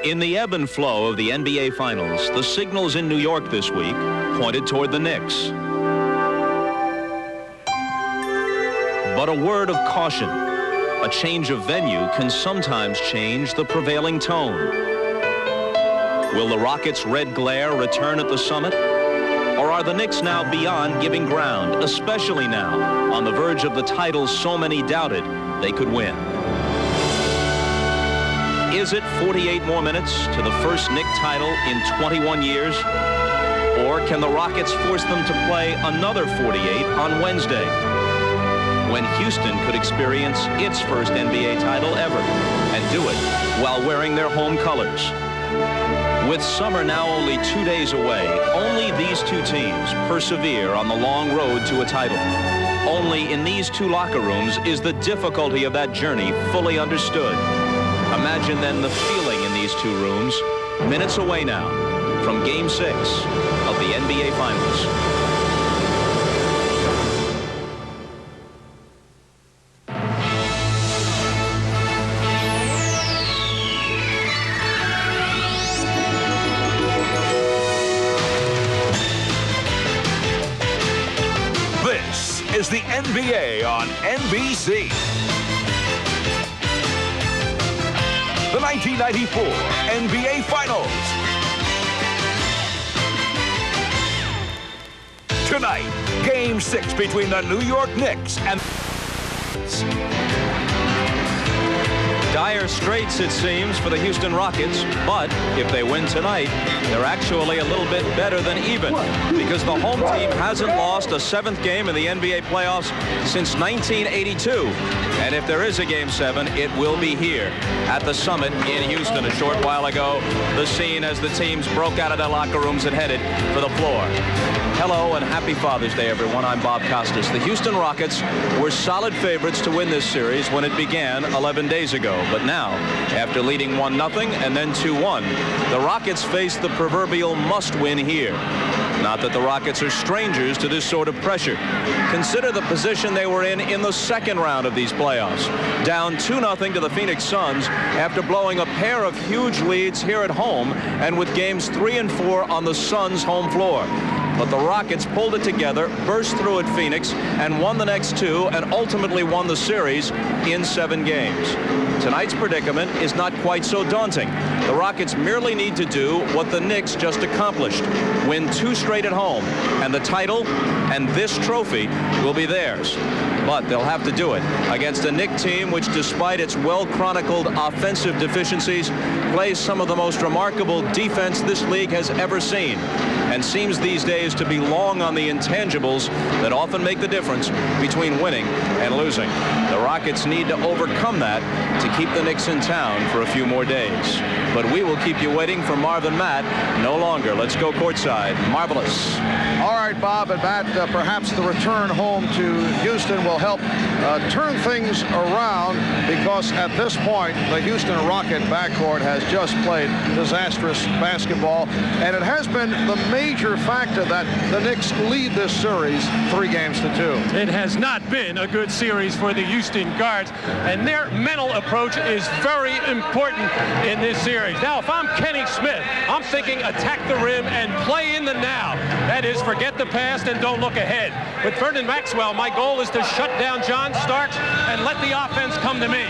In the ebb and flow of the NBA Finals, the signals in New York this week pointed toward the Knicks. But a word of caution. A change of venue can sometimes change the prevailing tone. Will the Rockets' red glare return at the summit? Or are the Knicks now beyond giving ground, especially now, on the verge of the title so many doubted they could win? Is it 48 more minutes to the first Knick title in 21 years? Or can the Rockets force them to play another 48 on Wednesday, when Houston could experience its first NBA title ever and do it while wearing their home colors? With summer now only 2 days away, only these two teams persevere on the long road to a title. Only in these two locker rooms is the difficulty of that journey fully understood. Imagine then the feeling in these two rooms, minutes away now from Game 6 of the NBA Finals. This is the NBA on NBC. The 1994 NBA Finals. Tonight, Game 6 between the New York Knicks and Dire straits, it seems, for the Houston Rockets, but if they win tonight, they're actually a little bit better than even, because the home team hasn't lost a seventh game in the NBA playoffs since 1982. And if there is a Game 7, it will be here at the Summit in Houston. A short while ago, the scene as the teams broke out of their locker rooms and headed for the floor. Hello and happy Father's Day, everyone. I'm Bob Costas. The Houston Rockets were solid favorites to win this series when it began 11 days ago. But now, after leading 1-0 and then 2-1, the Rockets face the proverbial must-win here. Not that the Rockets are strangers to this sort of pressure. Consider the position they were in the second round of these playoffs. Down 2-0 to the Phoenix Suns after blowing a pair of huge leads here at home and with games 3 and 4 on the Suns' home floor. But the Rockets pulled it together, burst through at Phoenix, and won the next two, and ultimately won the series in 7 games. Tonight's predicament is not quite so daunting. The Rockets merely need to do what the Knicks just accomplished. Win 2 straight at home, and the title and this trophy will be theirs. But they'll have to do it against a Knick team which, despite its well-chronicled offensive deficiencies, plays some of the most remarkable defense this league has ever seen, and seems these days to be long on the intangibles that often make the difference between winning and losing. The Rockets need to overcome that to keep the Knicks in town for a few more days. But we will keep you waiting for Marv and Matt no longer. Let's go courtside. Marvelous. All right, Bob and Matt, perhaps the return home to Houston will help turn things around, because at this point, the Houston Rocket backcourt has just played disastrous basketball, and it has been the major factor that the Knicks lead this series 3-2. It has not been a good series for the Houston guards, and their mental approach is very important in this series. Now, if I'm Kenny Smith, I'm thinking attack the rim and play in the now. That is, forget the past and don't look ahead. With Vernon Maxwell, my goal is to shut down John Starks and let the offense come to me.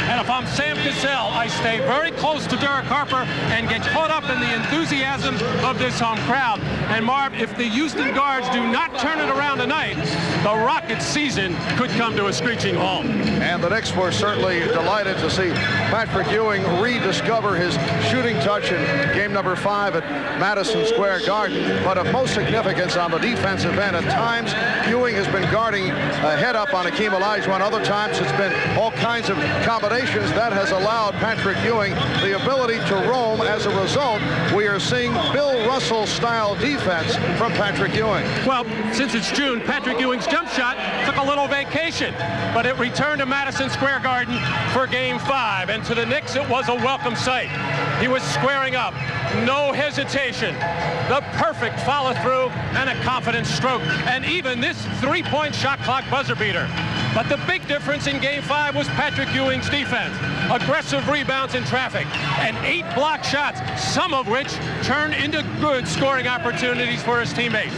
And if I'm Sam Cassell, I stay very close to Derek Harper and get caught up in the enthusiasm of this home crowd. And Marv, if the Houston guards do not turn it around tonight, the Rockets' season could come to a screeching halt. And the Knicks were certainly delighted to see Patrick Ewing rediscover his shooting touch in game number 5 at Madison Square Garden. But of most significance on the defensive end, at times Ewing has been guarding a head up on Hakeem Olajuwon. Other times it's been all kinds of combinations that has allowed Patrick Ewing the ability to roam. As a result, we are seeing Bill Russell-style defense from Patrick Ewing. Well, since it's June, Patrick Ewing's jump shot took a little vacation, but it returned to Madison Square Garden for Game 5, and to the Knicks it was a welcome sight. He was squaring up, no hesitation, the perfect follow-through, and a confident stroke, and even this 3-point shot clock buzzer beater. But the big difference in Game 5 was Patrick Ewing's defense. Aggressive rebounds in traffic and 8 block shots, some of which turned into good scoring opportunities for his teammates.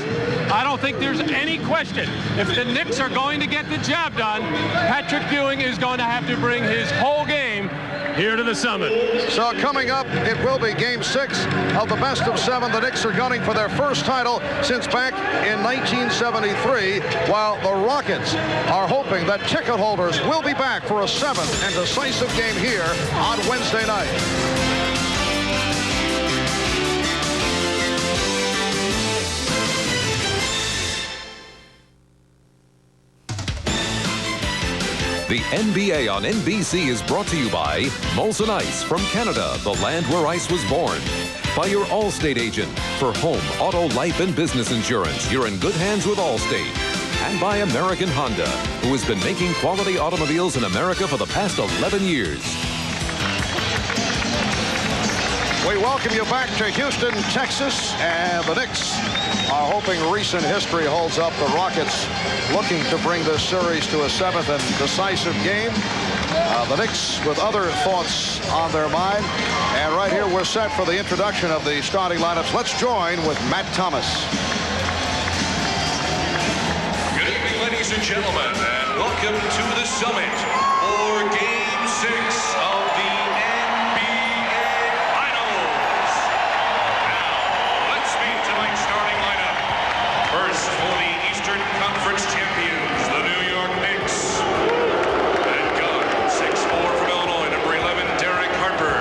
I don't think there's any question. If the Knicks are going to get the job done, Patrick Ewing is going to have to bring his whole game here to the Summit. So coming up, it will be Game 6 of the best of 7. The Knicks are gunning for their first title since back in 1973, while the Rockets are hoping that ticket holders will be back for a 7th and decisive game here on Wednesday night. The NBA on NBC is brought to you by Molson Ice from Canada, the land where ice was born. By your Allstate agent. For home, auto, life, and business insurance, you're in good hands with Allstate. And by American Honda, who has been making quality automobiles in America for the past 11 years. We welcome you back to Houston, Texas, and the Knicks are hoping recent history holds up. The Rockets looking to bring this series to a 7th and decisive game. The Knicks with other thoughts on their mind. And right here, we're set for the introduction of the starting lineups. Let's join with Matt Thomas. Good evening, ladies and gentlemen, and welcome to the Summit for Game 6 of the NBA Finals. Now, let's meet tonight's starting lineup. First, for the Eastern Conference champions, the New York Knicks. At guard, 6'4" from Illinois, number 11, Derek Harper.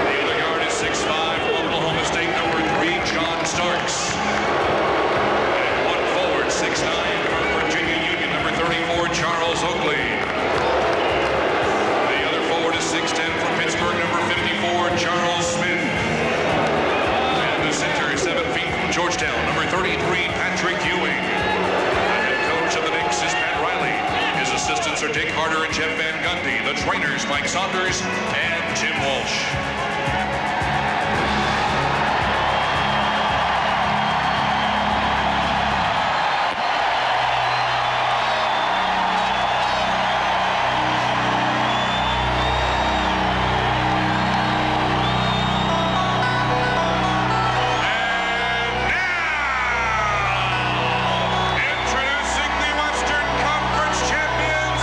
The other guard is 6'5" from Oklahoma State, number 3, John Starks. And one forward, 6'9" from Virginia Union, number 34, Charles Oakley. The other forward is 6'10" from Pittsburgh, number 54, Charles Smith. And the center is 7 feet from Georgetown, number 33, Patrick Ewing. The head coach of the Knicks is Pat Riley. His assistants are Dick Harder and Jeff Van Gundy. The trainers, Mike Saunders and Jim Walsh. Introducing the Western Conference champions,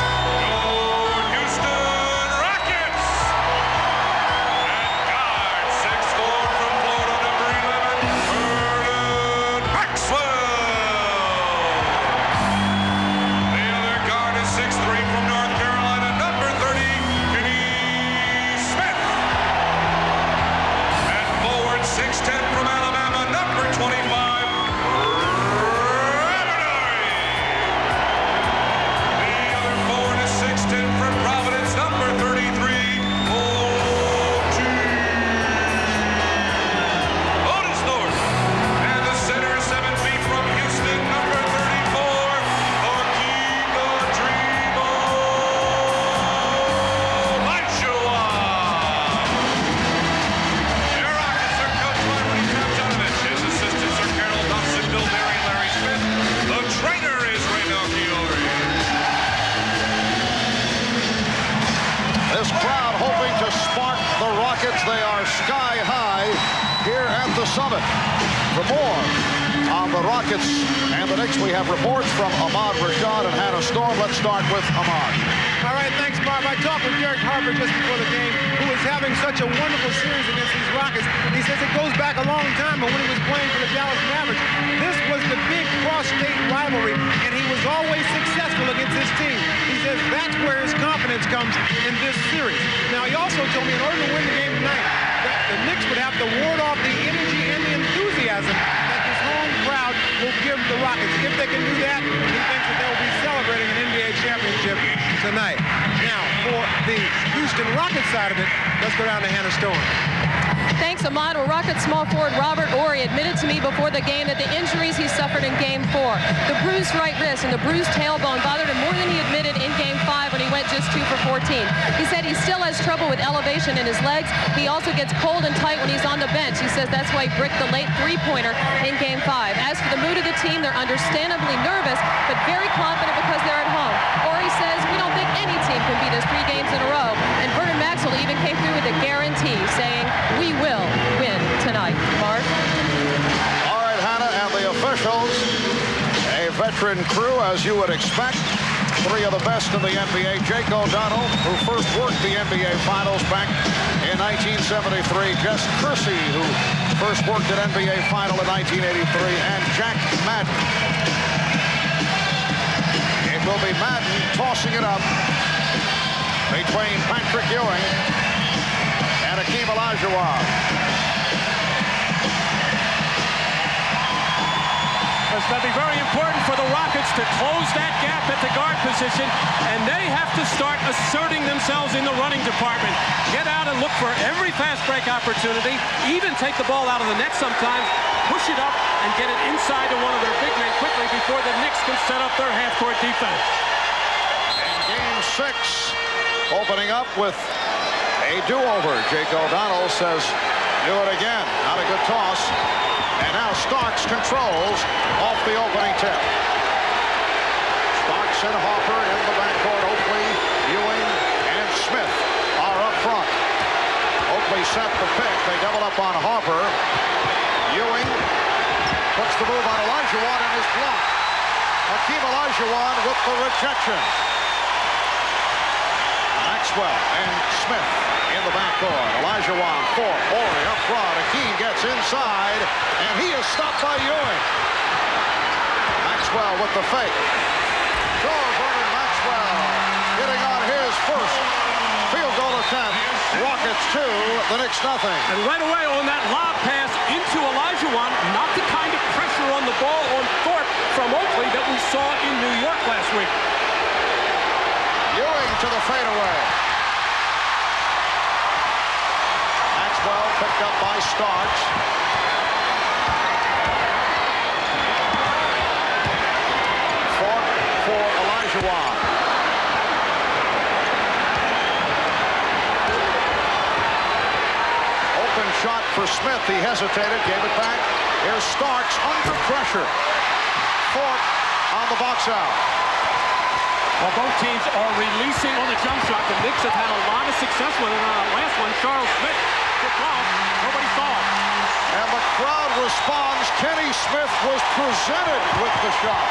your Houston Rockets. At guard, 6'4" from Florida, number 11, Vernon Maxwell. The other guard is 6'3" from North Carolina, number 30, Smith. And forward, 6'10" from Alabama, number 25, from Providence, number 33, Otis Thorpe. And the center, 7 feet from Houston, number 34, Hakeem the Dream Olajuwon. Their Rockets are coached by Rudy Tomjanovich. His assistants are Carol Dawson, Bill Berry, Larry Smith. The trainer is Raynell Chiori. This crowd hoping to spark the Rockets. They are sky high here at the Summit. For more on the Rockets and the Knicks, we have reports from Ahmad Rashad and Hannah Storm. Let's start with Ahmad. All right, thanks, Bob. I talked with Derek Harper just before the game, who was having such a wonderful series against these Rockets. He says it goes back a long time, but when he was playing for the Dallas Mavericks, this was the big cross-state rivalry, and he was always successful against his team. He says that's where his confidence comes in this series. Now, he also told me in order to win the game tonight, that the Knicks would have to ward off the energy and the enthusiasm that this home crowd will give the Rockets. If they can do that, he thinks that they will be celebrating an NBA championship tonight. Now, for the Houston Rockets side of it, let's go down to Hannah Storm. Thanks, Ahmad. Well, Rockets small forward Robert Horry admitted to me before the game that the injuries he suffered in Game 4, the bruised right wrist and the bruised tailbone bothered him more than he admitted in Game 5 when he went just 2 for 14. He said he still has trouble with elevation in his legs. He also gets cold and tight when he's on the bench. He says that's why he bricked the late three-pointer in Game 5. As for the mood of the team, they're understandably nervous, but very confident because they're at home. Horry says, we don't think any team can beat us 3 games in a row. And Vernon Maxwell even came through with a guarantee, saying, we will win tonight. Mark? All right, Hannah, and the officials, a veteran crew, as you would expect. 3 of the best in the NBA. Jake O'Donnell, who first worked the NBA Finals back in 1973. Jess Kersey, who first worked at NBA Final in 1983. And Jack Madden. It will be Madden tossing it up between Patrick Ewing and Hakeem Olajuwon. It's going to be very important for the Rockets to close that gap at the guard position, and they have to start asserting themselves in the running department. Get out and look for every fast break opportunity, even take the ball out of the net sometimes, push it up, and get it inside to one of their big men quickly before the Knicks can set up their half-court defense. And Game 6 opening up with a do-over. Jake O'Donnell says, do it again. Not a good toss. And now Starks controls off the opening tip. Starks and Harper in the backcourt. Oakley, Ewing, and Smith are up front. Oakley set the pick. They double up on Harper. Ewing puts the move on Olajuwon and is blocked. Hakeem Olajuwon with the rejection. Maxwell and Smith in the backcourt. Olajuwon, Thorpe, Horry up front. Hakeem gets inside, and he is stopped by Ewing. Maxwell with the fake. Vernon Maxwell getting on his first field goal attempt. Rockets 2, the Knicks nothing. And right away on that lob pass into Olajuwon, not the kind of pressure on the ball on Thorpe from Oakley that we saw in New York last week. Ewing to the fadeaway. Maxwell picked up by Starks. Thorpe for Olajuwon. Open shot for Smith. He hesitated, gave it back. Here's Starks under pressure. Thorpe on the box out. Well, both teams are releasing on the jump shot. The Knicks have had a lot of success with it. Last one, Charles Smith kicked off. Nobody saw it. And the crowd responds. Kenny Smith was presented with the shot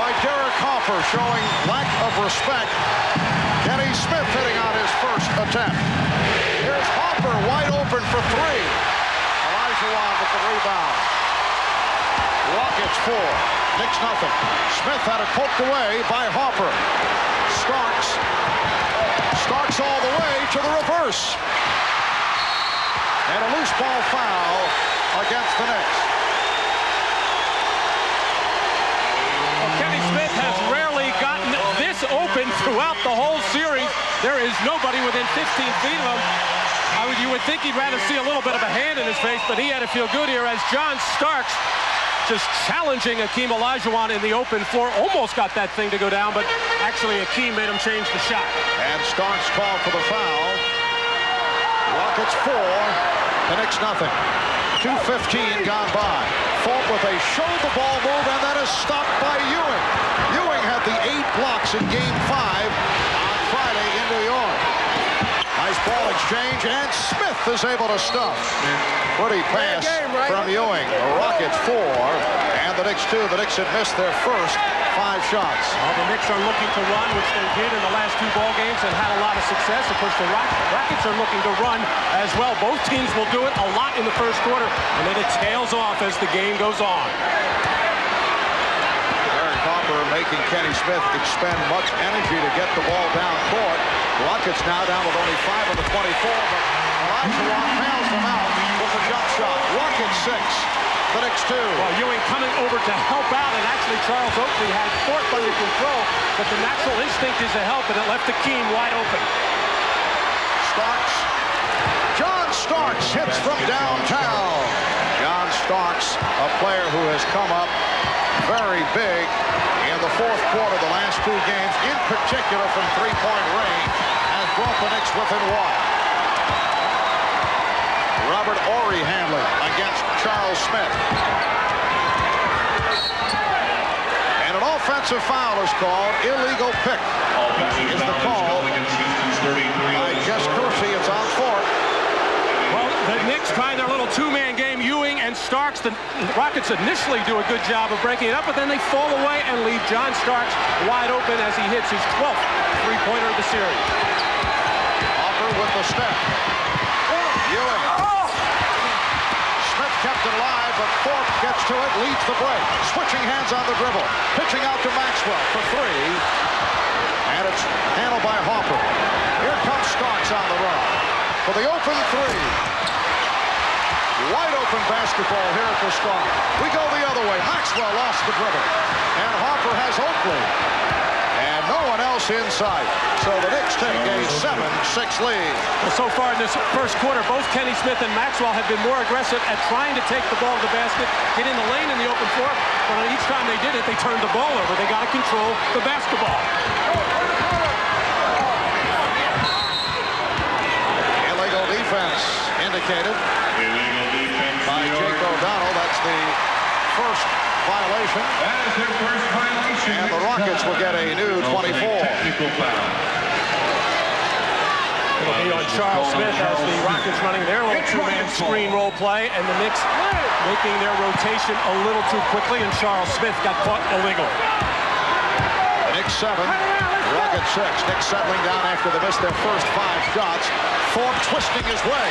by Derek Harper, showing lack of respect. Kenny Smith hitting on his first attempt. Here's Harper wide open for 3. Olajuwon with the rebound. Rockets 4. Knicks nothing. Smith had it poked away by Harper. Starks all the way to the reverse. And a loose ball foul against the Knicks. Well, Kenny Smith has rarely gotten this open throughout the whole series. There is nobody within 15 feet of him. You would think he'd rather see a little bit of a hand in his face, but he had to feel good here as John Starks just challenging Hakeem Olajuwon in the open floor. Almost got that thing to go down, but actually Hakeem made him change the shot. And Starks called for the foul. Rockets 4, the Knicks nothing. 2:15 gone by. Thorpe with a shoulder ball move, and that is stopped by Ewing. Ewing had the 8 blocks in Game 5 on Friday in New York. Nice ball exchange, and Smith is able to stuff. Pretty pass from Ewing. The Rockets 4, and the Knicks 2. The Knicks had missed their first 5 shots. Well, the Knicks are looking to run, which they did in the last 2 ball games and had a lot of success. Of course, the Rockets are looking to run as well. Both teams will do it a lot in the first quarter, and then it tails off as the game goes on. Harper making Kenny Smith expend much energy to get the ball down court. Rockets now down with only 5 of the 24, but Olajuwon nails them out with a jump shot. Rockets 6, the Knicks 2. Well, Ewing coming over to help out, and actually Charles Oakley had Thorpe under control, but the natural instinct is to help, and it left Hakeem wide open. John Starks hits from downtown. John Starks, a player who has come up very big in the fourth quarter, the last 2 games, in particular from 3-point range, has brought the Knicks within one. Robert Horry handling against Charles Smith. And an offensive foul is called. Illegal pick is the call by Jess Kersey. It's on Thorpe. Well, the Knicks trying their little two-man game. Ewing and Starks. The Rockets initially do a good job of breaking it up, but then they fall away and leave John Starks wide open as he hits his 12th three-pointer of the series. Harper with the step. Ewing. Smith kept it alive, but Thorpe gets to it, leads the break. Switching hands on the dribble. Pitching out to Maxwell for three. And it's handled by Harper. Here comes Starks on the run for the open three. Wide open basketball here at the start. We go the other way. Maxwell lost the dribble. And Harper has Oakley. And no one else in sight. So the Knicks take a 7-6 lead. Well, so far in this first quarter, both Kenny Smith and Maxwell have been more aggressive at trying to take the ball to the basket, get in the lane in the open floor. But each time they did it, they turned the ball over. They got to control the basketball. Illegal defense indicated by Jake O'Donnell. That's the first violation. That is their first violation. And the Rockets will get a new 24. Technical foul. It'll be on Charles Smith as the Rockets running their little two-man screen roll play, and the Knicks making their rotation a little too quickly, and Charles Smith got caught illegal. Knicks 7, Rockets 6. Knicks settling down after they missed their first 5 shots. Thorpe twisting his way.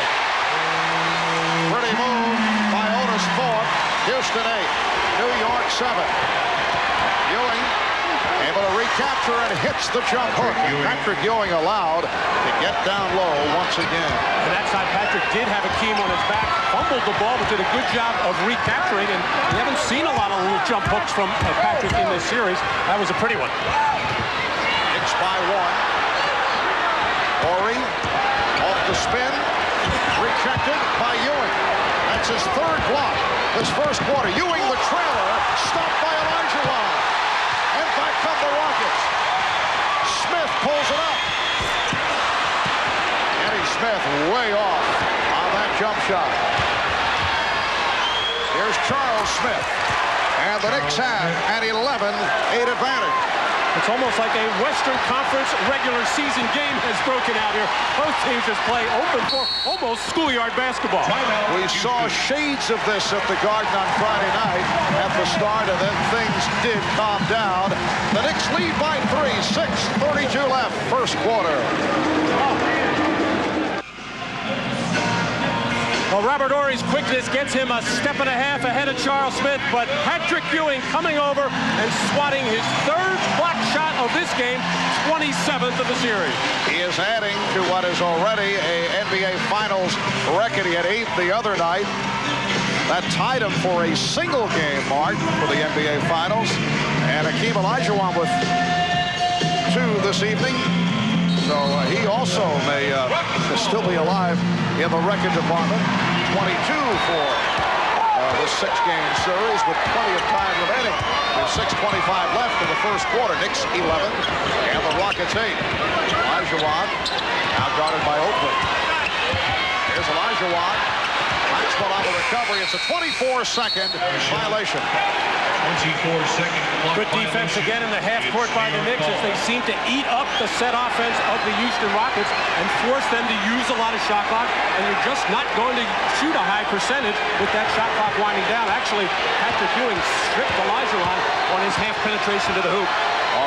Pretty move by Otis Thorpe. Houston 8, New York 7. Ewing able to recapture and hits the jump hook. Patrick Ewing allowed to get down low once again. And that time, Patrick did have Hakeem on his back, fumbled the ball, but did a good job of recapturing. And we haven't seen a lot of little jump hooks from Patrick in this series. That was a pretty one. Knicks by 1. Horry off the spin, rejected by Ewing. That's his 3rd block this first quarter. Ewing, the trailer, stopped by Olajuwon. And back come the Rockets. Smith pulls it up. Eddie Smith way off on that jump shot. Here's Charles Smith. And the Knicks have an 11-8 advantage. It's almost like a Western Conference regular season game has broken out here. Both teams just play open for almost schoolyard basketball. We saw shades of this at the Garden on Friday night at the start, and then things did calm down. The Knicks lead by 3, 6:32 left, first quarter. Well, Robert Horry's quickness gets him a step and a half ahead of Charles Smith, but Patrick Ewing coming over and swatting his 3rd block shot of this game, 27th of the series. He is adding to what is already a NBA Finals record. He had 8 the other night. That tied him for a single game mark for the NBA Finals. And Hakeem Olajuwon with 2 this evening. So he also may still be alive in the record department. 22 for this 6-game series with plenty of time remaining. There's 6:25 left in the first quarter. Knicks 11 and the Rockets 8. Olajuwon now guarded by Oakley. Here's Olajuwon. Maxwell on the recovery. It's a 24-second violation. 24-second clock. Good defense again in the half court by the Knicks as they seem to eat up the set offense of the Houston Rockets and force them to use a lot of shot clock. And you're just not going to shoot a high percentage with that shot clock winding down. Actually, Patrick Ewing stripped Olajuwon on his half penetration to the hoop.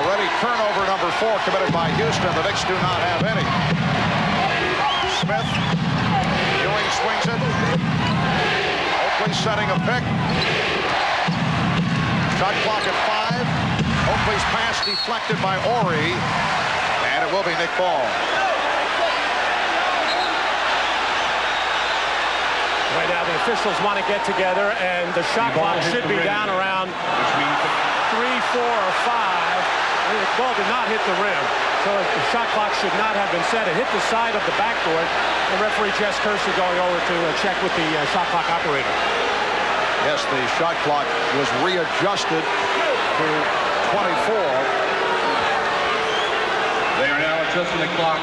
Already turnover number 4 committed by Houston. The Knicks do not have any. Smith. Ewing swings it. Oakley setting a pick. Shot clock at 5. Oakley's pass deflected by Horry. And it will be Knick ball. Right now the officials want to get together and the shot clock should be down around 3, 4, or 5. And the ball did not hit the rim. So the shot clock should not have been set. It hit the side of the backboard. And referee Jess Kersey going over to check with the shot clock operator. Yes, the shot clock was readjusted to 24. They are now adjusting the clock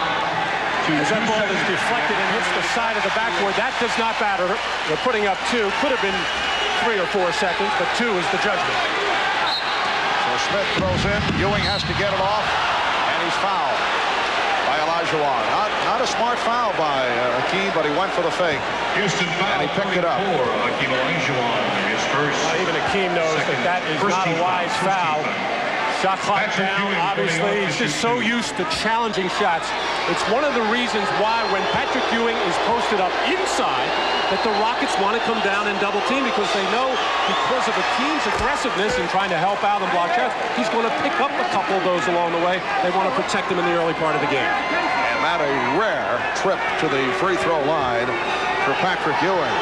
as that ball is deflected and hits the side of the backboard. That does not matter. They're putting up 2. Could have been 3 or 4 seconds, but 2 is the judgment. So Smith throws in. Ewing has to get it off, and he's fouled by Olajuwon. Not a smart foul by Hakeem, but he went for the fake. Houston foul, and he picked it up. Hakeem Olajuwon, his first. Even Hakeem knows that is not a wise foul. Shot clock down, obviously. He's just so used to challenging shots. It's one of the reasons why when Patrick Ewing is posted up inside that the Rockets want to come down and double team, because they know because of the team's aggressiveness in trying to help out and block shots, he's going to pick up a couple of those along the way. They want to protect him in the early part of the game. And that a rare trip to the free throw line for Patrick Ewing.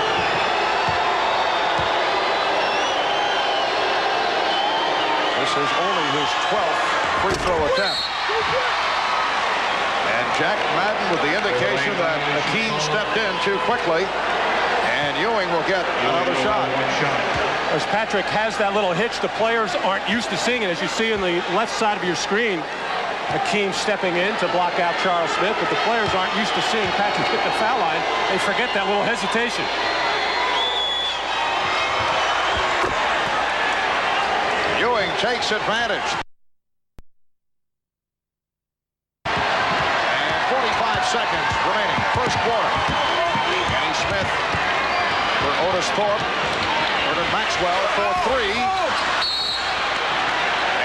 This is only his 12th free throw attempt. And Jack Madden with the indication that Hakeem stepped in too quickly. And Ewing will get another shot. As Patrick has that little hitch, the players aren't used to seeing it. As you see on the left side of your screen, Hakeem stepping in to block out Charles Smith, but the players aren't used to seeing Patrick hit the foul line. They forget that little hesitation. Ewing takes advantage. And 45 seconds remaining, first quarter. Kenny Smith for Otis Thorpe. Vernon Maxwell for 3.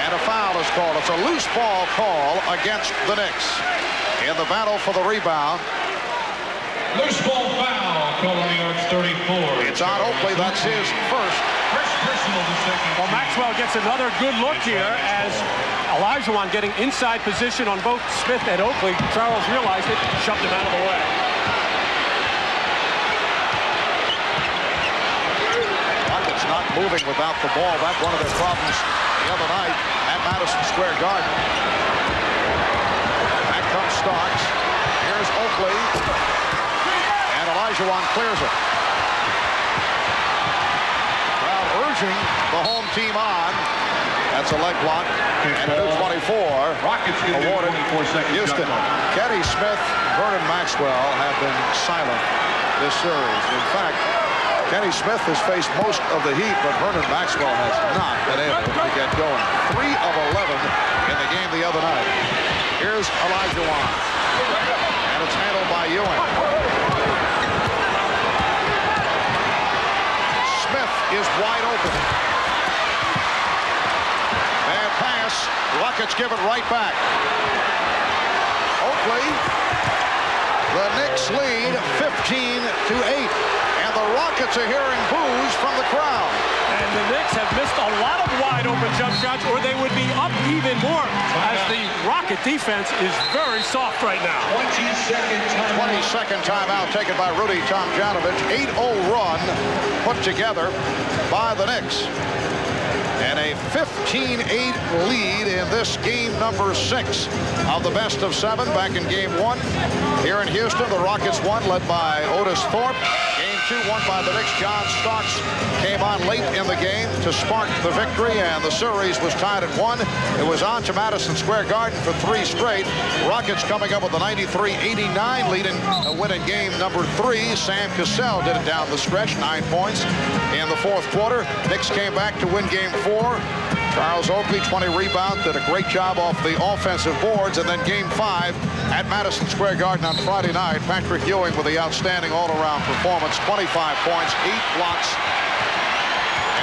And a foul is called. It's a loose ball call against the Knicks. In the battle for the rebound. Loose ball foul, called on the Arts 34. It's on Oakley. That's his first. Well, Maxwell gets another good look here as Olajuwon getting inside position on both Smith and Oakley. Charles realized it, shoved him out of the way. Rockets not moving without the ball. That's one of their problems the other night at Madison Square Garden. Back comes Starks. Here's Oakley. And Olajuwon clears it. Crowd urging the home team on. That's a leg block. And a new 24 awarded Houston. Kenny Smith, Vernon Maxwell have been silent this series. In fact, Kenny Smith has faced most of the heat, but Vernon Maxwell has not been able to get going. 3 of 11 in the game the other night. Here's Olajuwon. And it's handled by Ewing. Smith is wide open. Bad pass. Rockets give it right back. Oakley. The Knicks lead 15-8. And the Rockets are hearing boos from the crowd. And the Knicks have missed a lot of wide open jump shots, or they would be up even more, as the Rocket defense is very soft right now. 22nd timeout taken by Rudy Tomjanovich. 8-0 run put together by the Knicks. And a 15-8 lead in this game number 6 of the best of 7 back in game 1. Here in Houston, the Rockets won, led by Otis Thorpe. Game 2 won by the Knicks. John Starks came on late in the game to spark the victory, and the series was tied at 1. It was on to Madison Square Garden for 3 straight. Rockets coming up with a 93-89 lead in a win in game number 3. Sam Cassell did it down the stretch, 9 points in the 4th quarter. Knicks came back to win game 4. Charles Oakley, 20 rebounds, did a great job off the offensive boards. And then game 5 at Madison Square Garden on Friday night. Patrick Ewing with the outstanding all-around performance, 25 points, 8 blocks.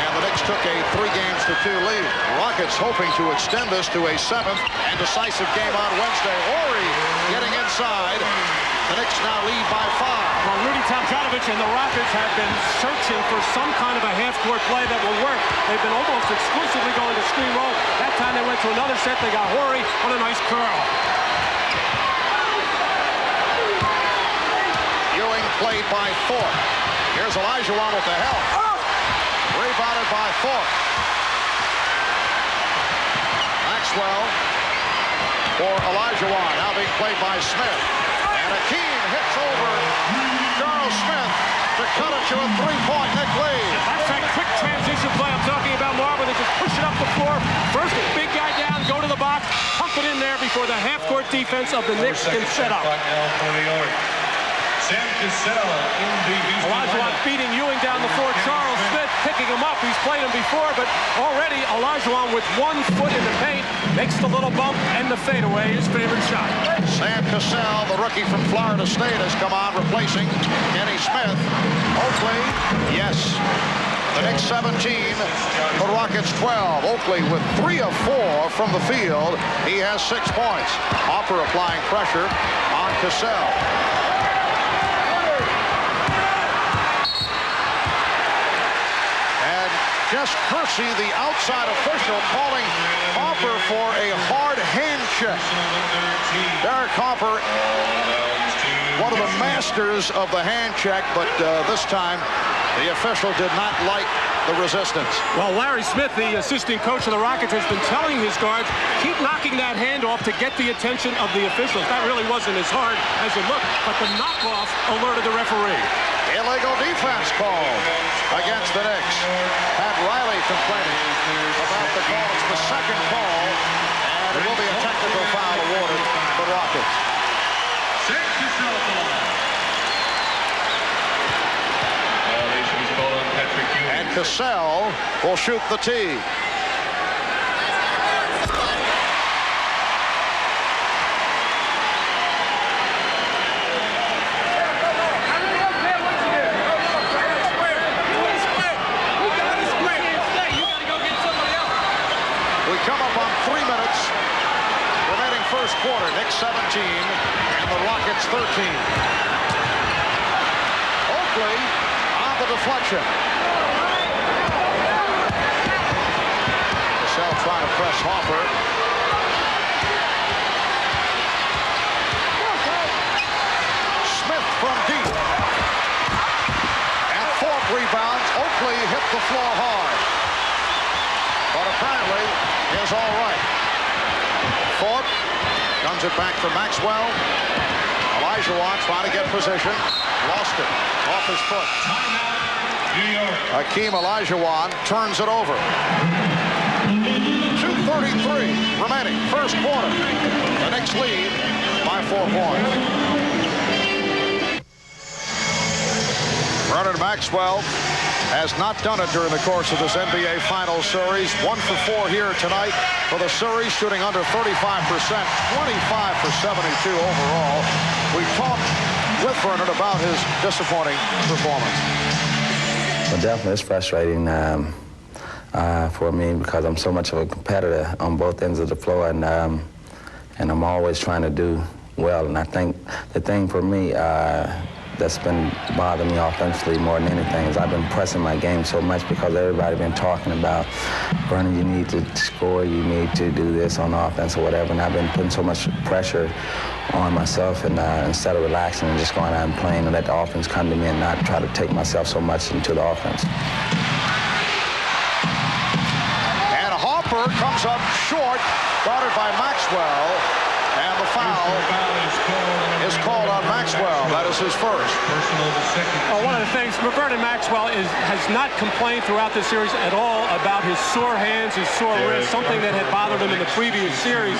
And the Knicks took a 3-2 lead. Rockets hoping to extend this to a 7th and decisive game on Wednesday. Horry getting inside. The Knicks now lead by 5. Well, Rudy Tomjanovich and the Rockets have been searching for some kind of a half-court play that will work. They've been almost exclusively going to screen roll. That time they went to another set. They got Horry on a nice curl. Ewing played by Thorpe. Here's Olajuwon with the help. Rebounded by Thorpe. Maxwell for Olajuwon. Now being played by Smith. And Hakeem hits over Charles Smith to cut it to a 3-point Knick lead. That's that quick transition play I'm talking about, Marvin. They just push it up the floor. First, big guy down, go to the box, pump it in there before before the half-court defense of the Knicks can set up. Cassell in the Houston Olajuwon feeding Ewing down the floor. Charles Smith picking him up. He's played him before, but already Olajuwon with 1 foot in the paint makes the little bump and the fadeaway his favorite shot. Sam Cassell, the rookie from Florida State, has come on, replacing Kenny Smith. Oakley, yes. The Knicks 17, the Rockets 12. Oakley with 3 of 4 from the field. He has 6 points. Harper applying pressure on Cassell. Just Kersey, the outside official, calling Harper for a hard hand check. Derek Harper, one of the masters of the hand check, but this time the official did not like the resistance. Well, Larry Smith, the assistant coach of the Rockets, has been telling his guards, keep knocking that hand off to get the attention of the officials. That really wasn't as hard as it looked, but the knockoff alerted the referee. Illegal defense called against the Knicks. Pat Riley complaining about the call. It's the second call, and it will be a technical foul awarded for the Rockets. And Cassell will shoot the tee. Come up on 3 minutes remaining first quarter. Knicks 17 and the Rockets 13. Oakley on the deflection. Cassell trying to press Harper. Smith from deep. And Thorpe rebounds. Oakley hit the floor hard. But apparently is all right. Thorpe guns it back for Maxwell. Olajuwon trying to get position. Lost it off his foot. New York. Hakeem Olajuwon turns it over. 2:33 remaining first quarter. The Knicks lead by 4 points. Vernon Maxwell has not done it during the course of this NBA Finals series. 1 for 4 here tonight for the series, shooting under 35%, 25 for 72 overall. We talked with Vernon about his disappointing performance. Well, definitely it's frustrating for me because I'm so much of a competitor on both ends of the floor, and I'm always trying to do well. And I think the thing for me that's been bothering me offensively more than anything is I've been pressing my game so much because everybody's been talking about, Vernon, you need to score, you need to do this on offense or whatever, and I've been putting so much pressure on myself, and instead of relaxing and just going out and playing and let the offense come to me and not try to take myself so much into the offense. And Harper comes up short, guarded by Maxwell. And the foul is called on Maxwell. That is his first. Well, one of the things, Vernon Maxwell has not complained throughout this series at all about his sore hands, his sore wrists, something that had bothered him in the previous series.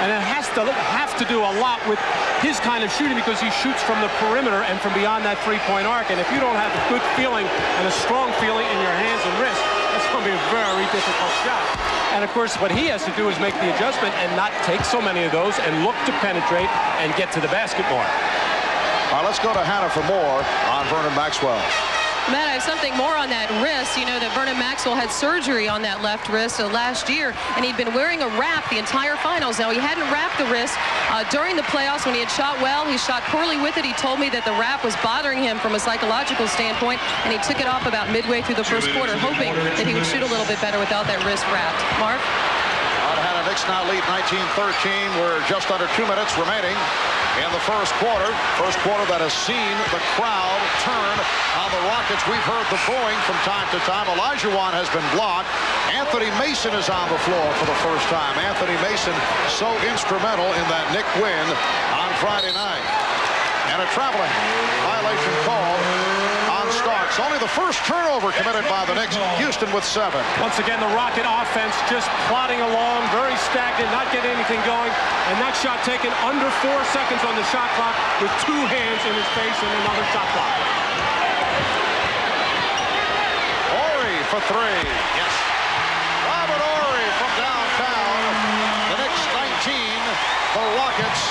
And it has to have to do a lot with his kind of shooting because he shoots from the perimeter and from beyond that three-point arc. And if you don't have a good feeling and a strong feeling in your hands and wrists, that's going to be a very difficult shot. And, of course, what he has to do is make the adjustment and not take so many of those and look to penetrate and get to the basket more. All right, let's go to Hannah for more on Vernon Maxwell. Matt, I have something more on that wrist. You know that Vernon Maxwell had surgery on that left wrist last year, and he'd been wearing a wrap the entire finals. Now, he hadn't wrapped the wrist during the playoffs when he had shot well. He shot poorly with it. He told me that the wrap was bothering him from a psychological standpoint, and he took it off about midway through the first quarter, hoping that he would shoot a little bit better without that wrist wrapped. Mark? Hannah, Knicks now lead 19-13. We're just under 2 minutes remaining in the first quarter. First quarter that has seen the crowd turn on the Rockets. We've heard the booing from time to time. Olajuwon has been blocked. Anthony Mason is on the floor for the first time. Anthony Mason so instrumental in that Knick win on Friday night. And a traveling violation called on starts. Only the first turnover committed by the Knicks. Houston with 7. Once again, the Rocket offense just plodding along, very stagnant, not getting anything going. And that shot taken under 4 seconds on the shot clock with 2 hands in his face and another shot clock. Horry for 3. Yes. Robert Horry from downtown. The Knicks 19, the Rockets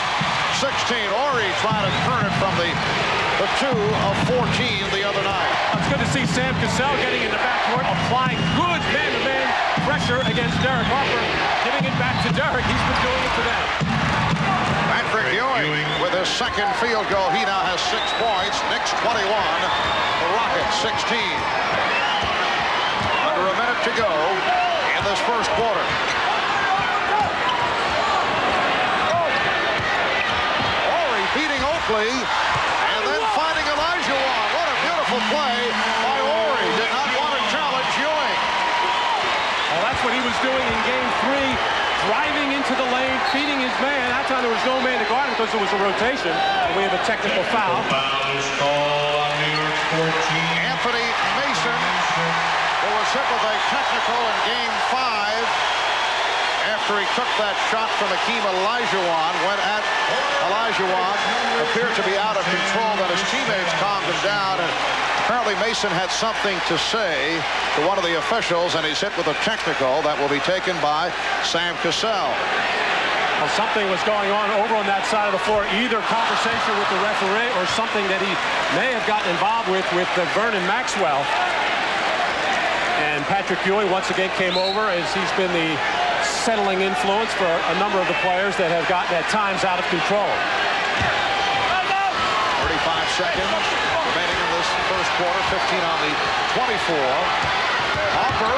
16. Horry trying to turn it from the 2 of 14 the other night. It's good to see Sam Cassell getting in the backcourt, applying good man-to-man pressure against Derek Harper, giving it back to Derek. He's been doing it to them. Patrick Ewing with his second field goal. He now has 6 points. Knicks 21, the Rockets 16. Under a minute to go in this first quarter. Horry beating Oakley and then finding Olajuwon. What a beautiful play by Horry. Did not want to challenge Ewing. Well, that's what he was doing in game 3. Driving into the lane, feeding his man. That time there was no man to guard him because it was a rotation. And we have a technical foul. Anthony Mason, who was hit with a technical in game 5 after he took that shot from Hakeem Olajuwon, went at Olajuwon, appeared to be out of control, then his teammates calmed him down, and apparently Mason had something to say to one of the officials, and he's hit with a technical that will be taken by Sam Cassell. Well, something was going on over on that side of the floor, either conversation with the referee or something that he may have gotten involved with Vernon Maxwell. And Patrick Ewing once again came over as he's been the settling influence for a number of the players that have gotten at times out of control. 35 seconds remaining in this first quarter. 15 on the 24. Harper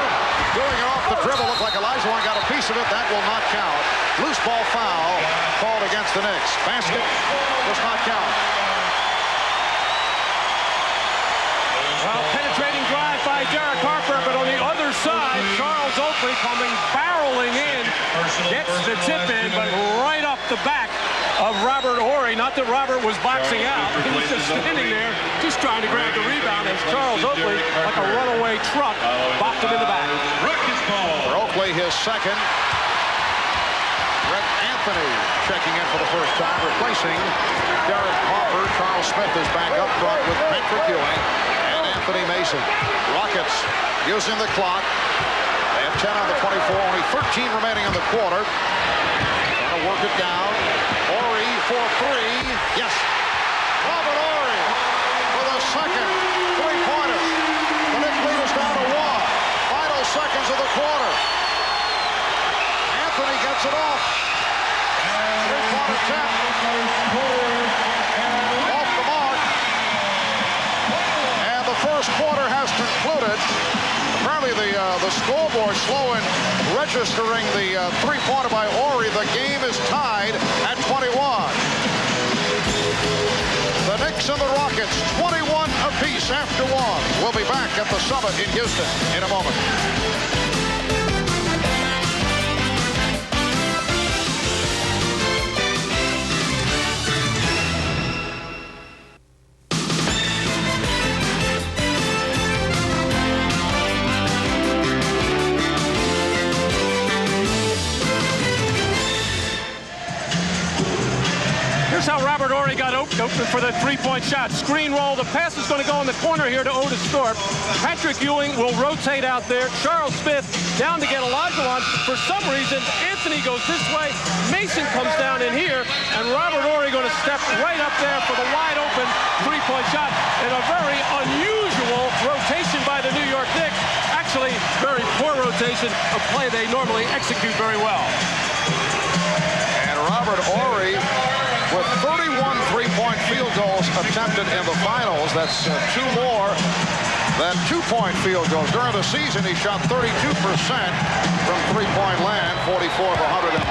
doing it off the dribble. Looked like Olajuwon got a piece of it. That will not count. Loose ball foul called against the Knicks. Basket does not count. Well, penetrating drive by Derek Harper, but on the other side, Charles Oakley coming barreling in, gets the tip in, but right off the back of Robert Horry. Not that Robert was boxing out. He was just standing there, just trying to grab the rebound as Charles Oakley, like a runaway truck, bopped him in the back. For Oakley, his second. Brett Anthony checking in for the first time, replacing Derek Harper. Charles Smith is back up front with Patrick Ewing and Anthony Mason. Rockets using the clock. They have 10 on the 24, only 13 remaining in the quarter. Trying to work it down. Horry for 3. Yes. Robert Horry for the second three-pointer. The Knicks lead us down to 1. Final seconds of the quarter. Anthony gets it off. Three-pointer attempt. Off the mark. And the first quarter has concluded. Apparently the scoreboard slow in registering the three-pointer by Horry. The game is tied at 21. The Knicks and the Rockets, 21 apiece after 1. We'll be back at the Summit in Houston in a moment. Here's how Robert Horry got open for the three-point shot. Screen roll. The pass is going to go in the corner here to Otis Thorpe. Patrick Ewing will rotate out there. Charles Smith down to get Olajuwon. For some reason, Anthony goes this way. Mason comes down in here. And Robert Horry going to step right up there for the wide-open three-point shot. And a very unusual rotation by the New York Knicks. Actually, very poor rotation, a play they normally execute very well. And Robert Horry with 31 three-point field goals attempted in the finals. That's 2 more than two-point field goals. During the season, he shot 32% from three-point land, 44 of 136.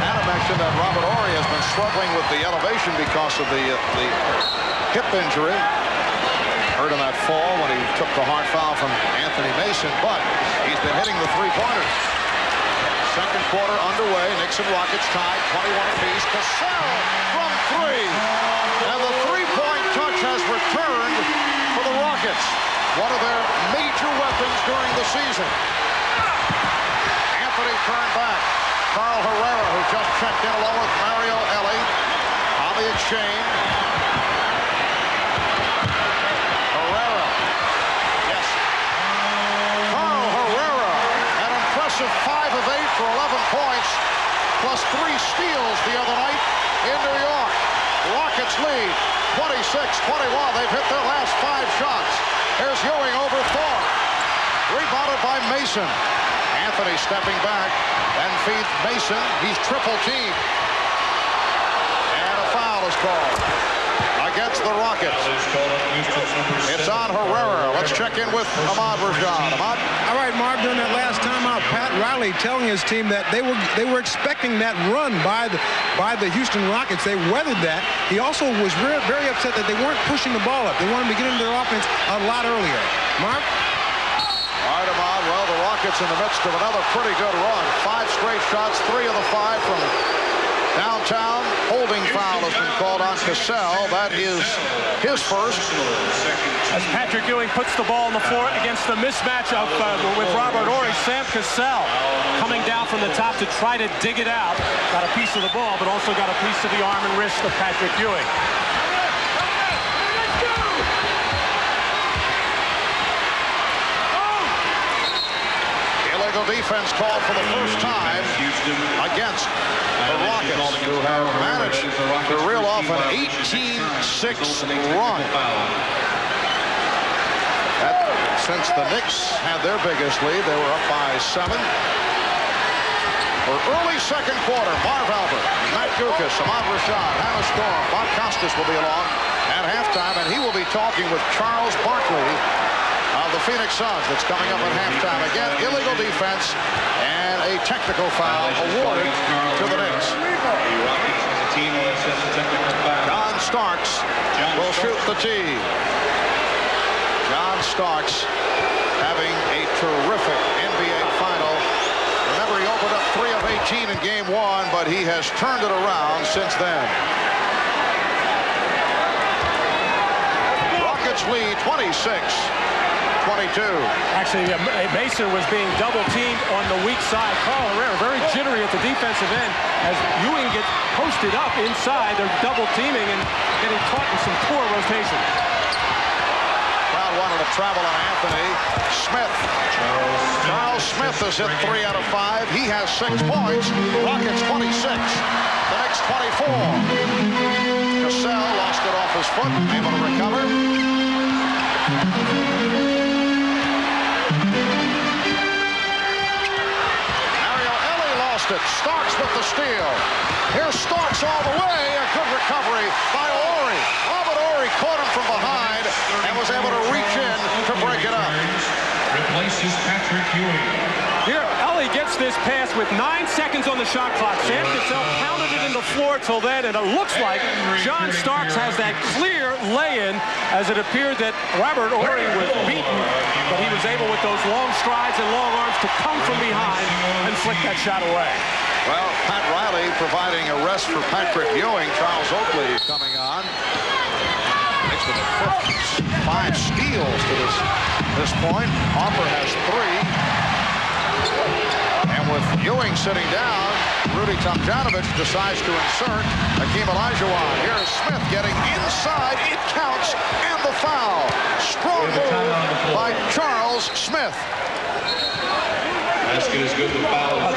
Adam mentioned that Robert Horry has been struggling with the elevation because of the hip injury. Hurt in that fall when he took the hard foul from Anthony Mason, but he's been hitting the three-pointers. Second quarter underway. Knicks and Rockets tied 21 apiece. Cassell from 3. And the three-point touch has returned for the Rockets. one of their major weapons during the season. Anthony turned back. Carl Herrera, who just checked in along with Mario Ellie on the exchange. Herrera. Yes. Carl Herrera, an impressive 5 of 8 for 11 points, plus 3 steals the other night in New York. Rockets lead 26-21. They've hit their last 5 shots. Here's Ewing over Thorpe. Rebounded by Mason. Anthony stepping back and feeds Mason. He's triple teamed. And a foul is called against the Rockets. It's on Herrera. Let's check in with Ahmad Rashad. Ahmad? All right, Marv, during that last timeout, Pat Riley telling his team that they were expecting that run by the Houston Rockets. They weathered that. He also was very upset that they weren't pushing the ball up. They wanted to get into their offense a lot earlier. Marv? All right, Ahmad. Well, the Rockets in the midst of another pretty good run. 5 straight shots, 3 of the 5 from downtown. Holding foul has been called on Cassell. That is his first. As Patrick Ewing puts the ball on the floor against the mismatch of with Robert Horry, Sam Cassell coming down from the top to try to dig it out. Got a piece of the ball, but also got a piece of the arm and wrist of Patrick Ewing. Illegal defense called for the first time against the Rockets, who have managed to reel off an 18-6 run. Since the Knicks had their biggest lead, they were up by 7. For early second quarter, Marv Albert, Matt Gukas, Ahmad Rashad, Hannah Storm, Bob Costas will be along at halftime, and he will be talking with Charles Barkley of the Phoenix Suns. That's coming up at halftime. Again, illegal defense and a technical foul awarded to the Knicks. John Starks will shoot the tee. John Starks having a terrific NBA final. Remember, he opened up 3 of 18 in game 1, but he has turned it around since then. Rockets lead 26-22. Actually, Mason was being double-teamed on the weak side. Carl Herrera very jittery at the defensive end as Ewing gets posted up inside. They're double-teaming and getting caught in some poor rotation. Crowd wanted to travel on Anthony. Smith. Charles Smith has hit 3 out of 5. He has 6 points. Rockets 26. The Knicks 24. Cassell lost it off his foot. Able to recover. It. Starks with the steal. Here's Starks all the way. A good recovery by Horry. Robert Horry caught him from behind and was able to reach in to break it up. Replaces Patrick Ewing. Here, Ellie gets this pass with 9 seconds on the shot clock. Sam Cassell pounded it in the floor till then, and it looks like John Starks has that clear lay-in, as it appeared that Robert Horry was beaten, but he was able with those long strides and long arms to come from behind and flick that shot away. Well, Pat Riley providing a rest for Patrick Ewing. Charles Oakley coming on. Makes with the first 5 steals to this point. Harper has 3. And with Ewing sitting down, Rudy Tomjanovich decides to insert Hakeem Olajuwon. Here is Smith getting inside. It counts, and the foul. Strong move by Charles Smith.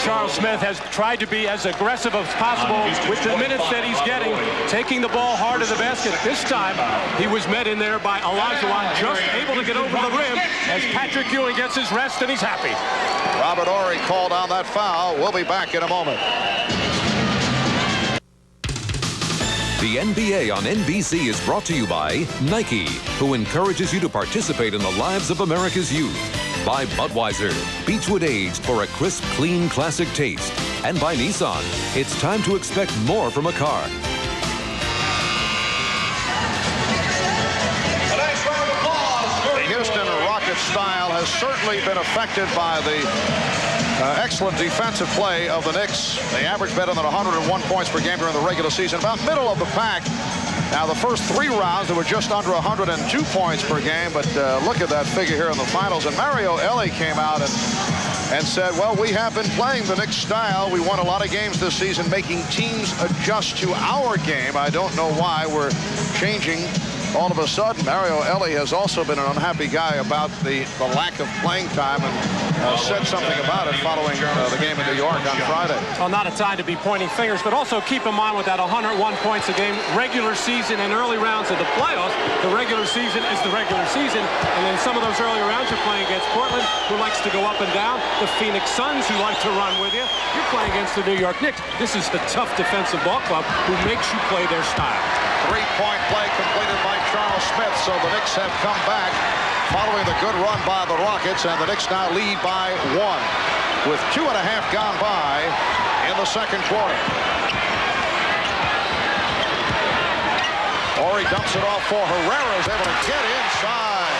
Charles Smith has tried to be as aggressive as possible with the minutes that he's getting, taking the ball hard to the basket. This time, he was met in there by Olajuwon, just able to get over the rim as Patrick Ewing gets his rest, and he's happy. Robert Horry called on that foul. We'll be back in a moment. The NBA on NBC is brought to you by Nike, who encourages you to participate in the lives of America's youth. By Budweiser, Beechwood aged for a crisp, clean, classic taste. And by Nissan, it's time to expect more from a car. The Houston Rockets style has certainly been affected by the excellent defensive play of the Knicks. They average better than 101 points per game during the regular season, about middle of the pack. Now, the first 3 rounds, they were just under 102 points per game, but look at that figure here in the finals. And Mario Ellie came out and said, well, we have been playing the Knicks style. We won a lot of games this season, making teams adjust to our game. I don't know why we're changing all of a sudden. Mario Ellie has also been an unhappy guy about the lack of playing time and said something about it following the game in New York on Friday. Well, not a time to be pointing fingers, but also keep in mind with that 101 points a game, regular season and early rounds of the playoffs. The regular season is the regular season, and then some of those early rounds you're playing against Portland, who likes to go up and down, the Phoenix Suns, who like to run with you. You're playing against the New York Knicks. This is the tough defensive ball club who makes you play their style. 3-point play completed by Charles Smith, so the Knicks have come back following the good run by the Rockets, and the Knicks now lead by 1 with 2.5 gone by in the second quarter. Horry dumps it off for Herrera, is able to get inside.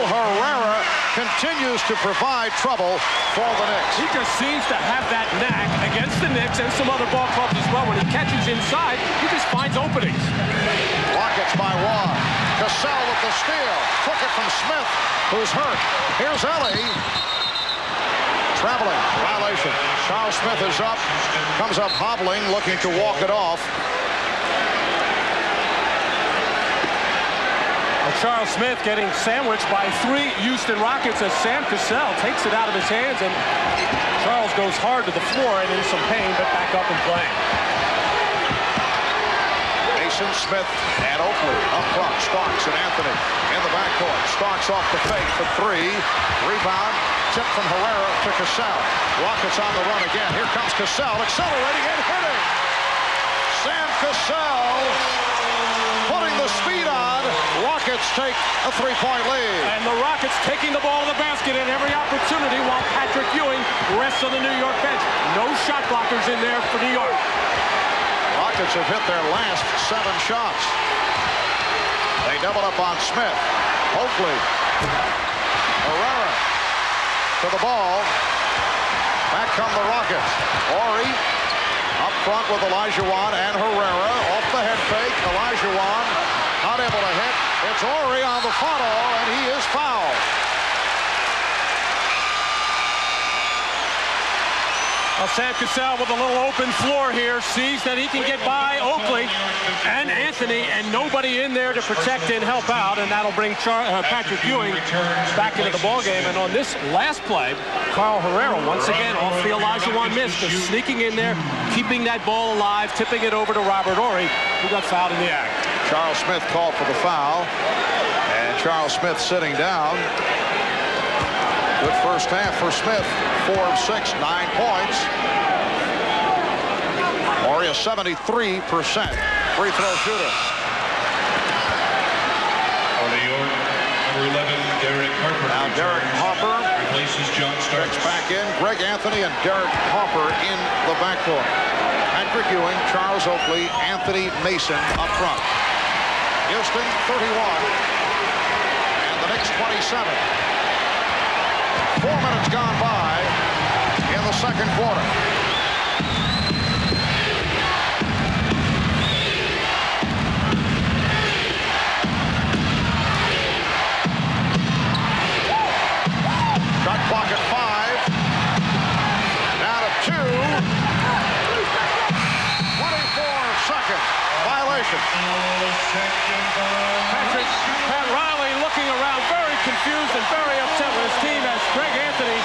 Herrera continues to provide trouble for the Knicks. He just seems to have that knack against the Knicks and some other ball clubs as well. When he catches inside, he just finds openings. Rockets by 1. Cassell with the steal. Took it from Smith, who's hurt. Here's Ellie. Traveling. Violation. Charles Smith is up. Comes up hobbling, looking to walk it off. Charles Smith getting sandwiched by 3 Houston Rockets as Sam Cassell takes it out of his hands, and Charles goes hard to the floor and in some pain, but back up and playing. Mason, Smith, and Oakley up front. Starks and Anthony in the backcourt. Starks off the fake for 3. Rebound, tip from Herrera to Cassell. Rockets on the run again. Here comes Cassell, accelerating and hitting. Sam Cassell putting the speed on. Rockets take a 3-point lead. And the Rockets taking the ball to the basket at every opportunity while Patrick Ewing rests on the New York bench. No shot blockers in there for New York. Rockets have hit their last 7 shots. They double up on Smith. Oakley. Herrera to the ball. Back come the Rockets. Horry up front with Olajuwon and Herrera. Off the head fake. Olajuwon not able to hit. It's Horry on the follow, and he is fouled. Well, Sam Cassell with a little open floor here sees that he can get by Oakley and Anthony, and nobody in there to protect and help out, and that'll bring Patrick Ewing back into the ballgame. And on this last play, Carl Herrera once again off the Olajuwon miss, just sneaking in there, keeping that ball alive, tipping it over to Robert Horry, who got fouled in the act. Charles Smith called for the foul, and Charles Smith sitting down. Good first half for Smith. 4 of 6, 9 points. Horry a 73% free throw shooter. For New York, number 11, Derek Harper. Now Derek Harper replaces John Starks. back in. Greg Anthony and Derek Harper in the backcourt. Patrick Ewing, Charles Oakley, Anthony Mason up front. Houston 31 and the Knicks 27. 4 minutes gone by in the second quarter. Shot clock at 5. Down to 2. 24-second violation. Pat Riley looking around very confused and very upset with his team as Greg Anthony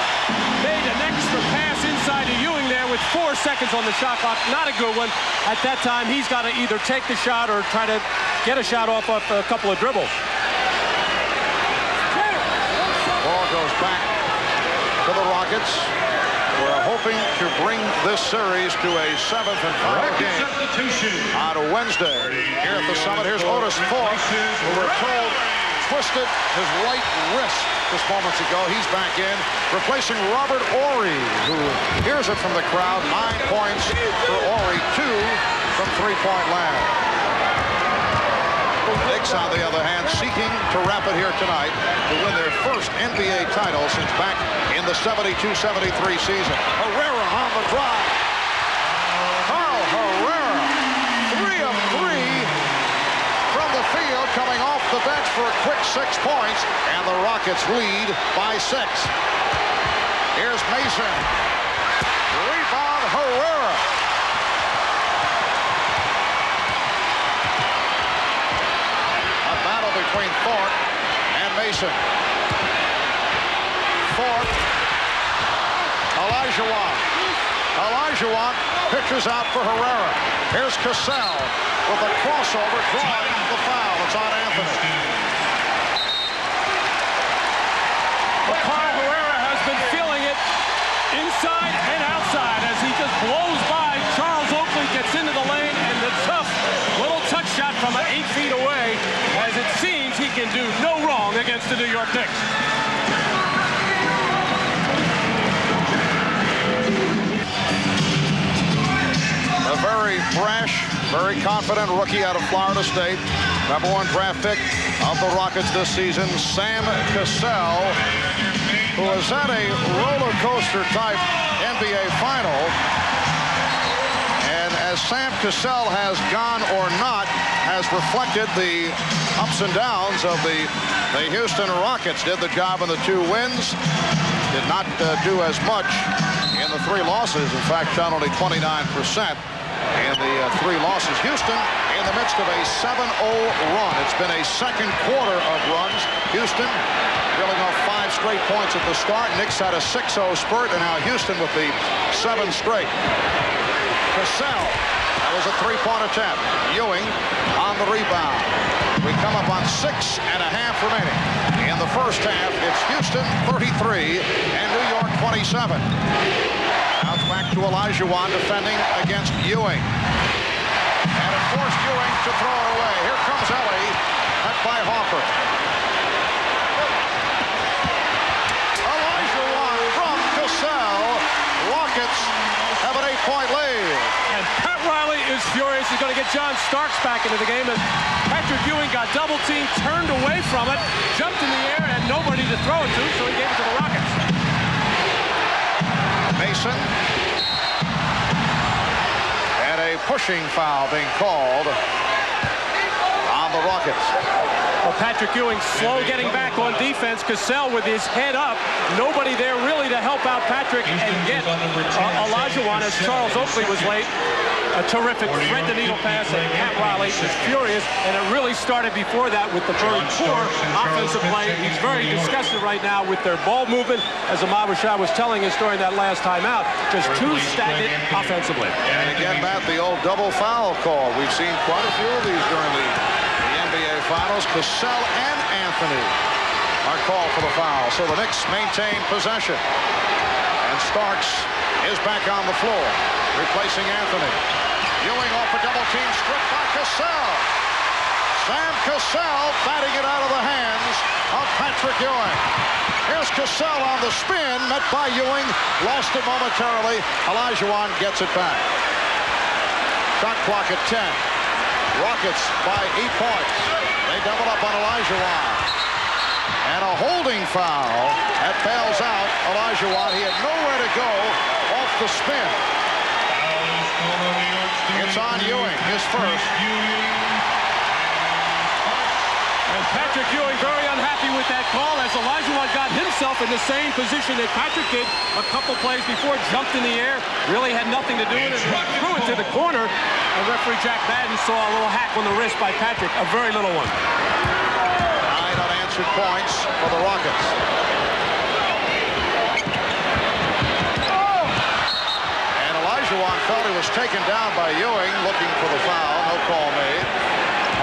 made an extra pass inside to Ewing there with 4 seconds on the shot clock. Not a good one. At that time, he's got to either take the shot or try to get a shot off a couple of dribbles. Ball goes back to the Rockets. We're hoping to bring this series to a 7th and final game on a Wednesday here at the Summit. Here's Otis Thorpe, who we're told twisted his right wrist just moments ago. He's back in, replacing Robert Horry, who hears it from the crowd. 9 points for Horry, 2 from three-point land. The Knicks, on the other hand, seeking to wrap it here tonight to win their first NBA title since back in the 72-73 season. Herrera on the drive. Carl Herrera, 3 of 3 coming off the bench for a quick 6 points, and the Rockets lead by 6. Here's Mason. Rebound, Herrera. A battle between Thorpe and Mason. Thorpe. Olajuwon pitches out for Herrera. Here's Cassell with a crossover, drawing the foul. It's on Anthony. Herrera has been feeling it inside and outside as he just blows by. Charles Oakley gets into the lane, and the tough little touch shot from 8 feet away, as it seems he can do no wrong against the New York Knicks. A very brash, very confident rookie out of Florida State. #1 draft pick of the Rockets this season, Sam Cassell, who has had a roller coaster type NBA final. And as Sam Cassell has gone or not, has reflected the ups and downs of the Houston Rockets. Did the job in the 2 wins, did not do as much in the 3 losses. In fact, shot only 29% in the 3 losses. Houston in the midst of a 7-0 run. It's been a second quarter of runs. Houston reeling off 5 straight points at the start. Knicks had a 6-0 spurt, and now Houston with the 7 straight. Cassell, that was a 3-point attempt. Ewing on the rebound. We come up on 6.5 remaining. In the first half, it's Houston 33 and New York 27. Now it's back to Olajuwon defending against Ewing. And it forced Ewing to throw it away. Here comes Ellie, met by Harper. Olajuwon from Cassell. Rockets have an 8-point lead. And Pat Riley is furious. He's going to get John Starks back into the game as Patrick Ewing got double-teamed, turned away from it, jumped in the air, and nobody to throw it to, so he gave it to the Rockets. Mason. And a pushing foul being called on the Rockets. Well, Patrick Ewing slow getting back on defense. Cassell with his head up. Nobody there really to help out Patrick and get Olajuwon as Charles Oakley was late. A terrific thread-the-needle pass, and Pat Riley is furious, and it really started before that with the very poor offensive play. He's very disgusted right now with their ball movement, as Ahmad Rashad was telling us during that last timeout. Just too stagnant offensively. And again, Matt, the old double foul call. We've seen quite a few of these during the NBA Finals. Cassell and Anthony are called for the foul, so the Knicks maintain possession. And Starks is back on the floor, replacing Anthony. Ewing off a double team, stripped by Cassell. Sam Cassell batting it out of the hands of Patrick Ewing. Here's Cassell on the spin, met by Ewing, lost it momentarily. Olajuwon gets it back. Shot clock at 10. Rockets by 8 points. They double up on Olajuwon. And a holding foul that bails out Olajuwon. He had nowhere to go off the spin. It's on Ewing, his first. And Patrick Ewing very unhappy with that call as Olajuwon got himself in the same position that Patrick did a couple plays before, jumped in the air, really had nothing to do with it, and threw it to the corner. And referee Jack Madden saw a little hack on the wrist by Patrick, a very little one. 9 unanswered points for the Rockets. And Olajuwon felt he was taken down by Ewing, looking for the foul. No call made.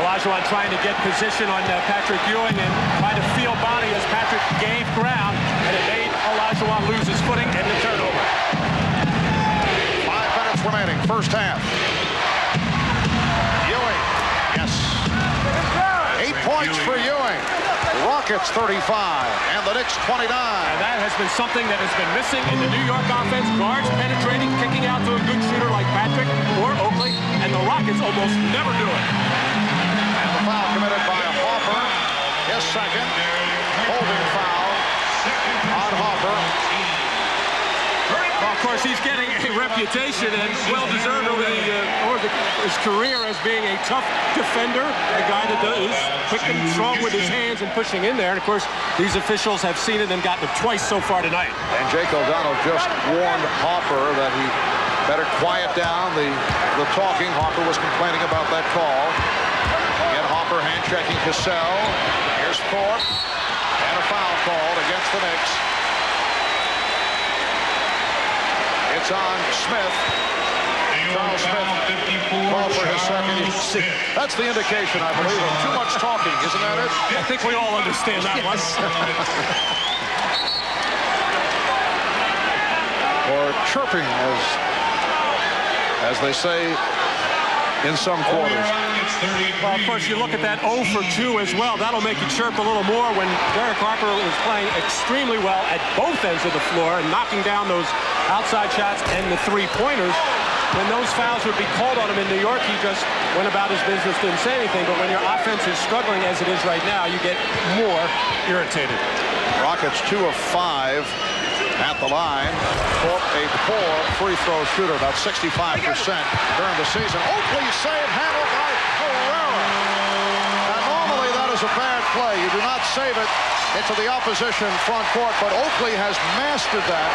Olajuwon trying to get position on Patrick Ewing and trying to feel body as Patrick gave ground, and it made Olajuwon lose his footing and the turnover. 5 minutes remaining, first half. Ewing, yes. 8 points for Ewing. Rockets 35 and the Knicks 29. And that has been something that has been missing in the New York offense. Guards penetrating, kicking out to a good shooter like Patrick or Oakley, and the Rockets almost never do it. And the foul committed by Harper, his second. Holding foul on Harper. Of course, he's getting a reputation, and well-deserved over his career as being a tough defender, a guy that is quick and strong with his hands and pushing in there. And, of course, these officials have seen it and gotten it twice so far tonight. And Jake O'Donnell just warned Harper that he better quiet down the talking. Harper was complaining about that call. Again, Harper hand-checking Cassell. Here's Thorpe. And a foul called against the Knicks. It's on Smith. Charles Smith called for his second. That's the indication, I believe, of too much talking, isn't that it? I think we all understand that one. Or chirping, as they say in some quarters. Well, of course, you look at that 0 for 2 as well. That'll make you chirp a little more when Derek Harper is playing extremely well at both ends of the floor and knocking down those outside shots and the three-pointers. When those fouls would be called on him in New York, he just went about his business, didn't say anything. But when your offense is struggling as it is right now, you get more irritated. Rockets 2 of 5 at the line. Thorpe, a poor free throw shooter, about 65% during the season. Oakley save handled by Herrera. And normally that is a bad play. You do not save it into the opposition front court, but Oakley has mastered that.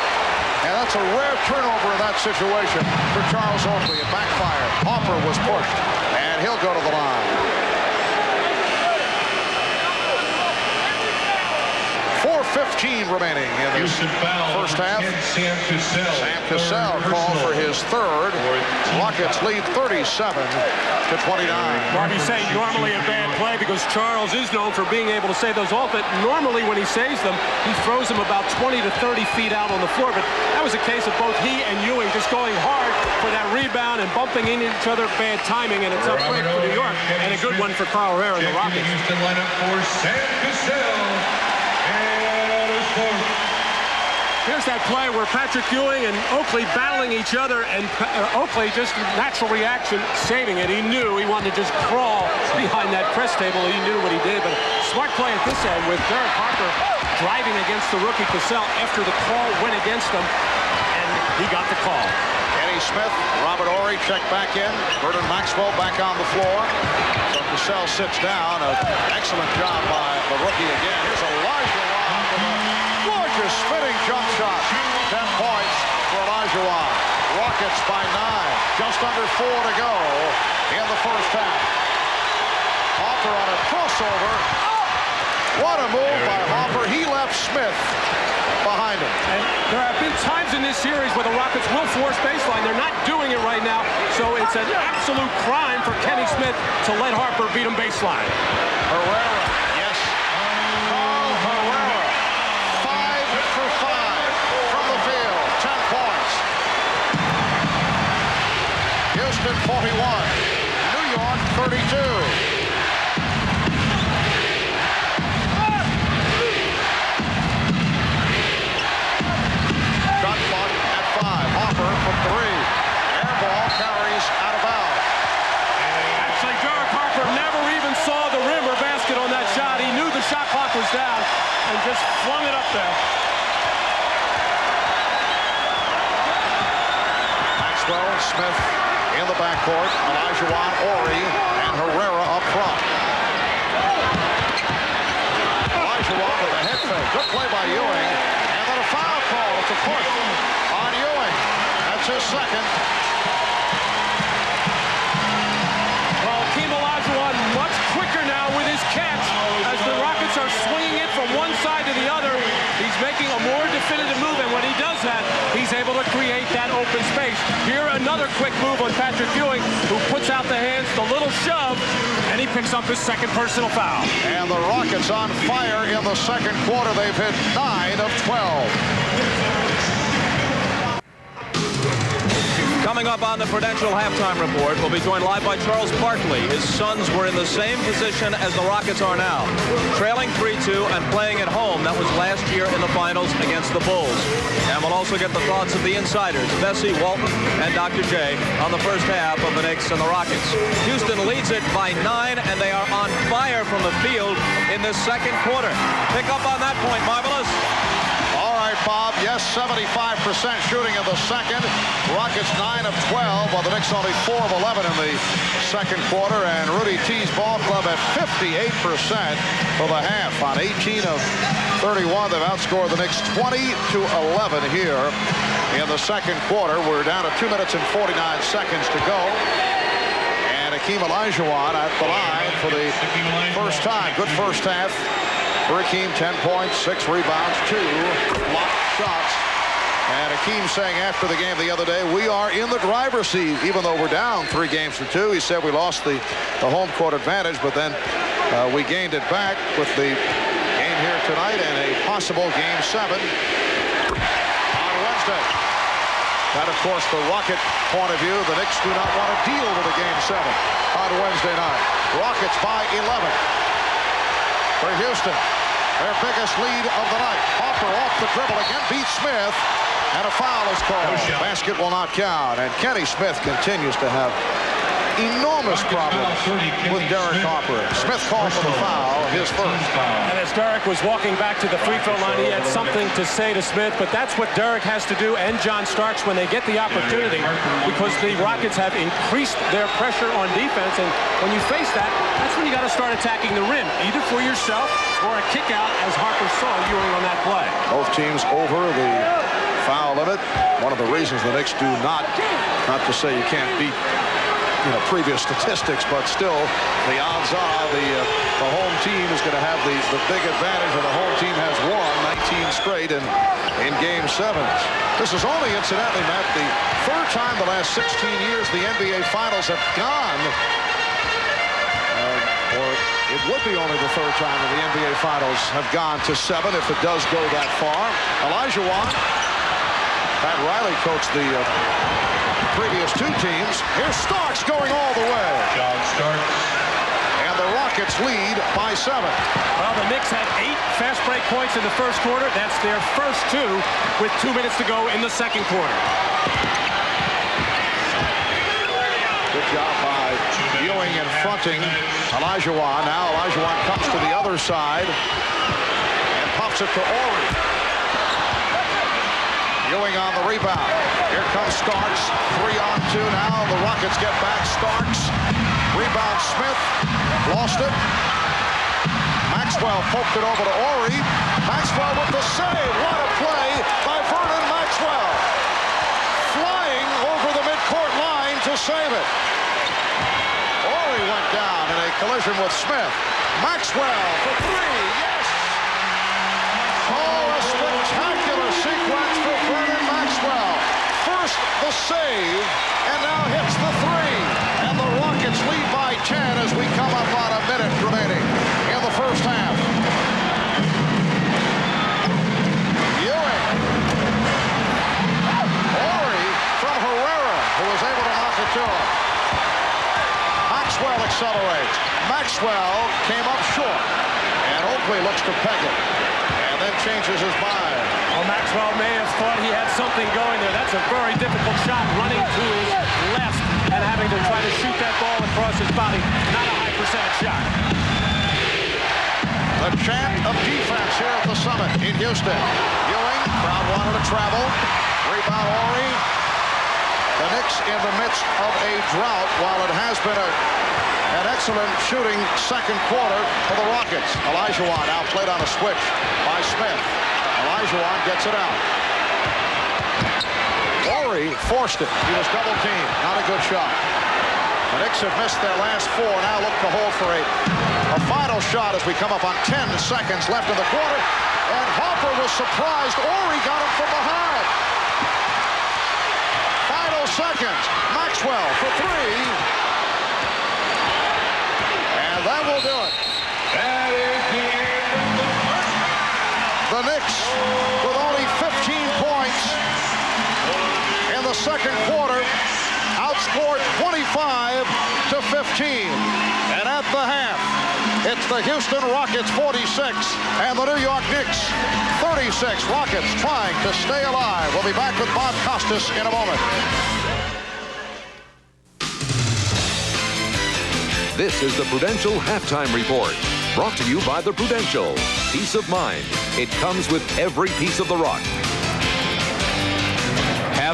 And that's a rare turnover in that situation for Charles Oakley. It backfired. Harper was pushed, and he'll go to the line. 4:15 remaining in this first half. Sam Cassell called for his third. Rockets lead 37-29. Bobby saying normally a bad play because Charles is known for being able to save those off, but normally when he saves them, he throws them about 20 to 30 feet out on the floor. But that was a case of both he and Ewing just going hard for that rebound and bumping into each other. Bad timing, and it's up quick for New York, and a good one for Kyle Herrera and the Rockets. Houston lineup for Sam Cassell. Here's that play where Patrick Ewing and Oakley battling each other, and Oakley just natural reaction, saving it. He knew he wanted to just crawl behind that press table. He knew what he did, but smart play at this end with Derek Harper driving against the rookie Cassell after the call went against him, and he got the call. Kenny Smith, Robert Horry checked back in. Vernon Maxwell back on the floor. So Cassell sits down. An excellent job by the rookie again. Here's Olajuwon with a gorgeous spinning jump shot. 10 points for Olajuwon. Rockets by 9. Just under 4 to go in the first half. Harper on a crossover. What a move by Harper. He left Smith behind him. And there have been times in this series where the Rockets will force baseline. They're not doing it right now, so it's an absolute crime for Kenny Smith to let Harper beat him baseline. Herrera, yes. Carl Herrera, 5 for 5 from the field, 10 points. Houston 41, New York 32. From 3. Air ball carries out of bounds. Actually, Derek Harper never even saw the rim or basket on that shot. He knew the shot clock was down and just flung it up there. Maxwell, Smith in the backcourt. Olajuwon, Horry, and Herrera up front. Olajuwon with a head fake. Good play by Ewing. And then a foul call. It's a push on Ewing. His second. Well, Hakeem Olajuwon much quicker now with his catch as the Rockets are swinging it from one side to the other. He's making a more definitive move, and when he does that, he's able to create that open space. Here, another quick move on Patrick Ewing, who puts out the hands, the little shove, and he picks up his second personal foul. And the Rockets on fire in the second quarter. They've hit 9 of 12. Coming up on the Prudential Halftime Report, we'll be joined live by Charles Barkley. His Suns were in the same position as the Rockets are now, trailing 3-2 and playing at home. That was last year in the finals against the Bulls. And we'll also get the thoughts of the insiders, Bessie, Walton, and Dr. J, on the first half of the Knicks and the Rockets. Houston leads it by 9, and they are on fire from the field in this second quarter. Pick up on that point, Marvelous. All right, Bob. Yes, 75% shooting in the second. Rockets 9 of 12, while the Knicks only 4 of 11 in the second quarter. And Rudy T's ball club at 58% for the half. On 18 of 31, they've outscored the Knicks 20-11 here in the second quarter. We're down to 2 minutes and 49 seconds to go. And Hakeem Olajuwon at the line for the first time. Good first half. For Hakeem, 10 points, 6 rebounds, 2 blocked shots. And Hakeem saying after the game the other day, we are in the driver's seat, even though we're down 3 games to 2. He said we lost the home court advantage, but then we gained it back with the game here tonight and a possible Game 7 on Wednesday. That, of course, the Rocket point of view. The Knicks do not want to deal with a Game 7 on Wednesday night. Rockets by 11. For Houston, their biggest lead of the night. Harper off the dribble again, beats Smith, and a foul is called. Basket will not count, and Kenny Smith continues to have enormous problems with Derek Harper. Smith called for the foul, his first. And as Derek was walking back to the free throw line, he had something to say to Smith, but that's what Derek has to do, and John Starks, when they get the opportunity, because the Rockets have increased their pressure on defense, and when you face that, that's when you got to start attacking the rim, either for yourself or a kick out, as Harper saw Ewing on that play. Both teams over the foul limit. One of the reasons the Knicks do not to say you can't beat previous statistics, but still the odds are the home team is going to have the big advantage, and the home team has won 19 straight in Game 7s. This is only, incidentally, Matt, the third time the last 16 years the NBA Finals have gone, or it would be only the third time that the NBA Finals have gone to 7 if it does go that far. Olajuwon, Pat Riley coached the previous 2 teams. Here's Starks going all the way. John Starks. And the Rockets lead by 7. Well, the Knicks had 8 fast break points in the first quarter. That's their first 2 with 2 minutes to go in the second quarter. Good job by Ewing in fronting Olajuwon. Now Olajuwon comes to the other side and pops it to Horry. Ewing on the rebound. Here comes Starks. 3-on-2 now. The Rockets get back. Starks. Rebound Smith. Lost it. Maxwell poked it over to Horry. Maxwell with the save. What a play by Vernon Maxwell. Flying over the midcourt line to save it. Horry went down in a collision with Smith. Maxwell for 3. Yes! Oh, a spectacular sequence for Vernon Maxwell. First the save, and now hits the 3. And the Rockets lead by 10 as we come up on a minute remaining in the first half. Ewing. Horry from Herrera, who was able to knock it to him. Maxwell accelerates. Maxwell came up short, and Oakley looks to peg it, and then changes his mind. Well, Maxwell may have thought he had something going there. That's a very difficult shot, running to his left and having to try to shoot that ball across his body. Not a high percentage shot. The chant of defense here at the Summit in Houston. Ewing, crowd wanted to travel. Rebound Horry. The Knicks in the midst of a drought, while it has been an excellent shooting second quarter for the Rockets. Olajuwon outplayed on a switch by Smith. Olajuwon gets it out. Horry forced it. He was double teamed. Not a good shot. The Knicks have missed their last 4. Now look to hold for a final shot as we come up on 10 seconds left in the quarter. And Harper was surprised. Horry got him from behind. Final seconds. Maxwell for 3. And that will do it. That is the end of the first half. The Knicks with only 15 points in the second quarter outscored 25-15. And at the half, it's the Houston Rockets 46 and the New York Knicks 36. Rockets trying to stay alive. We'll be back with Bob Costas in a moment. This is the Prudential Halftime Report, brought to you by the Prudential. Peace of mind. It comes with every piece of the rock.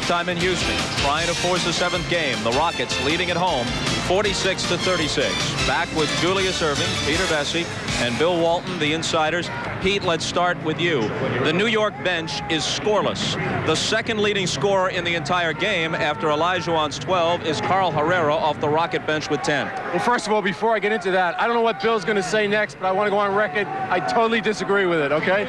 Halftime in Houston, trying to force a 7th game. The Rockets leading at home, 46-36. Back with Julius Erving, Peter Vesey, and Bill Walton, the insiders. Pete, let's start with you. The New York bench is scoreless. The second leading scorer in the entire game after Olajuwon's 12 is Carl Herrera off the Rocket bench with 10. Well, first of all, before I get into that, I don't know what Bill's going to say next, but I want to go on record. I totally disagree with it, okay?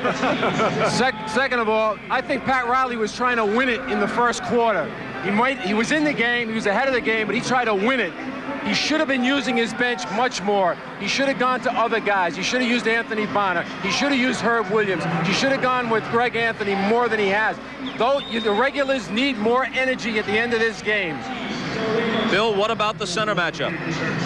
Second of all, I think Pat Riley was trying to win it in the first quarter. He was in the game, he was ahead of the game, but he tried to win it. He should have been using his bench much more. He should have gone to other guys. He should have used Anthony Bonner. He should have used Herb Williams. He should have gone with Greg Anthony more than he has. Though the regulars need more energy at the end of this game. Bill, what about the center matchup?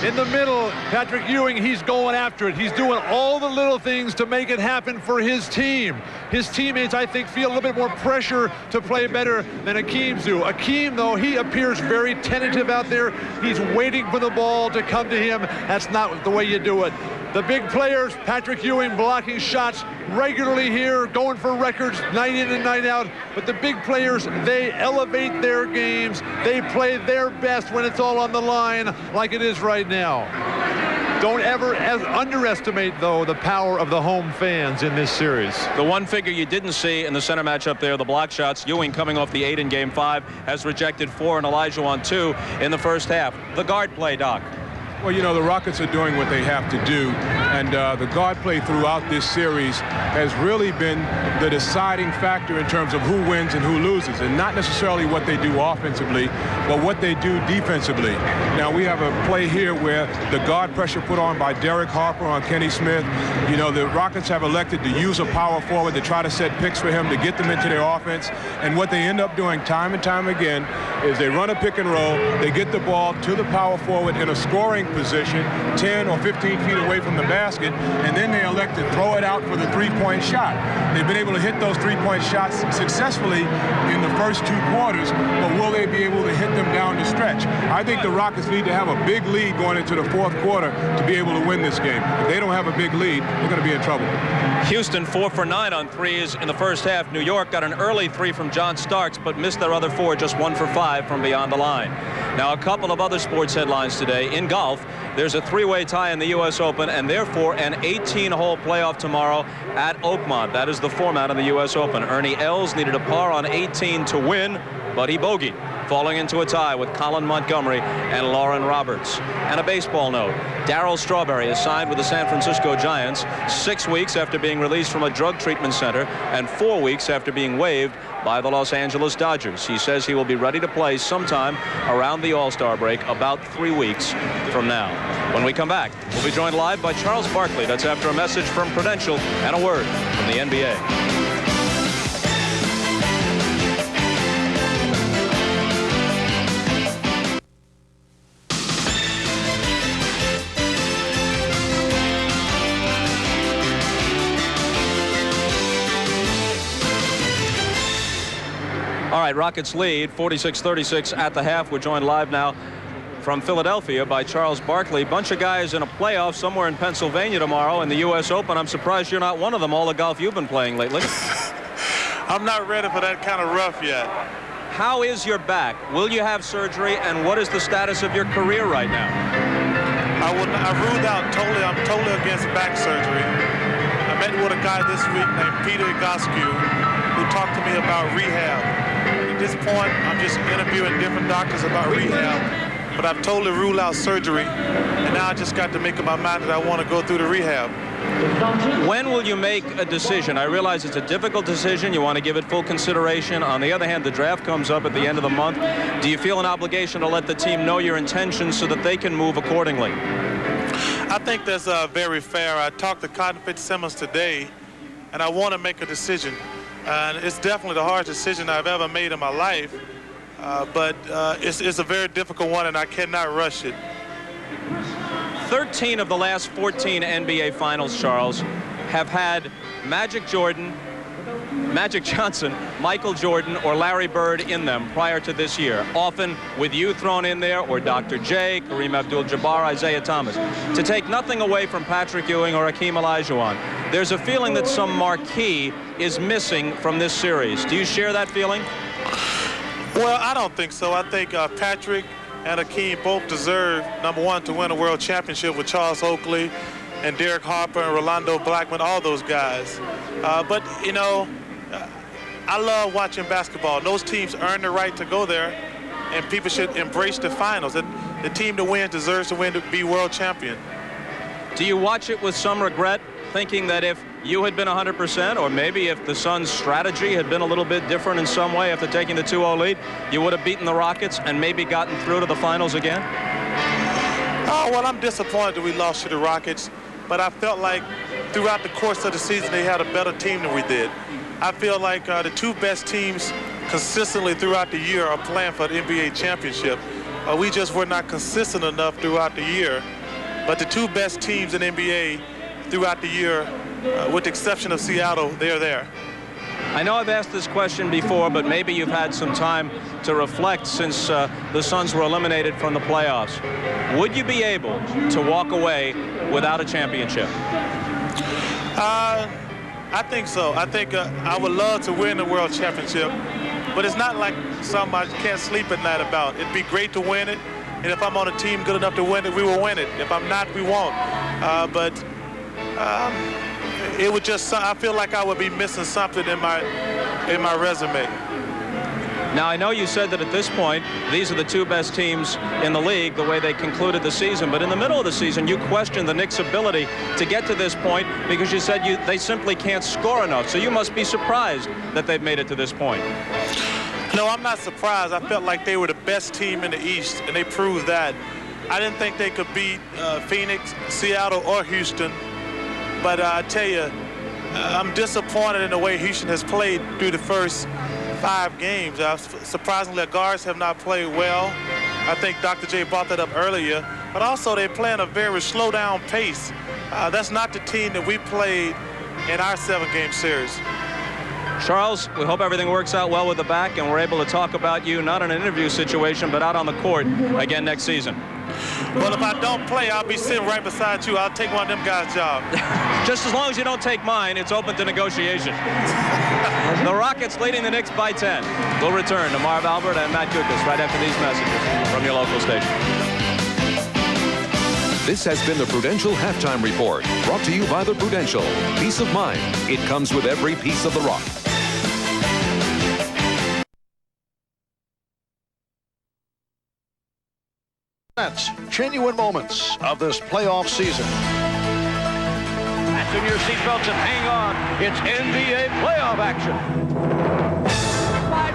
In the middle, Patrick Ewing, he's going after it. He's doing all the little things to make it happen for his team. His teammates, I think, feel a little bit more pressure to play better than Hakeem's do. Hakeem, though, he appears very tentative out there. He's waiting for the ball to come to him. That's not the way you do it. The big players, Patrick Ewing blocking shots regularly here, going for records night in and night out. But the big players, they elevate their games. They play their best when it's all on the line like it is right now. Don't ever underestimate, though, the power of the home fans in this series. The one figure you didn't see in the center matchup there, the block shots, Ewing coming off the 8 in Game 5, has rejected 4 and Olajuwon 2 in the first half. The guard play, Doc. Well, you know, the Rockets are doing what they have to do, and the guard play throughout this series has really been the deciding factor in terms of who wins and who loses, and not necessarily what they do offensively, but what they do defensively. Now, we have a play here where the guard pressure put on by Derek Harper on Kenny Smith. You know, the Rockets have elected to use a power forward to try to set picks for him to get them into their offense, and what they end up doing time and time again is they run a pick and roll, they get the ball to the power forward in a scoring position 10 or 15 feet away from the basket, and then they elect to throw it out for the three-point shot. They've been able to hit those three-point shots successfully in the first 2 quarters, but will they be able to hit them down the stretch? I think the Rockets need to have a big lead going into the 4th quarter to be able to win this game. If they don't have a big lead, they're going to be in trouble. Houston 4 for 9 on threes in the first half. New York got an early 3 from John Starks, but missed their other 4, just 1 for 5 from beyond the line. Now, a couple of other sports headlines today. In golf, there's a 3-way tie in the U.S. Open, and therefore an 18-hole playoff tomorrow at Oakmont. That is the format of the U.S. Open. Ernie Els needed a par on 18 to win, but he bogeyed, falling into a tie with Colin Montgomery and Lauren Roberts. And a baseball note, Darryl Strawberry is signed with the San Francisco Giants 6 weeks after being released from a drug treatment center and 4 weeks after being waived by the Los Angeles Dodgers. He says he will be ready to play sometime around the All-Star break, about 3 weeks from now. When we come back, we'll be joined live by Charles Barkley. That's after a message from Prudential and a word from the NBA. All right, Rockets lead 46-36 at the half. We're joined live now from Philadelphia by Charles Barkley. Bunch of guys in a playoff somewhere in Pennsylvania tomorrow in the U.S. Open. I'm surprised you're not one of them, all the golf you've been playing lately. I'm not ready for that kind of rough yet. How is your back? Will you have surgery, and what is the status of your career right now? I ruled out totally. I'm totally against back surgery. I met with a guy this week named Peter Egoscue who talked to me about rehab. At this point, I'm just interviewing different doctors about rehab, but I've totally ruled out surgery, and now I just got to make up my mind that I want to go through the rehab. When will you make a decision? I realize it's a difficult decision. You want to give it full consideration. On the other hand, the draft comes up at the end of the month. Do you feel an obligation to let the team know your intentions so that they can move accordingly? I think that's very fair. I talked to Cotton Fitzsimmons today, and I want to make a decision. And it's definitely the hardest decision I've ever made in my life, but it's a very difficult one, and I cannot rush it. 13 of the last 14 NBA Finals, Charles, have had Magic Johnson, Michael Jordan, or Larry Bird in them prior to this year, often with you thrown in there, or Dr. J, Kareem Abdul-Jabbar, Isaiah Thomas. To take nothing away from Patrick Ewing or Hakeem Olajuwon, there's a feeling that some marquee is missing from this series. Do you share that feeling? Well, I don't think so. I think Patrick and Hakeem both deserve, number one, to win a world championship with Charles Oakley and Derek Harper and Rolando Blackman, all those guys. But, you know, I love watching basketball. Those teams earn the right to go there, and people should embrace the finals. And the team to win deserves to win to be world champion. Do you watch it with some regret, thinking that if you had been 100%, or maybe if the Suns' strategy had been a little bit different in some way after taking the 2-0 lead, you would have beaten the Rockets and maybe gotten through to the finals again? Oh, well, I'm disappointed that we lost to the Rockets, but I felt like throughout the course of the season they had a better team than we did. I feel like the two best teams consistently throughout the year are playing for the NBA championship. We just were not consistent enough throughout the year. But the two best teams in NBA throughout the year, with the exception of Seattle, they're there. I know I've asked this question before, but maybe you've had some time to reflect since the Suns were eliminated from the playoffs. Would you be able to walk away without a championship? I think so. I think I would love to win the world championship, but it's not like something I can't sleep at night about. It'd be great to win it, and if I'm on a team good enough to win it, we will win it. If I'm not, we won't. But it would just, I feel like I would be missing something in my resume. Now, I know you said that at this point, these are the two best teams in the league, the way they concluded the season. But in the middle of the season, you questioned the Knicks' ability to get to this point because you said they simply can't score enough. So you must be surprised that they've made it to this point. No, I'm not surprised. I felt like they were the best team in the East, and they proved that. I didn't think they could beat Phoenix, Seattle, or Houston. But I tell you, I'm disappointed in the way Houston has played through the first 5 games. Surprisingly, the guards have not played well. I think Dr. J brought that up earlier. But also, they're playing a very slow-down pace. That's not the team that we played in our 7-game series. Charles, we hope everything works out well with the back, and we're able to talk about you not in an interview situation, but out on the court again next season. Well, if I don't play, I'll be sitting right beside you. I'll take one of them guys' jobs. Just as long as you don't take mine, it's open to negotiation. The Rockets leading the Knicks by 10. We'll return to Marv Albert and Matt Kukas right after these messages from your local station. This has been the Prudential Halftime Report, brought to you by the Prudential. Peace of mind. It comes with every piece of the rock. That's genuine moments of this playoff season. Fasten your seatbelts and hang on. It's NBA playoff action. 5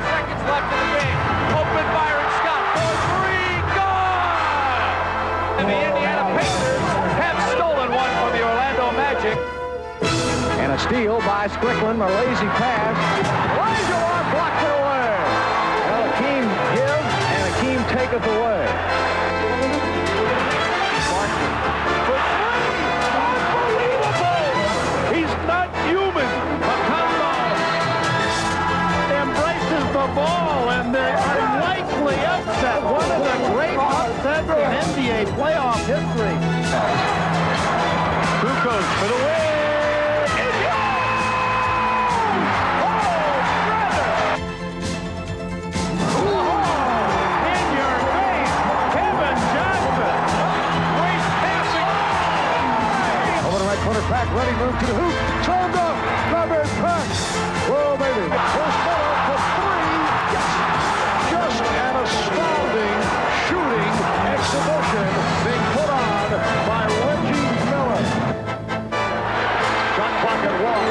seconds left in the game. Open Byron Scott for 3. Gone! And the Indiana Pacers have stolen one from the Orlando Magic. And a steal by Strickland, a lazy pass. Olajuwon blocked it away. Well, Hakeem gives and Hakeem taketh away. Ball, and they're unlikely upset. One of the great upsets in NBA playoff history. Kukoc for the win. It's yours! Oh, brother! Oh, in your face, Kevin Johnson. Great passing. Over the right corner, back, ready, move to the hoop. Turned up, rubber punch. Whoa, baby. First ball for 3. Just an astounding shooting exhibition being put on by Reggie Miller. Shot clock and walk.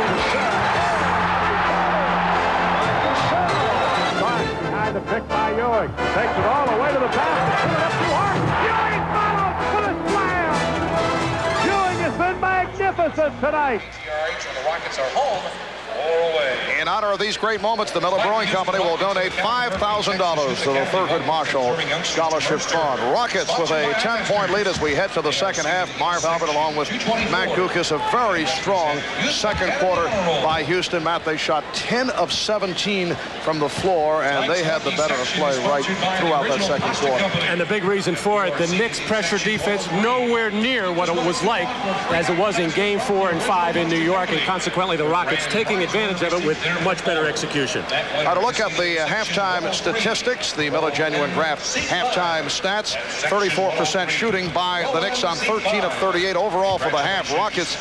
Cassell. Behind the pick by Ewing. Takes it all the way to the basket. Put it up too hard. Ewing follows with a slam. Ewing has been magnificent tonight. And the Rockets are home. Away. In honor of these great moments, the Miller Brewing Company will donate $5,000 to the Thurgood Marshall Scholarship Fund. Rockets with a 10-point lead as we head to the second half. Marv Albert along with Matt Kukas. A very strong second quarter by Houston. Matt, they shot 10 of 17 from the floor, and they had the better of play right throughout that second quarter. And the big reason for it, the Knicks' pressure defense nowhere near what it was like as it was in Game 4 and 5 in New York, and consequently the Rockets taking advantage of it with much better execution. Now to look at the halftime statistics, the Miller Genuine Draft halftime stats, 34% shooting by the Knicks on 13 of 38 overall for the half. Rockets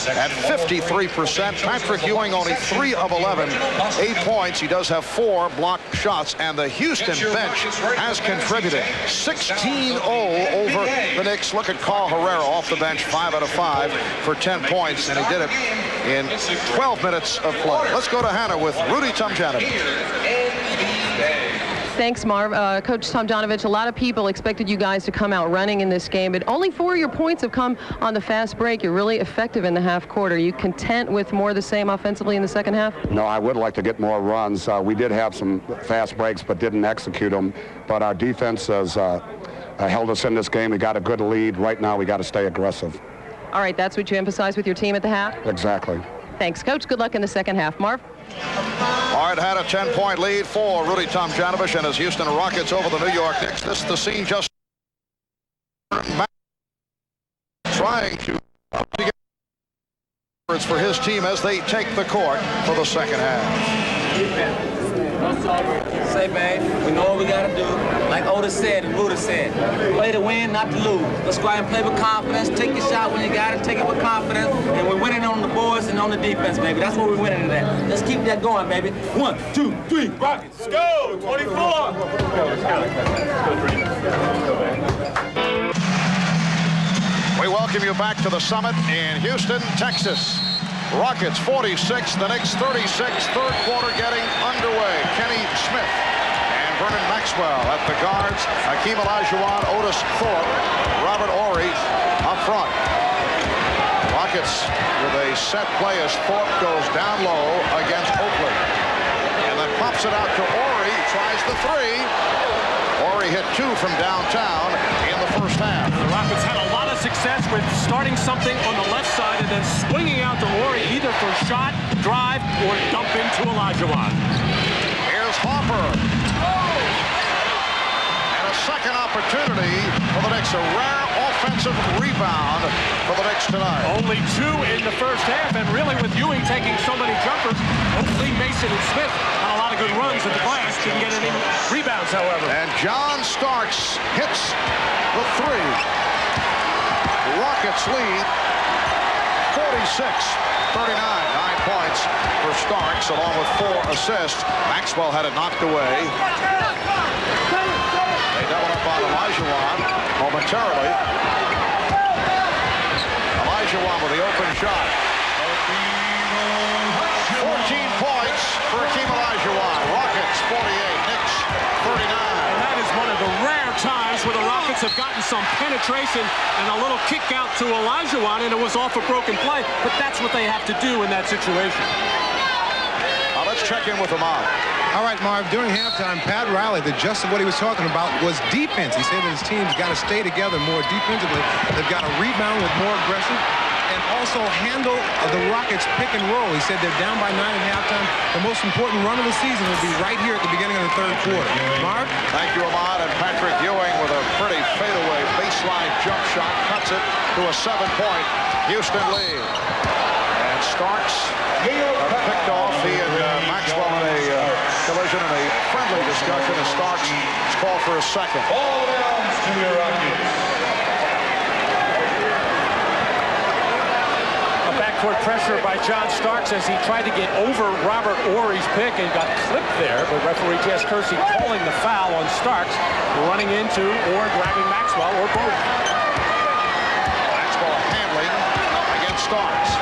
at 53%. Patrick Ewing only 3 of 11, 8 points. He does have 4 blocked shots, and the Houston bench has contributed 16-0 over the Knicks. Look at Carl Herrera off the bench, 5 out of 5 for 10 points, and he did it in 12 minutes of play. Let's go to Hannah with Rudy Tomjanovich. Thanks, Marv. Coach Tomjanovich, a lot of people expected you guys to come out running in this game, but only 4 of your points have come on the fast break. You're really effective in the half quarter. Are you content with more of the same offensively in the second half? No, I would like to get more runs. We did have some fast breaks, but didn't execute them. But our defense has held us in this game. We got a good lead. Right now, we got to stay aggressive. All right, that's what you emphasize with your team at the half? Exactly. Thanks, Coach. Good luck in the second half. Marv? All right, had a 10-point lead for Rudy Tomjanovich and his Houston Rockets over the New York Knicks. This is the scene just trying to get for his team as they take the court for the second half. Say, man, we know what we got to do. Like Otis said and Buddha said, play to win, not to lose. Let's go out and play with confidence. Take your shot when you got it. Take it with confidence. And we're winning on the boards and on the defense, baby. That's what we're winning today. Let's keep that going, baby. 1, 2, 3, Rockets. Let's go. 24. We welcome you back to the Summit in Houston, Texas. Rockets 46, the Knicks 36, third quarter getting underway. Kenny Smith and Vernon Maxwell at the guards. Hakeem Olajuwon, Otis, Thorpe, Robert Horry up front. Rockets with a set play as Thorpe goes down low against Oakley. And then pops it out to Horry, tries the three. Horry hit 2 from downtown in the first half. The Rockets had a lot of success with starting something on the left side and then swinging out to Horry either for shot, drive, or dump into Olajuwon. Here's Harper. And a second opportunity for the Knicks. A rare offensive rebound for the Knicks tonight. Only 2 in the first half, and really with Ewing taking so many jumpers, Oakley, Mason, and Smith had a lot of good runs at the glass. Didn't get any rebounds, however. And John Starks hits the 3. Rockets lead 46-39. 9 points for Starks, along with 4 assists. Maxwell had it knocked away. They double up on Olajuwon momentarily. Olajuwon with the open shot. 14 points for Hakeem Olajuwon. Rockets 48, Knicks 39. And that is one of the rare times where the Rockets have gotten some penetration and a little kick out to Olajuwon, and it was off a broken play. But that's what they have to do in that situation. Now let's check in with Ahmad. All right, Marv, during halftime, Pat Riley, the gist of what he was talking about was defense. He said that his team's got to stay together more defensively. They've got to rebound with more aggressive and also handle the Rockets pick and roll. He said they're down by 9 at halftime. The most important run of the season will be right here at the beginning of the third quarter. Marv? Thank you, Ahmad. And Patrick Ewing with a pretty fadeaway baseline jump shot cuts it to a 7-point Houston lead. And Starks picked off. He and Maxwell in a collision in a friendly discussion as Starks is called for a second. All downs to your Rockets. A backcourt pressure by John Starks as he tried to get over Robert Horry's pick and got clipped there. But referee Jess Kersey calling the foul on Starks, running into or grabbing Maxwell or both. Maxwell handling against Starks.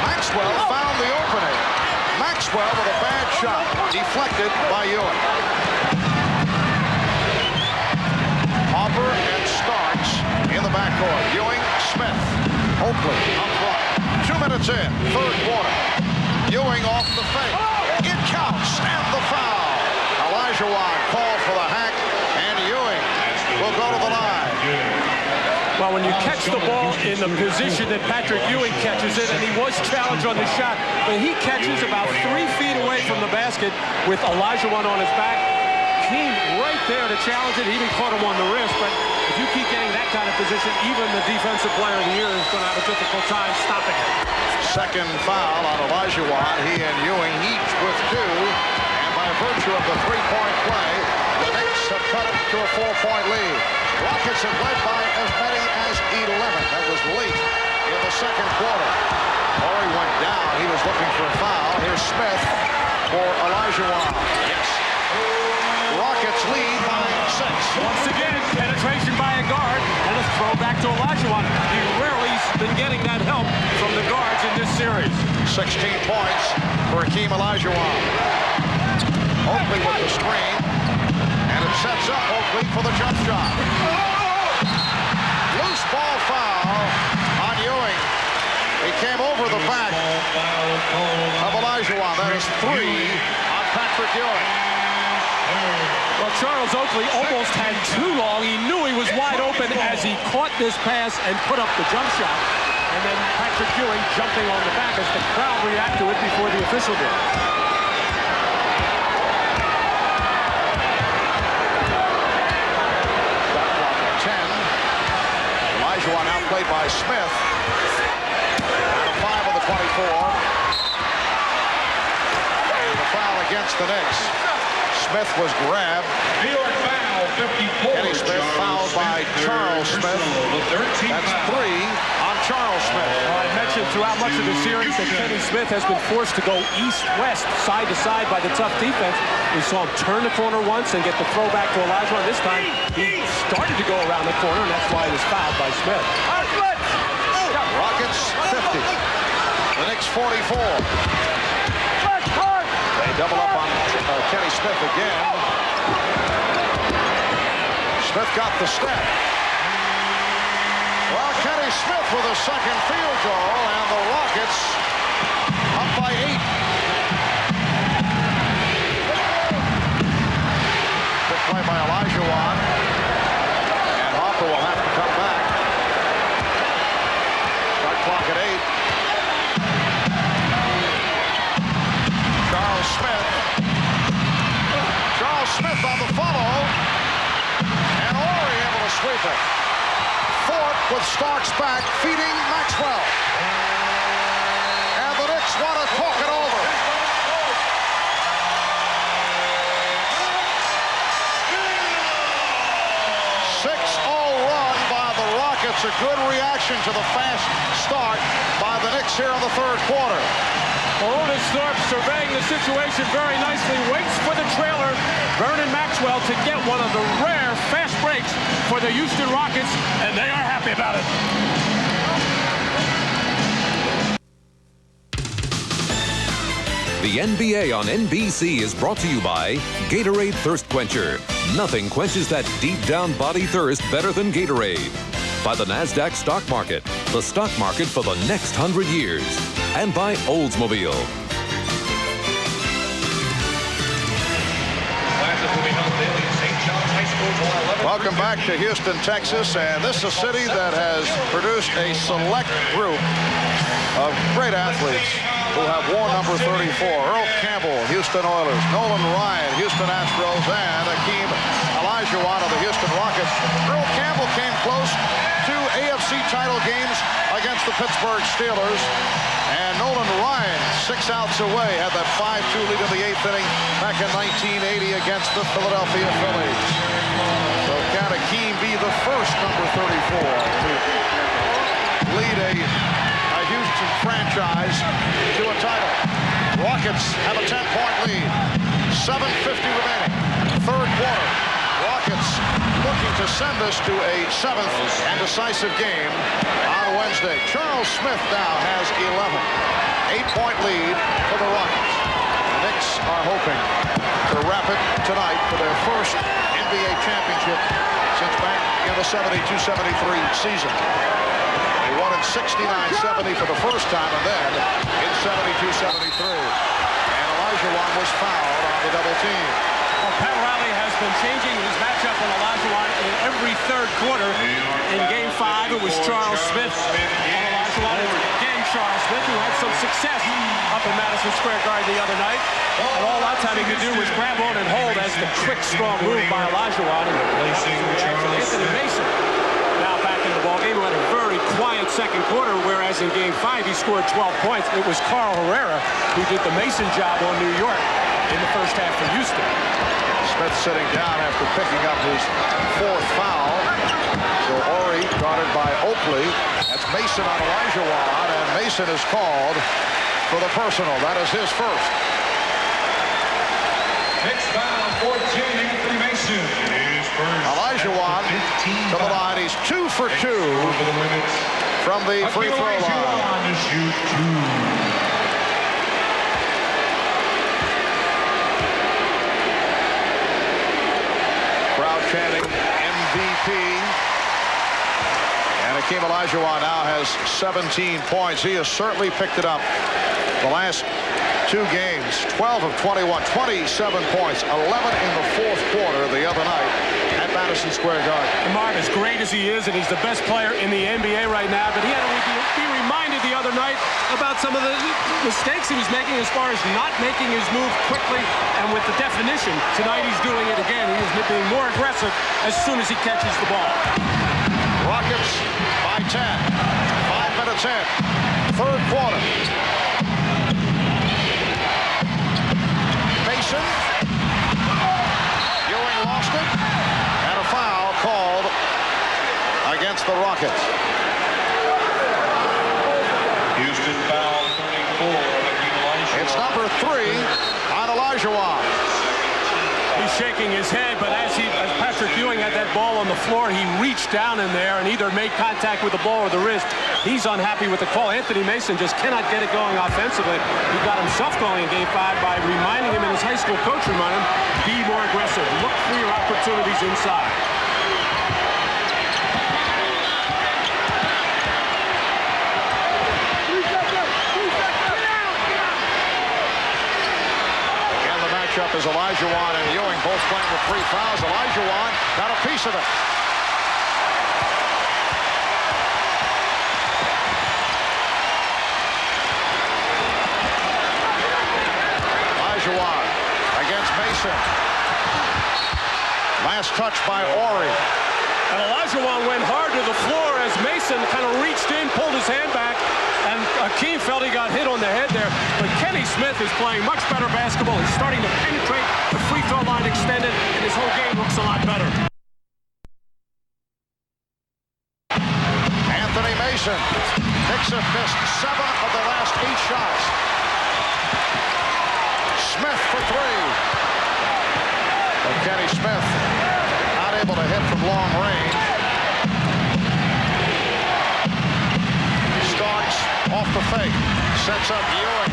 Maxwell found the opening. Maxwell with a bad shot, deflected by Ewing. Harper and Starks in the backcourt. Ewing, Smith, Oakley up front. 2 minutes in, third quarter. Ewing off the fake. It counts, and the foul. Olajuwon called for the hack, and Ewing will go to the line. Well, when you catch the ball in the position that Patrick Ewing catches it, and he was challenged on the shot, but he catches about 3 feet away from the basket with Olajuwon on his back. Hakeem right there to challenge it. He even caught him on the wrist, but if you keep getting that kind of position, even the defensive player of the year is going to have a difficult time stopping it. Second foul on Olajuwon. He and Ewing each with 2. And by virtue of the three-point play, the Knicks have cut it to a 4-point lead. Rockets have led by as many as 11. That was late in the second quarter. Horry went down. He was looking for a foul. Here's Smith for Olajuwon. Yes. Rockets lead by 6. Once again, penetration by a guard and a throw back to Olajuwon. He rarely has been getting that help from the guards in this series. 16 points for Hakeem Olajuwon. Oakley with the screen. And it sets up Oakley for the jump shot. Loose ball foul on Ewing. He came over the back of Olajuwon. That is 3 on Patrick Ewing. Well, Charles Oakley almost had too long. He knew he was wide open as he caught this pass and put up the jump shot. And then Patrick Ewing jumping on the back as the crowd reacted to it before the official did. Olajuwon outplayed by Smith. And a 5 on the 24. And the foul against the Knicks. Smith was grabbed. New York foul, 54. Kenny Smith fouled by Charles Smith. That's 3 on Charles Smith. Well, I mentioned throughout much of the series that Kenny Smith has been forced to go east-west, side to side by the tough defense. We saw him turn the corner once and get the throwback to Olajuwon. This time, he started to go around the corner, and that's why he was fouled by Smith. Rockets 50. The Knicks 44. They double up on Kenny Smith again. Smith got the step. Well, Kenny Smith with a second field goal, and the Rockets up by 8. Good play by Olajuwon. And Harper will have to come back. Shot clock at 8. Charles Smith on the follow. And Horry able to sweep it. Thorpe with Starks back, feeding Maxwell. And the Knicks want to talk it over. Run by the Rockets. A good reaction to the fast start by the Knicks here in the third quarter. Otis Thorpe surveying the situation very nicely, waits for the trailer, Vernon Maxwell, to get one of the rare fast breaks for the Houston Rockets, and they are happy about it. The NBA on NBC is brought to you by Gatorade Thirst Quencher. Nothing quenches that deep-down body thirst better than Gatorade. By the NASDAQ Stock Market, the stock market for the next 100 years. And by Oldsmobile. Welcome back to Houston, Texas, and this is a city that has produced a select group of great athletes who have worn number 34. Earl Campbell, Houston Oilers, Nolan Ryan, Houston Astros, and Hakeem Olajuwon of the Houston Rockets. Earl Campbell came close to AFC title games against the Pittsburgh Steelers. And Nolan Ryan, 6 outs away, had that 5-2 lead in the 8th inning back in 1980 against the Philadelphia Phillies. So can Hakeem be the first number 34 to lead a Houston franchise to a title? Rockets have a 10-point lead. 7:50 remaining. Third quarter. Rockets looking to send this to a 7th and decisive game on Wednesday. Charles Smith now has 11. 8-point lead for the Rockets. The Knicks are hoping to wrap it tonight for their first NBA championship since back in the 72-73 season. They won in 69-70 for the first time, and then in 72-73. And Olajuwon was fouled on the double team. Well, Pat Riley has been changing his matchup on Olajuwon in every third quarter. In Game 5, it was Charles Smith on Olajuwon. Again, Charles Smith, who had some success up in Madison Square Garden the other night. And all that time he could do was grab on and hold as the quick, strong move by Olajuwon. Anthony Mason now back in the ballgame, who had a very quiet second quarter, whereas in Game 5 he scored 12 points. It was Herrera who did the Mason job on New York in the first half for Houston. Smith sitting down after picking up his 4th foul. So Horry guarded by Oakley. That's Mason on Olajuwon, and Mason is called for the personal. That is his first. Next foul, 14, Anthony Mason. His first. Olajuwon to the line. He's 2 for 2 from the free throw line. To shoot 2. Crowd chanting MVP. And Hakeem Olajuwon now has 17 points. He has certainly picked it up the last 2 games. 12 of 21, 27 points, 11 in the 4th quarter the other night at Madison Square Garden. And Mark, as great as he is, and he's the best player in the NBA right now, but he had to be reminded the other night about some of the mistakes he was making as far as not making his move quickly and with the definition. Tonight he's doing it again. He is being more aggressive as soon as he catches the ball. Rockets by 10. 5 minutes in. 3rd quarter. Mason. Ewing lost it. And a foul called against the Rockets. Houston foul 34. It's number 3 on Olajuwon. He's shaking his head, but as Patrick Ewing had that ball on the floor, he reached down in there and either made contact with the ball or the wrist. He's unhappy with the call. Anthony Mason just cannot get it going offensively. He got himself going in Game 5 by reminding him, and his high school coach reminded him, be more aggressive. Look for your opportunities inside. Up is Olajuwon and Ewing both playing with 3 fouls. Olajuwon got a piece of it. Olajuwon against Mason. Last touch by Horry. And Olajuwon went hard to the floor as Mason kind of reached in, pulled his hand back, and Hakeem felt he got hit on the head there. But Kenny Smith is playing much better basketball. He's starting to penetrate the free throw line extended, and his whole game looks a lot better. Anthony Mason. Knicks have missed 7 of the last 8 shots. Smith for 3. But Kenny Smith not able to hit from long range. Starks off the fake. Sets up Ewing.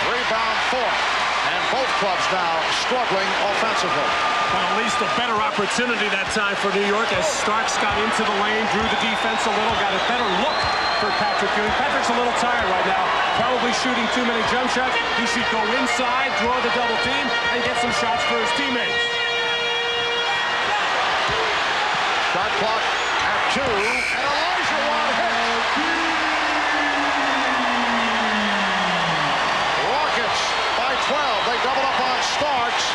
Rebound Thorpe. And both clubs now struggling offensively. But at least a better opportunity that time for New York as Starks got into the lane, drew the defense a little, got a better look for Patrick Ewing. Patrick's a little tired right now, probably shooting too many jump shots. He should go inside, draw the double team, and get some shots for his teammates. Shot clock at 2, and Olajuwon hits. Rockets by 12. They double up on Starks.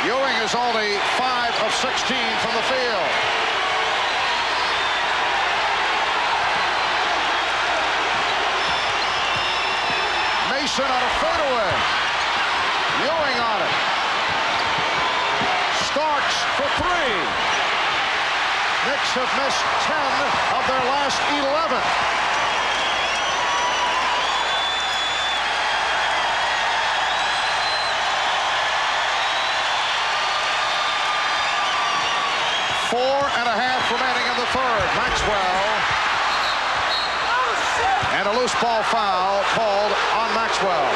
Ewing is only 5 of 16 from the field. Mason on a fadeaway. Ewing on it. Starks for 3. Knicks have missed 10 of their last 11. Four and a half remaining in the 3rd. Maxwell. And a loose ball foul called on Maxwell.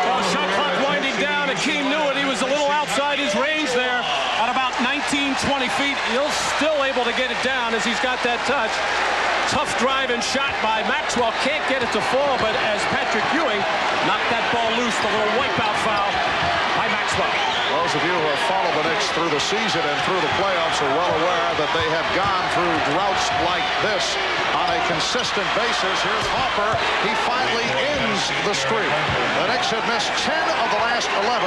Well, shot clock winding down. Hakeem knew it. He was a little outside his range there at about 19, 20 feet. He's still able to get it down as he's got that touch. Tough drive and shot by Maxwell. Can't get it to fall, but as Patrick Ewing knocked that ball loose, the little wipeout foul by Maxwell. Those of you who have followed the Knicks through the season and through the playoffs are well aware that they have gone through droughts like this on a consistent basis. Here's Harper. He finally ends the streak. The Knicks had missed 10 of the last 11.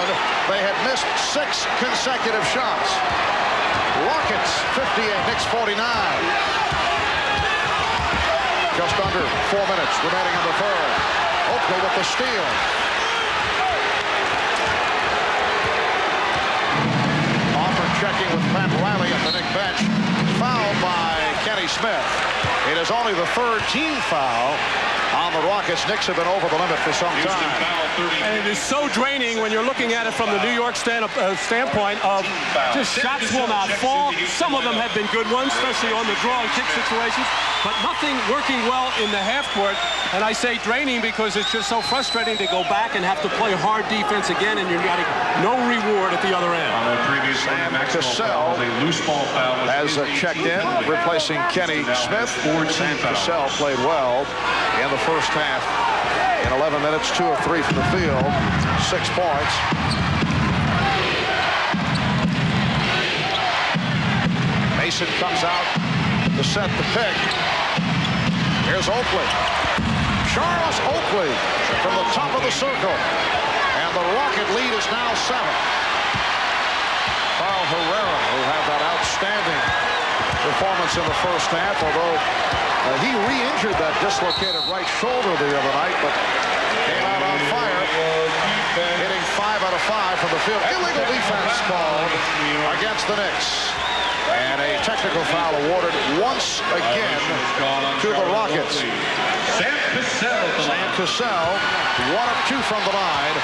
They had missed 6 consecutive shots. Rockets 58, Knicks 49. Just under 4 minutes remaining in the third. Oakley with the steal. Checking with Pat Riley at the Knicks bench. Fouled by Kenny Smith. It is only the 3rd team foul on the Rockets. Knicks have been over the limit for some time. And it is so draining when you're looking at it from the New York standpoint of just shots will not fall. Some of them have been good ones, especially on the draw and kick situations, but nothing working well in the half court. And I say draining because it's just so frustrating to go back and have to play hard defense again, and you're getting no reward at the other end. On the previous Sam Cassell has checked in, replacing Kenny Smith. Sam Cassell played well in the first half. In 11 minutes, 2 of 3 from the field, 6 points. Mason comes out to set the pick. Here's Oakley. Charles Oakley from the top of the circle. And the Rocket lead is now 7. Carl Herrera, who had that outstanding performance in the first half, although he re-injured that dislocated right shoulder the other night, but came out on fire, hitting 5 out of 5 from the field. Illegal defense called against the Knicks. And a technical foul awarded once again to the Rockets. Sam Cassell, 1 of 2 from the line,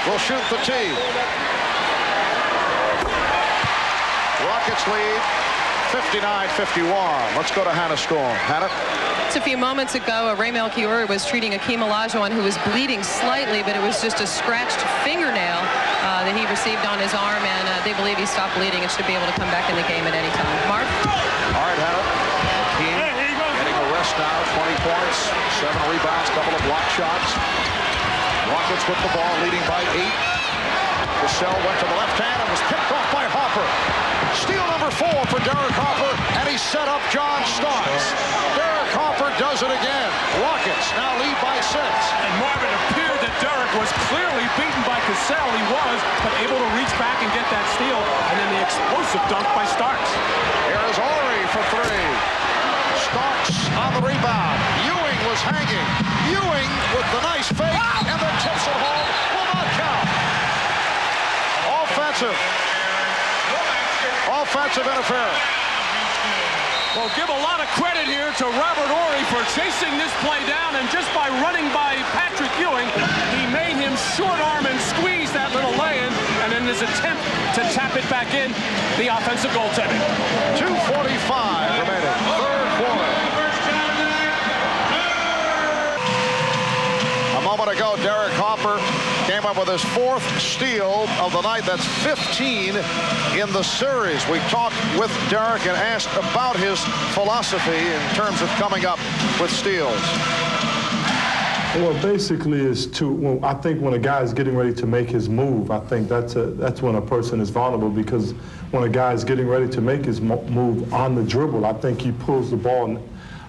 will shoot the tee. Rockets lead 59-51. Let's go to Hannah Storm. Hannah? Just a few moments ago, Raymel Cureton was treating Hakeem Olajuwon, who was bleeding slightly, but it was just a scratched fingernail that he received on his arm, and they believe he stopped bleeding and should be able to come back in the game at any time. Mark? All right, Hannah. Hakeem getting a rest now, 20 points, 7 rebounds, couple of block shots. Rockets with the ball, leading by 8. Cassell went to the left hand and was picked off by Harper. Steal number 4 for Derek Harper, and he set up John Starks. Derek Harper does it again. Rockets now lead by 6. And Marvin, appeared that Derek was clearly beaten by Cassell. He was, but able to reach back and get that steal, and then the explosive dunk by Starks. Here is Horry for 3. Starks on the rebound. Ewing was hanging. Ewing with the nice fake, and then tips it home. Will not count. Offensive interference. Well, give a lot of credit here to Robert Horry for chasing this play down, and just by running by Patrick Ewing, he made him short arm and squeeze that little lay-in, and in his attempt to tap it back in, the offensive goaltending. 2:45 remaining, third quarter. A moment ago, Derek Harper came up with his 4th steal of the night. That's 15 in the series. We talked with Derek and asked about his philosophy in terms of coming up with steals. Well, basically, I think when a guy is getting ready to make his move, I think that's when a person is vulnerable, because when a guy is getting ready to make his move on the dribble, I think he pulls the ball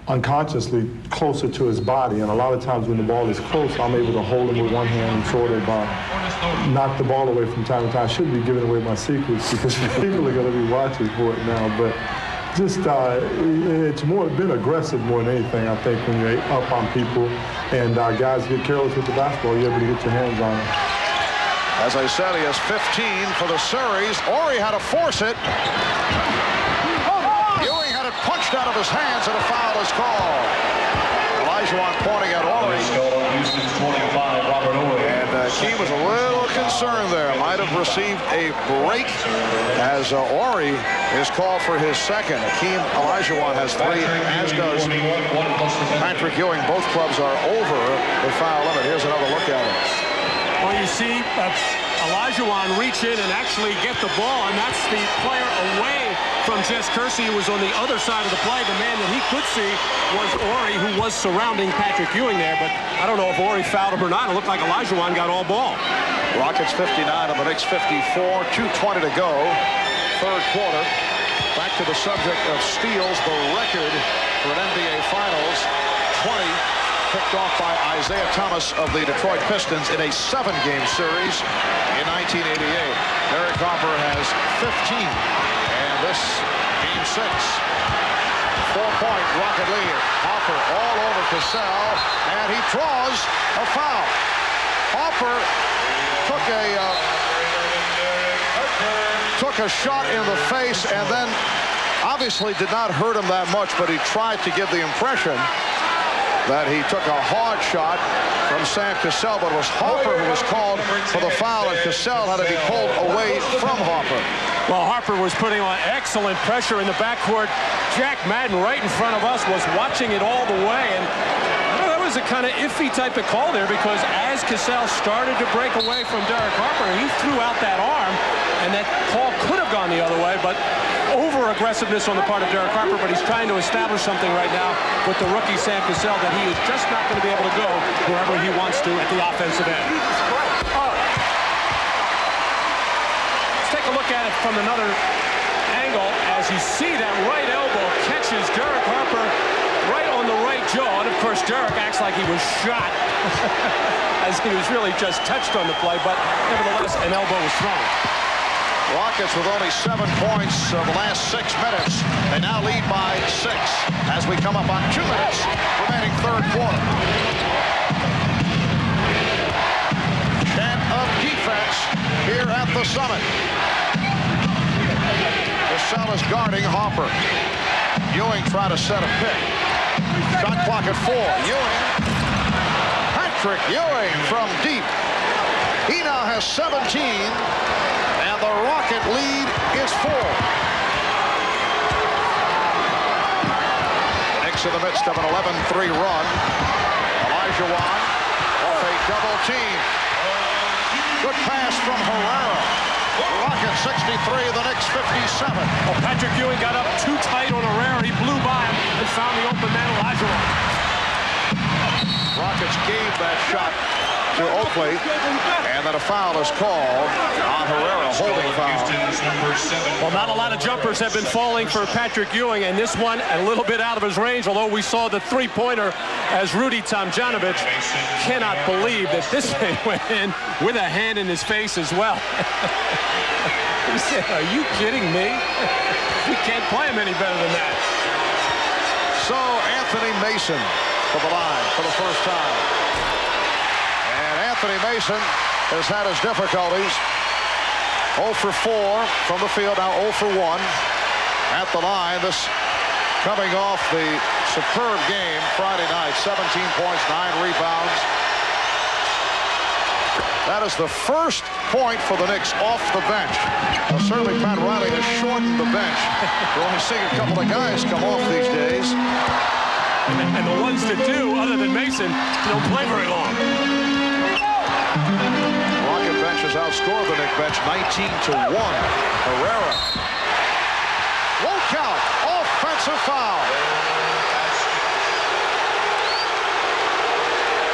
unconsciously closer to his body, and a lot of times when the ball is close, I'm able to hold him with one hand and sort of knock the ball away from time to time. I shouldn't be giving away my secrets because people are going to be watching for it now, but just it's been aggressive more than anything. I think when you're up on people and guys get careless with the basketball, you're able to get your hands on it. As I said, he has 15 for the series. Horry had to force it. Ewing had it punched out of his hands, and a foul is called. Olajuwon pointing at Horry. And Hakeem was a little concerned there. Might have received a break as Horry is called for his second. Hakeem Olajuwon has 3, as does Patrick Ewing. Both clubs are over the foul limit. Here's another look at it. Well, you see Olajuwon reach in and actually get the ball, and that's the player away from Jess Kersey, who was on the other side of the play. The man that he could see was Horry, who was surrounding Patrick Ewing there, but I don't know if Horry fouled him or not. It looked like Olajuwon got all ball. Rockets 59 and the Knicks 54. 2:20 to go. Third quarter. Back to the subject of steals, the record for an NBA Finals. 20 picked off by Isaiah Thomas of the Detroit Pistons in a 7-game series in 1988. Derek Harper has 15. And this game 6. 4-point Rocket lead. Harper all over Cassell, and he draws a foul. Harper took a shot in the face and then obviously did not hurt him that much, but he tried to give the impression that he took a hard shot from Sam Cassell, but it was Harper who was called for the foul, and Cassell had to be pulled away from Harper. Well, Harper was putting on excellent pressure in the backcourt. Jack Madden right in front of us was watching it all the way, and that was a kind of iffy type of call there, because as Cassell started to break away from Derek Harper, he threw out that arm, and that call could have gone the other way, but over-aggressiveness on the part of Derek Harper, but he's trying to establish something right now with the rookie Sam Cassell that he is just not going to be able to go wherever he wants to at the offensive end. Let's take a look at it from another angle as you see that right elbow catches Derek Harper right on the right jaw, and of course Derek acts like he was shot as he was really just touched on the play, but nevertheless an elbow was thrown. Rockets with only 7 points of the last 6 minutes. They now lead by 6 as we come up on 2 minutes remaining third quarter. Chant of defense here at the Summit. Cassell is guarding Harper. Ewing trying to set a pick. Shot clock at 4. Ewing. Patrick Ewing from deep. He now has 17. The Rocket lead is 4. Knicks in the midst of an 11-3 run. Olajuwon off a double team. Good pass from Herrera. Rocket 63, the Knicks 57. Well, Patrick Ewing got up too tight on Herrera. He blew by him and found the open man, Olajuwon. Rockets gave that shot to Oakley, and then a foul is called on Herrera, holding foul. Well, not a lot of jumpers have been falling for Patrick Ewing, and this one a little bit out of his range, although we saw the three-pointer as Rudy Tomjanovich. Cannot believe that this thing went in with a hand in his face as well. He said, are you kidding me? We can't play him any better than that. So Anthony Mason to the line for the first time. Anthony Mason has had his difficulties. 0 for 4 from the field, now 0 for 1 at the line. This coming off the superb game Friday night. 17 points, 9 rebounds. That is the first point for the Knicks off the bench. Now, certainly Pat Riley has shortened the bench. We're only seeing a couple of guys come off these days. And the ones that do, other than Mason, don't play very long. Rocket bench has outscored the Knicks bench 19-1. Herrera. Won't count. Offensive foul.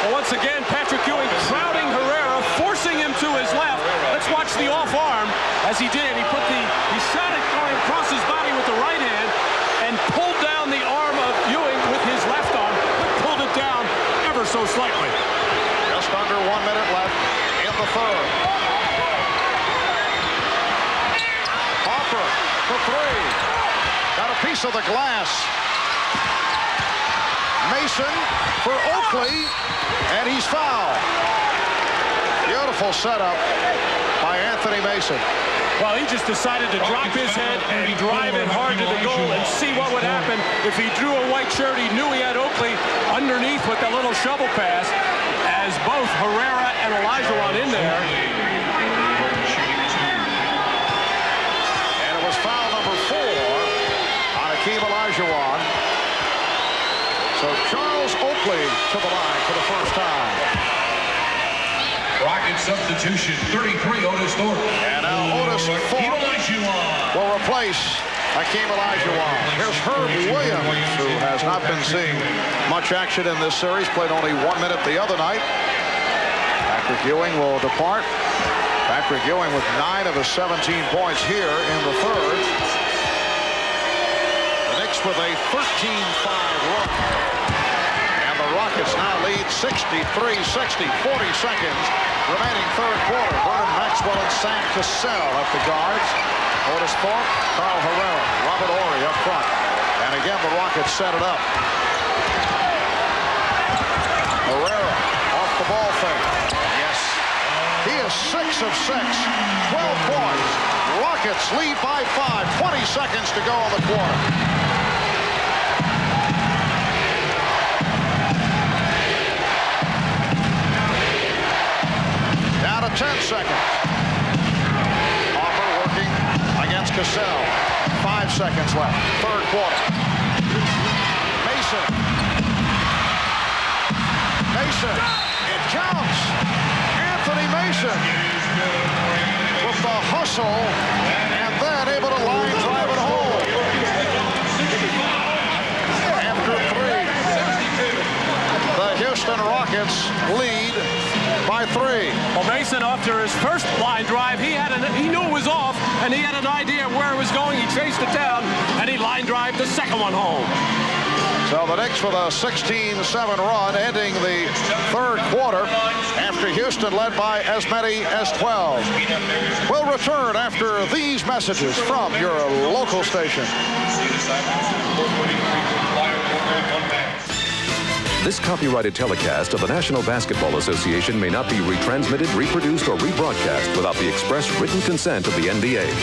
Well, once again, Patrick Ewing crowding Herrera, forcing him to his left. Let's watch the off arm as he did. He shot it going across his body with the right hand and pulled down the arm of Ewing with his left arm, but pulled it down ever so slightly. Just under 1 minute left in the third. Harper for 3. Got a piece of the glass. Mason for Oakley, and he's fouled. Beautiful setup by Anthony Mason. Well, he just decided to drop his head and drive it hard to the goal and see what would happen. If he drew a white shirt, he knew he had Oakley underneath with that little shovel pass, as both Herrera and Olajuwon in there. And it was foul number 4 on Hakeem Olajuwon. So Charles Oakley to the line for the first time. Rocket substitution, 33, Otis Thorpe. And now Otis Thorpe will replace Hakeem Olajuwon. Here's Herb Williams, who has not been seeing much action in this series. Played only 1 minute the other night. Patrick Ewing will depart. Patrick Ewing with 9 of his 17 points here in the third. The Knicks with a 13-5 run. And the Rockets now lead 63-60, 40 seconds remaining third quarter. Vernon, Maxwell, and Sam Cassell at the guards. Otis Thorpe, Carl Herrera, Robert Horry up front. And again, the Rockets set it up. Herrera off the ball fake. Yes. He is 6 of 6. 12 points. Rockets lead by 5. 20 seconds to go in the quarter. Down to 10 seconds. Harper working against Cassell. 5 seconds left. Third quarter. Mason. It counts. Anthony Mason with the hustle and then able to line drive it home. After 3, the Houston Rockets lead by 3. Well, Mason, after his first line drive, he knew it was off, and he had an idea of where it was going. He chased it down, and he line drived the second one home. So the Knicks with a 16-7 run ending the third quarter after Houston led by as many as 12. We'll return after these messages from your local station. This copyrighted telecast of the National Basketball Association may not be retransmitted, reproduced, or rebroadcast without the express written consent of the NBA.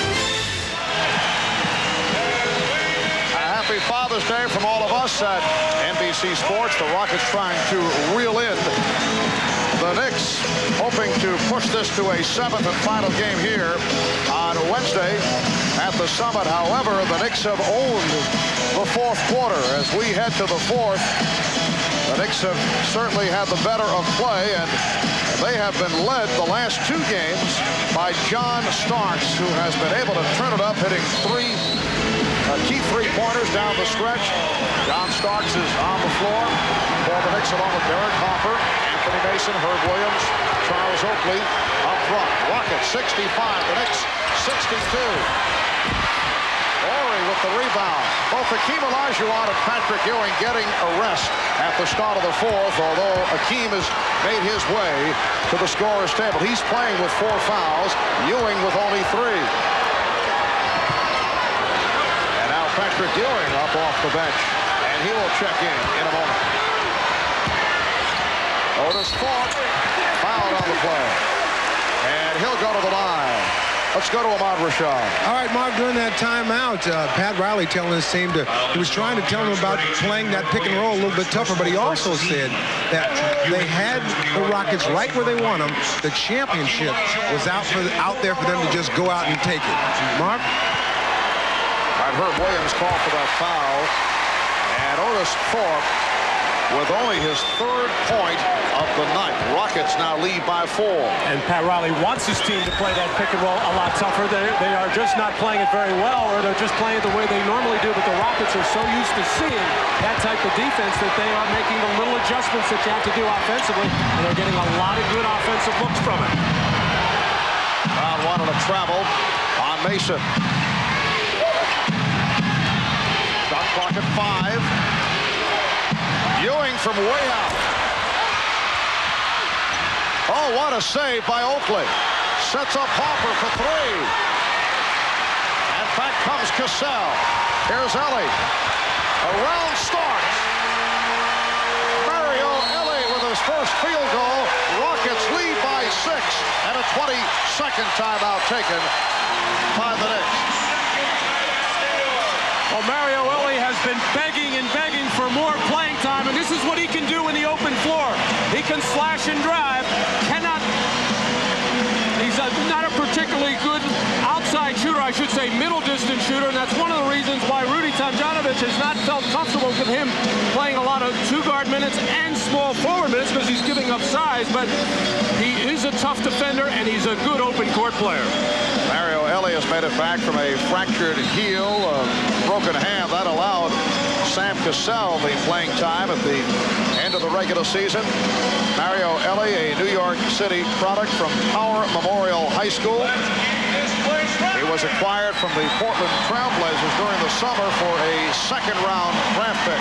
Happy Father's Day from all of us at NBC Sports. The Rockets trying to reel in the Knicks, hoping to push this to a 7th and final game here on Wednesday at the Summit. However, the Knicks have owned the fourth quarter. As we head to the fourth, the Knicks have certainly had the better of play, and they have been led the last 2 games by John Starks, who has been able to turn it up, hitting 3 key 3-pointers down the stretch. John Starks is on the floor for the Knicks along with Derek Harper, Anthony Mason, Herb Williams, Charles Oakley up front. Rockets 65, the Knicks 62. Horry with the rebound. Both Hakeem Olajuwon and Patrick Ewing getting a rest at the start of the fourth, although Hakeem has made his way to the scorer's table. He's playing with 4 fouls, Ewing with only 3. Patrick Ewing up off the bench, and he will check in a moment. Otis Thorpe fouled on the play, and he'll go to the line. Let's go to Ahmad Rashad. All right, Mark, during that timeout, Pat Riley telling his team he was trying to tell them about playing that pick and roll a little bit tougher, but he also said that they had the Rockets right where they want them. The championship was out there for them to just go out and take it. Mark? Herb Williams called for that foul, and Otis Thorpe with only his 3rd point of the night. Rockets now lead by 4. And Pat Riley wants his team to play that pick and roll a lot tougher. They are just not playing it very well, or they're just playing it the way they normally do, but the Rockets are so used to seeing that type of defense that they are making the little adjustments that you have to do offensively, and they're getting a lot of good offensive looks from it. Brown wanted to travel on Mason. Shot clock at 5. Ewing from way out. Oh, what a save by Oakley. Sets up Harper for 3. And back comes Cassell. Here's Ellie. Around Starks. Ellie with his first field goal. Rockets lead by 6. And a 22nd timeout taken by the Knicks. Well, Mario Ellie has been begging and begging for more playing time, and this is what he can do in the open floor. He can slash and drive. He's not a particularly good outside shooter, I should say middle distance shooter, and that's one of the reasons why Rudy Tomjanovich has not felt comfortable with him playing a lot of 2-guard minutes and small forward minutes because he's giving up size, but he is a tough defender, and he's a good open court player. Mario Ellie has made it back from a fractured heel, a broken hand. That allowed Sam Cassell the playing time at the end of the regular season. Mario Ellie, a New York City product from Power Memorial High School. He was acquired from the Portland Trailblazers during the summer for a second-round draft pick.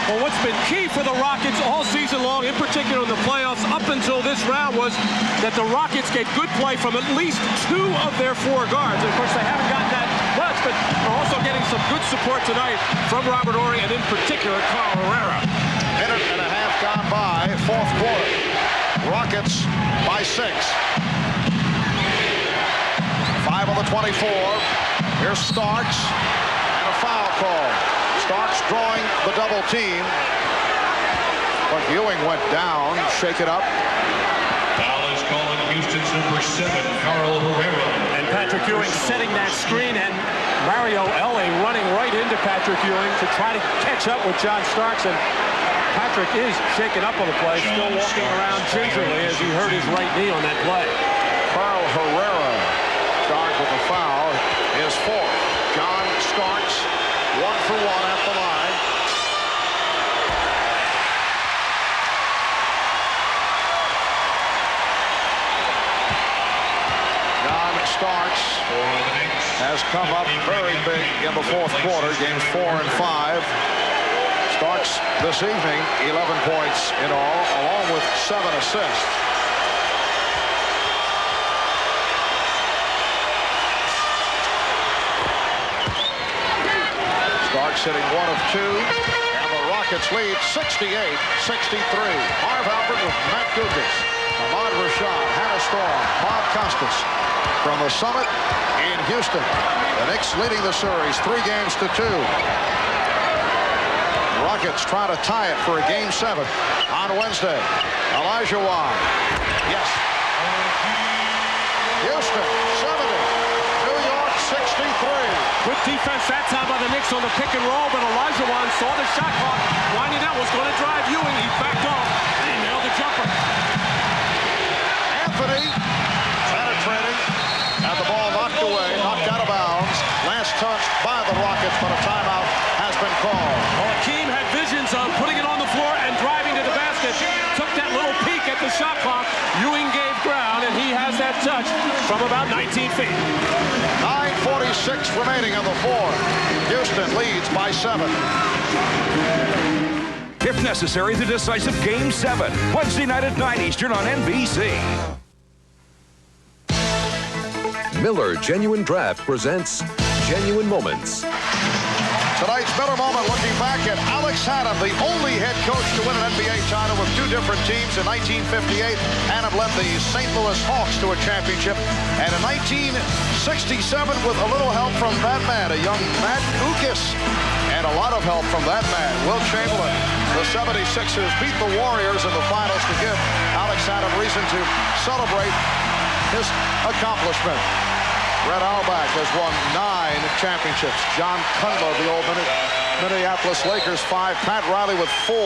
Well, what's been key for the Rockets all season long, in particular in the playoffs up until this round, was that the Rockets get good play from at least 2 of their 4 guards. And of course, they haven't gotten that much, but they're also getting some good support tonight from Robert Horry and in particular Carl Herrera. Minute and a half gone by, fourth quarter. Rockets by 6. 5 on the 24. Here's Starks and a foul call. Starks drawing the double team. But Ewing went down. Shake it up. Foul is called Houston's number 7, Carl Herrera. And Patrick Ewing setting that screen, and Mario Ellie running right into Patrick Ewing to try to catch up with John Starks. And Patrick is shaken up on the play, still walking around gingerly as he hurt his right knee on that play. Carl Herrera charged with a foul. His 4th. John Starks, 1 for 1 at the line. John Starks has come up very big in the fourth quarter, games 4 and 5. Starks this evening, 11 points in all, along with 7 assists. Starks hitting 1 of 2, and the Rockets lead 68-63. Harv Alford with Matt Gugas, Ahmad Rashad, Hannah Storm, Bob Costas from the Summit in Houston. The Knicks leading the series 3 games to 2. Rockets try to tie it for a game 7 on Wednesday. Olajuwon. Yes. Houston 70. New York 63. Good defense that time by the Knicks on the pick and roll, but Olajuwon saw the shot clock winding out, was going to drive Ewing. He backed off and he nailed the jumper. Anthony penetrating, and the ball knocked away, knocked out of bounds. Last touched by the Rockets, but a timeout has been called. Well, Hakeem had visions of putting it on the floor and driving to the basket. Took that little peek at the shot clock. Ewing gave ground, and he has that touch from about 19 feet. 9:46 remaining in the fourth. Houston leads by 7. If necessary, the decisive Game 7. Wednesday night at 9 Eastern on NBC. Miller Genuine Draft presents Genuine Moments. Tonight's Miller Moment looking back at Alex Haddam, the only head coach to win an NBA title with 2 different teams in 1958. Haddam led the St. Louis Hawks to a championship. And in 1967, with a little help from that man, a young Matt Ukas, and a lot of help from that man, Wilt Chamberlain, the 76ers beat the Warriors in the finals to give Alex Haddam reason to celebrate his accomplishment. Red Auerbach has won 9 championships. John Cundler, the old Minneapolis Lakers, 5. Pat Riley with 4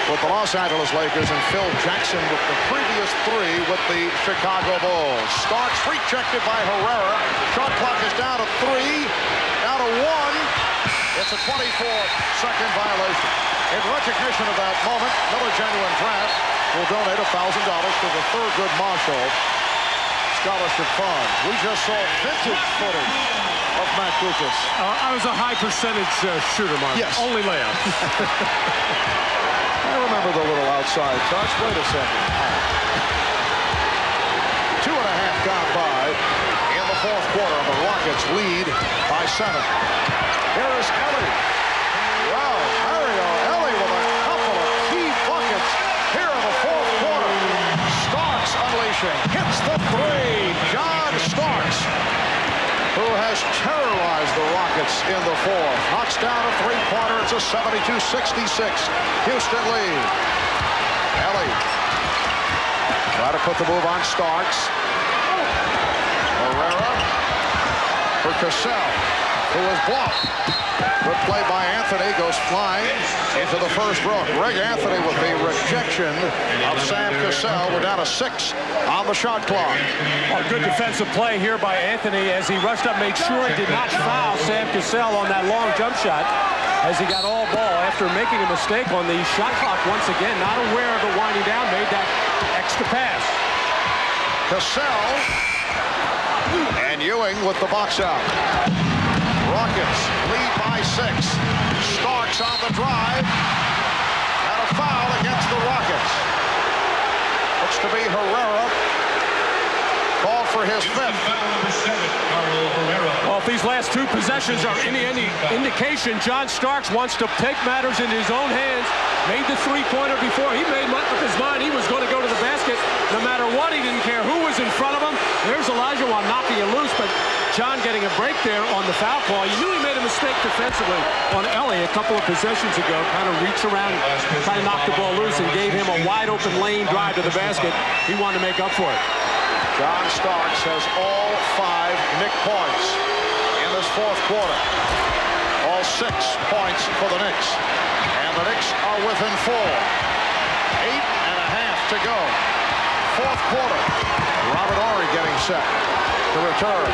with the Los Angeles Lakers, and Phil Jackson with the previous 3 with the Chicago Bulls. Starks rejected by Herrera. Shot clock is down to 3, down to 1. It's a 24-second violation. In recognition of that moment, Miller Genuine Draft will donate $1,000 to the Thurgood Marshall Scholarship Fund. We just saw vintage footage of Matt Gugas. I was a high percentage shooter, Mark. Yes. Only layup. I remember the little outside touch. Wait a second. 2.5 gone by in the fourth quarter. The Rockets lead by 7. Here is Ellie. Wow, Mario Ellie with a couple of key buckets here in the fourth quarter. Starks unleashing. Hits the 3. John Starks, who has terrorized the Rockets in the fourth. Knocks down a 3-pointer. It's a 72-66 Houston lead. Ellie try to put the move on Starks. Herrera for Cassell, who was blocked. Good play by Anthony, goes flying into the first row. Greg Anthony with the rejection of Sam Cassell. We're down to 6 on the shot clock. Oh, good defensive play here by Anthony as he rushed up, made sure he did not foul Sam Cassell on that long jump shot. as he got all ball after making a mistake on the shot clock once again. Not aware of the winding down, made that extra pass. Cassell and Ewing with the box out. Rockets lead by 6. Starks on the drive. And a foul against the Rockets. Looks to be Herrera. Called for his 5th. Well, if these last 2 possessions are any indication, John Starks wants to take matters into his own hands. Made the three-pointer before. He made up his mind he was going to go to the basket no matter what. He didn't care who was in front of him. There's Olajuwon knocking it loose, but John getting a break there on the foul call. You knew he made a mistake defensively on Ellie a couple of possessions ago. Kind of reached around, trying to knock the ball loose, and gave him a wide-open lane drive to the basket. He wanted to make up for it. John Starks has all 5 Knicks points in this 4th quarter. All 6 points for the Knicks. And the Knicks are within 4. 8.5 to go. 4th quarter. Robert Horry getting set to return.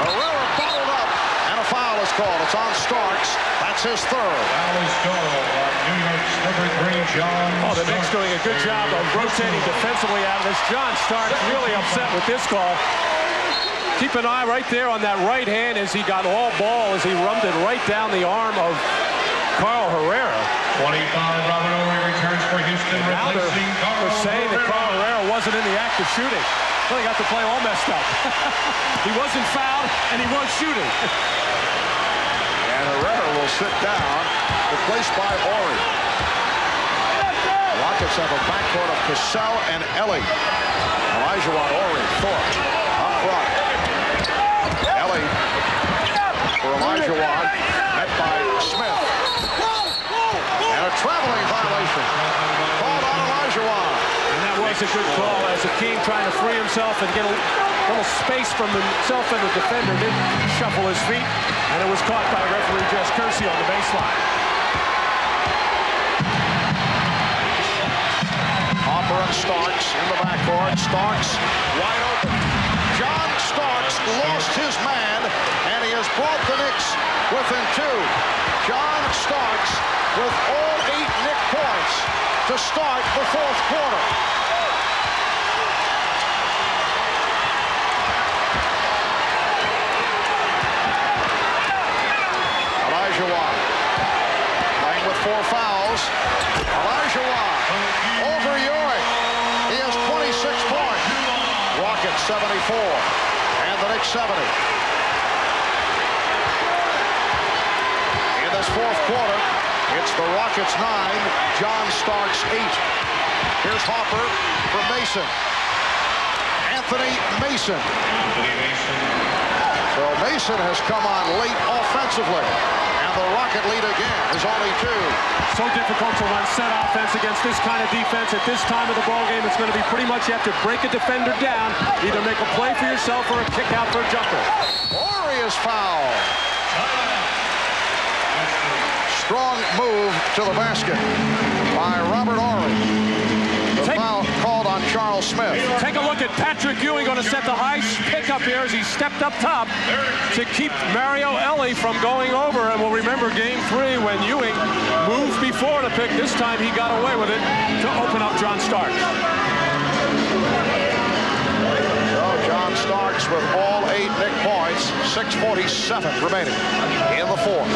Herrera bottled up, and a foul is called. It's on Starks. That's his 3rd. Foul is called on New York's number 3, John The Knicks doing a good job of rotating defensively out of this. John Starks really upset with this call. Keep an eye right there on that right hand as he got all ball, as he rummed it right down the arm of Carl Herrera. 25, Robert Horry returns for Houston, Now replacing Carl they're saying that Carl Herrera wasn't in the act of shooting. Well, he got to play all messed up. He wasn't fouled, and he was shooting. And Herrera will sit down, replaced by Horry. Rockets have a backcourt of Cassell and Ellie. Olajuwon, Horry, Thorpe up front. Ellie for Olajuwon, met by Smith. And a traveling violation called on Olajuwon. And that was a good call as Hakeem trying to free himself and get a little space from himself and the defender. Didn't shuffle his feet, and it was caught by referee Jess Kersey on the baseline. Harper and Starks in the backcourt. Starks wide open. John Starks lost his man, and he has brought the Knicks within 2. John Starks with all 8 Knicks points to start the 4th quarter. Olajuwon playing with 4 fouls. Olajuwon over Ewing. He has 26 points. Rockets 74 and the Knicks 70. In this 4th quarter, it's the Rockets 9, John Starks 8. Here's Harper for Mason. Anthony Mason. So Mason has come on late offensively. And the Rocket lead again is only 2. So difficult to run set offense against this kind of defense. At this time of the ball game, it's going to be pretty much you have to break a defender down, either make a play for yourself or a kick out for a jumper. Horry is fouled. Strong move to the basket by Robert Horry. The foul called on Charles Smith. Take a look at Patrick Ewing going to set the high pickup here as he stepped up top to keep Mario Ellie from going over. And we'll remember game 3 when Ewing moved before the pick. This time he got away with it to open up John Starks. So John Starks with all 8 Knicks points, 6:47 remaining in the 4th.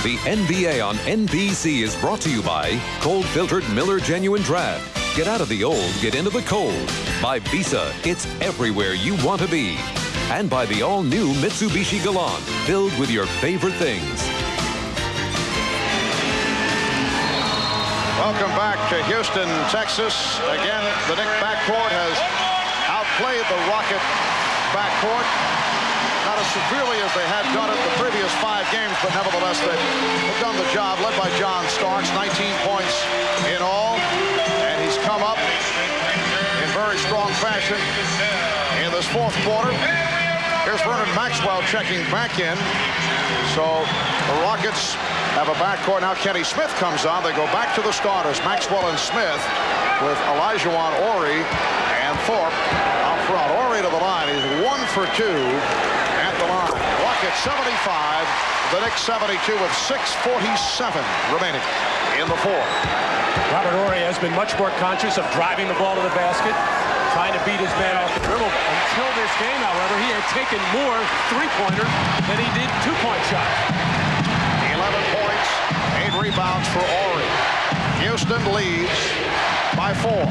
The NBA on NBC is brought to you by cold-filtered Miller Genuine Draft. Get out of the old, get into the cold. By Visa, it's everywhere you want to be. And by the all-new Mitsubishi Galant, filled with your favorite things. Welcome back to Houston, Texas. Again, the Knicks backcourt has outplayed the Rocket backcourt. Not as severely as they had done it the previous 5 games, but nevertheless, they've done the job, led by John Starks, 19 points in all, and he's come up in very strong fashion in this 4th quarter. Here's Vernon Maxwell checking back in. So the Rockets have a backcourt. Now Kenny Smith comes on. They go back to the starters, Maxwell and Smith, with Olajuwon, Horry, and Thorpe out front. for 2 at the line. Rockets 75, the Knicks 72 with 6:47 remaining in the fourth. Robert Horry has been much more conscious of driving the ball to the basket, trying to beat his man off the dribble. Until this game, however, he had taken more three-pointers than he did two-point shots. 11 points, 8 rebounds for Horry. Houston leads by 4.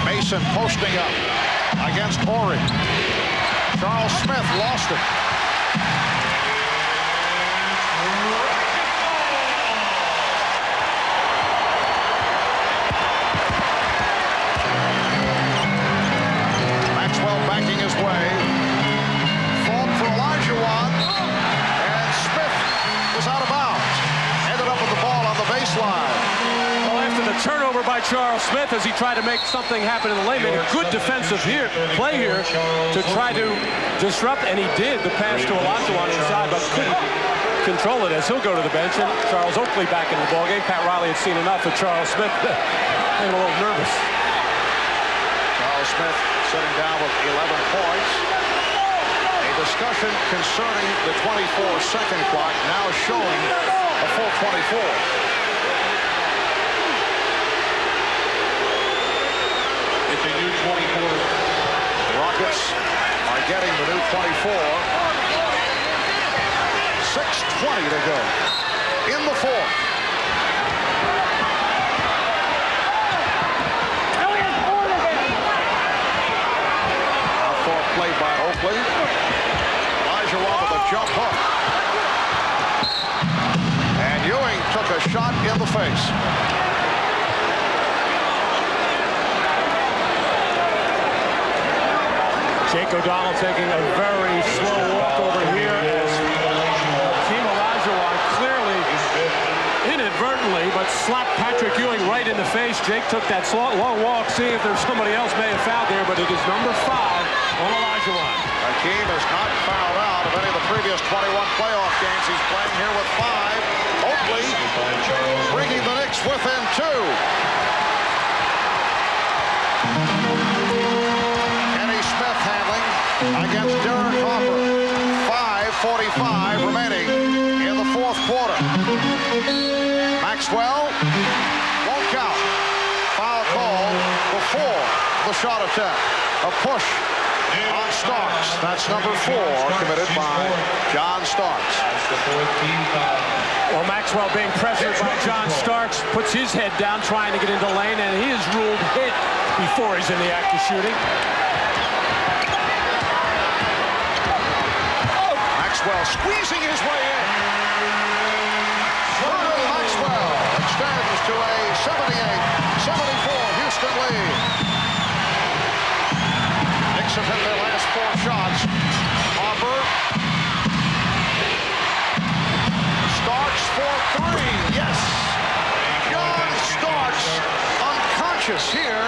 Mason posting up against Horry. Charles Smith lost it. Maxwell backing his way. Thorpe for Olajuwon. And Smith was out of bounds. Ended up with the ball on the baseline. Well, after the turnover by Charles Smith as he tried to make something happen in the lane, made a good defensive play here to try to disrupt, and he did. The pass to Olajuwon inside, but couldn't control it as he'll go to the bench. And Charles Oakley back in the ballgame. Pat Riley had seen enough of Charles Smith. Getting a little nervous. Charles Smith sitting down with 11 points. A discussion concerning the 24-second clock now showing a full 24. It's a new 24. The Rockets are getting the new 24. 6:20 to go in the fourth. Now Thorpe played by Oakley. Olajuwon with a jump hook. And Ewing took a shot in the face. Jake O'Donnell taking a very slow walk over here as Hakeem Olajuwon clearly inadvertently but slapped Patrick Ewing right in the face. Jake took that long walk, seeing if there's somebody else may have fouled there, but it is number 5 on Olajuwon. Hakeem has not fouled out of any of the previous 21 playoff games. He's playing here with 5. Oakley bringing the Knicks within 2. Against Harper. 5:45 remaining in the fourth quarter. Maxwell won't count. Foul call before the shot attempt. A push on Starks. That's number 4 committed by John Starks. Well, Maxwell being pressured by John Starks puts his head down trying to get into lane, and he is ruled hit before he's in the act of shooting. Maxwell squeezing his way in. Vernon Maxwell extends to a 78-74 Houston lead. Knicks have hit their last 4 shots. Harper. Starks for 3. Yes. John Starks unconscious here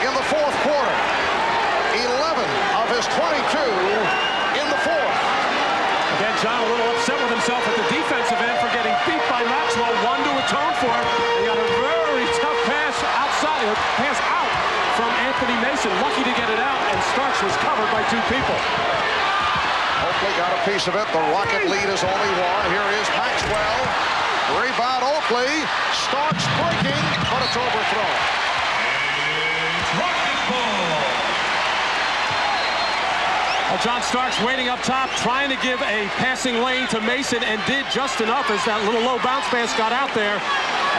in the fourth quarter. 11 of his 22 in the fourth. Again, John a little upset with himself at the defensive end for getting beat by Maxwell. 1 to atone for it. He got a very tough pass outside, pass out from Anthony Mason. Lucky to get it out, and Starks was covered by 2 people. Oakley got a piece of it. The Rocket lead is only 1. Here is Maxwell. Rebound Oakley. Starks breaking, but it's overthrown. Rocket ball. John Starks waiting up top, trying to give a passing lane to Mason, and did just enough as that little low bounce pass got out there.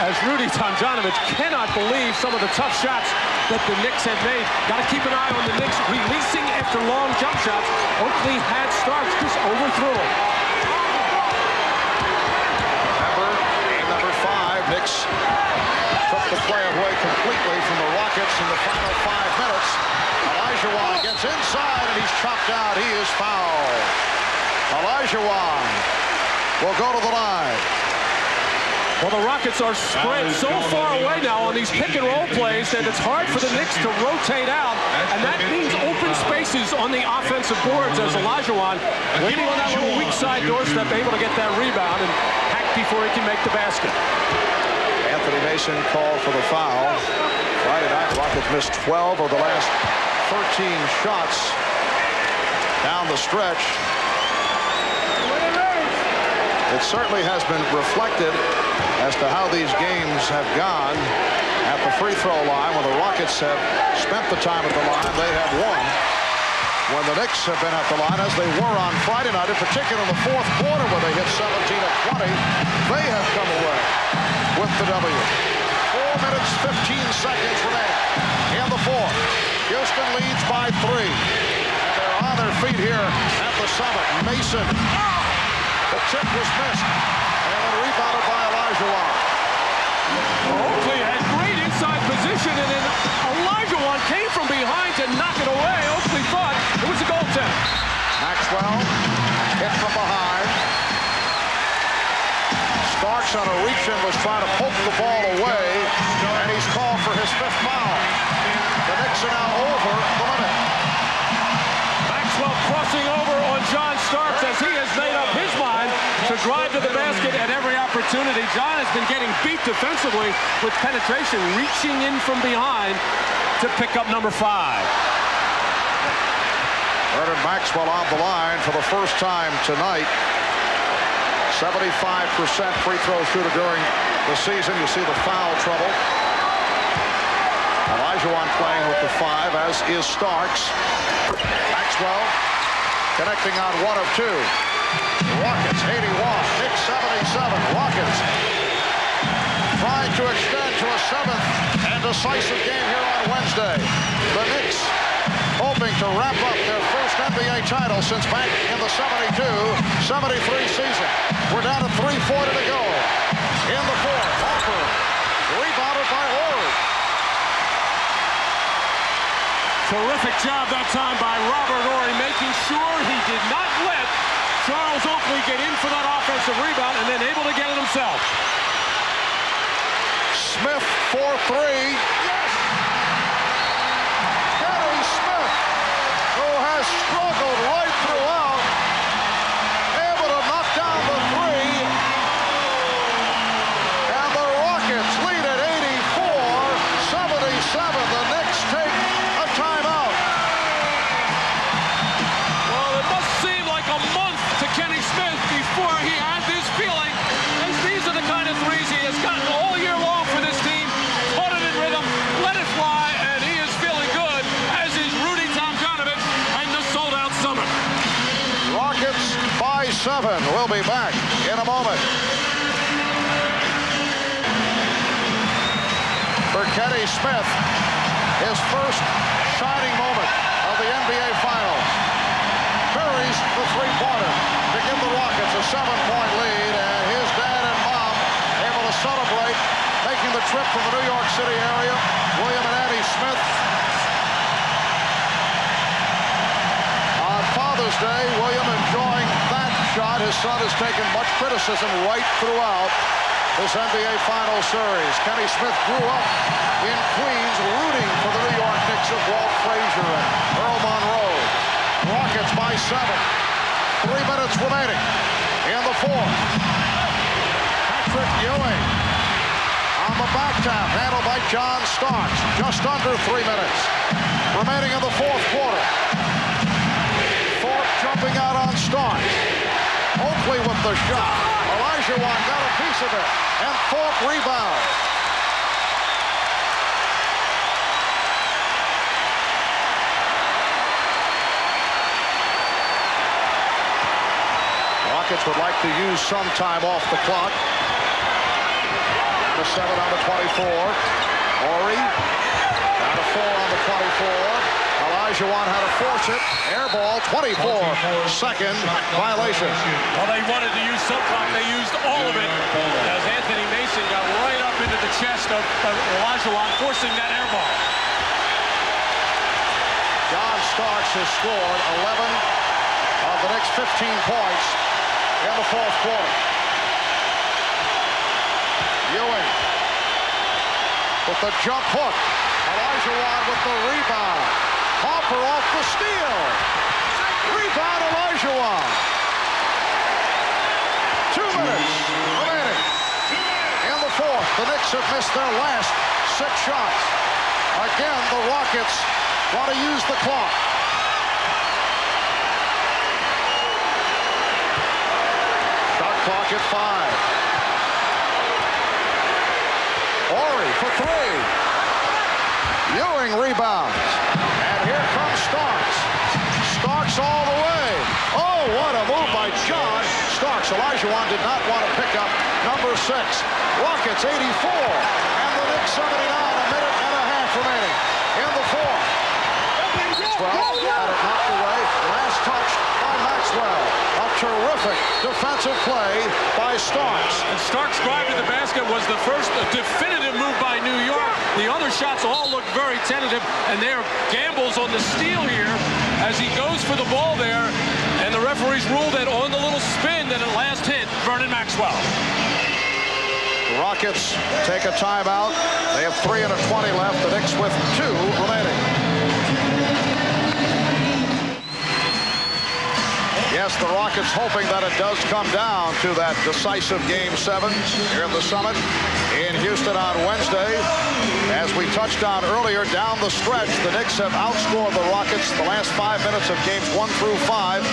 As Rudy Tomjanovich cannot believe some of the tough shots that the Knicks have made. Got to keep an eye on the Knicks releasing after long jump shots. Oakley had Starks, just overthrew him. Remember, game number 5, Knicks took the play away completely from the Rockets in the final 5 minutes. Olajuwon gets inside and he's chopped out. He is fouled. Olajuwon will go to the line. Well, the Rockets are spread so far away now on these pick-and-roll plays that it's hard for the Knicks to rotate out, and that means open spaces on the offensive boards as Olajuwon waiting on that little weak side doorstep, able to get that rebound and hack before he can make the basket. Anthony Mason called for the foul. Friday night, the Rockets missed 12 of the last 13 shots down the stretch. It certainly has been reflected as to how these games have gone at the free throw line. When the Rockets have spent the time at the line, they have won. When the Knicks have been at the line, as they were on Friday night, in particular in the fourth quarter where they hit 17 of 20, they have come away with the W. 4 minutes, 15 seconds remaining in the fourth. Houston leads by 3. And they're on their feet here at the Summit. Mason. The tip was missed. And then rebounded by Olajuwon. Oakley had great inside position, and then Olajuwon came from behind to knock it away. Oakley thought it was a goaltender. Maxwell hit from behind. Starks on a reach-in was trying to poke the ball away, and he's called for his 5th foul. The Knicks are now over the limit. Maxwell crossing over on John Starks as he has made up his mind to drive to the basket at every opportunity. John has been getting beat defensively with penetration, reaching in from behind to pick up number 5. Vernon Maxwell on the line for the first time tonight. 75% free throw shooter during the season. You see the foul trouble. Olajuwon playing with the 5, as is Starks. Maxwell connecting on 1 of 2. Rockets 81, Knicks 77. Rockets trying to extend to a 7th and decisive game here on Wednesday. The Knicks hoping to wrap up their first NBA title since back in the 72-73 season. We're down to 3:40 to go in the fourth. Harper rebounded by Horry. Terrific job that time by Robert Horry, making sure he did not let Charles Oakley get in for that offensive rebound and then able to get it himself. Smith for 3. Yes! Kenny Smith, who has struggled right throughout, able to knock down the 3. And the Rockets lead at 84-77. The Knicks take a timeout. Well, it must seem like a month to Kenny Smith before he had this feeling, as these are the kind of threes he has gotten all year long for this team. Caught it in rhythm, let it fly, and he is feeling good, as is Rudy Tomjanovich and the sold-out Summit. Rockets by 7. We'll be back in a moment. For Kenny Smith, his first shining moment of the NBA Finals. Buries the 3-pointer to give the Rockets a 7-point lead, and his dad and mom able to celebrate, making the trip from the New York City area. William and Addie Smith. On Father's Day, William enjoying that shot. His son has taken much criticism right throughout this NBA Finals series. Kenny Smith grew up in Queens, rooting for the New York Knicks of Walt Frazier and Earl Monroe. Rockets by 7. 3 minutes remaining in the fourth. Patrick Ewing on the back tap, handled by John Starks. Just under 3 minutes remaining in the fourth quarter. Thorpe jumping out on Starks. Oakley with the shot. Olajuwon got a piece of it, and Thorpe rebound. Rockets would like to use some time off the clock. The 7 on the 24. Horry down to 4 on the 24. Olajuwon had to force it. Air ball, 24-second violation. Well, they wanted to use some clock. They used all of it as Anthony Mason got right up into the chest of Olajuwon, forcing that air ball. John Starks has scored 11 of the next 15 points in the fourth quarter. Ewing with the jump hook. Olajuwon with the rebound. Harper off the steal. Rebound Olajuwon. 2 minutes remaining in the fourth. The Knicks have missed their last 6 shots. Again, the Rockets want to use the clock. clock at 5. Horry for 3. Ewing rebounds. And here comes Starks. Starks all the way. Oh, what a move by John Starks. Olajuwon did not want to pick up number 6. Rockets 84. And the Knicks 79. A minute and a half remaining in the fourth. Maxwell had it knocked away. Last touch by Maxwell. A terrific defensive play by Starks. And Starks' drive to the basket was the first definitive move by New York. The other shots all look very tentative, and they are gambles on the steal here as he goes for the ball there. And the referees ruled that on the little spin that at last hit Vernon Maxwell. The Rockets take a timeout. They have 3 and a 20 left. The Knicks with 2 remaining. Yes, the Rockets hoping that it does come down to that decisive Game 7 here at the Summit in Houston on Wednesday. As we touched on earlier, down the stretch, the Knicks have outscored the Rockets the last 5 minutes of games 1 through 5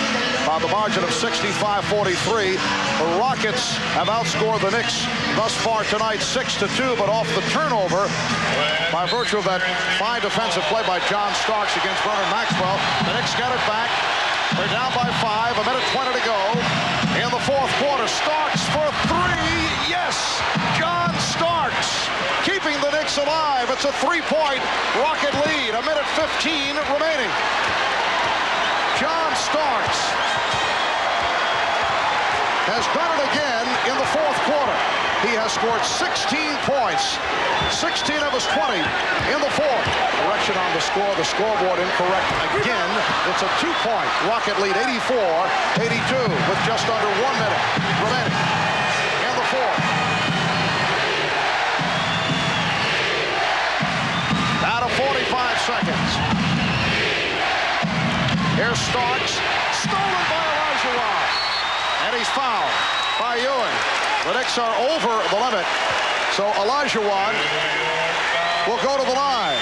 by the margin of 65-43. The Rockets have outscored the Knicks thus far tonight 6-2, but off the turnover by virtue of that fine defensive play by John Starks against Vernon Maxwell. The Knicks get it back. They're down by 5, a minute 20 to go in the fourth quarter. Starks for 3, yes! John Starks keeping the Knicks alive. It's a 3-point Rocket lead, a minute 15 remaining. John Starks has done it again in the fourth quarter. He has scored 16 points, 16 of his 20 in the fourth. Correction on the score, the scoreboard incorrect again. It's a 2-point Rocket lead, 84-82, with just under 1 minute remaining in the fourth. Out of 45 seconds. Here's Starks, stolen by Olajuwon, and he's fouled by Ewing. The Knicks are over the limit, so Olajuwon will go to the line.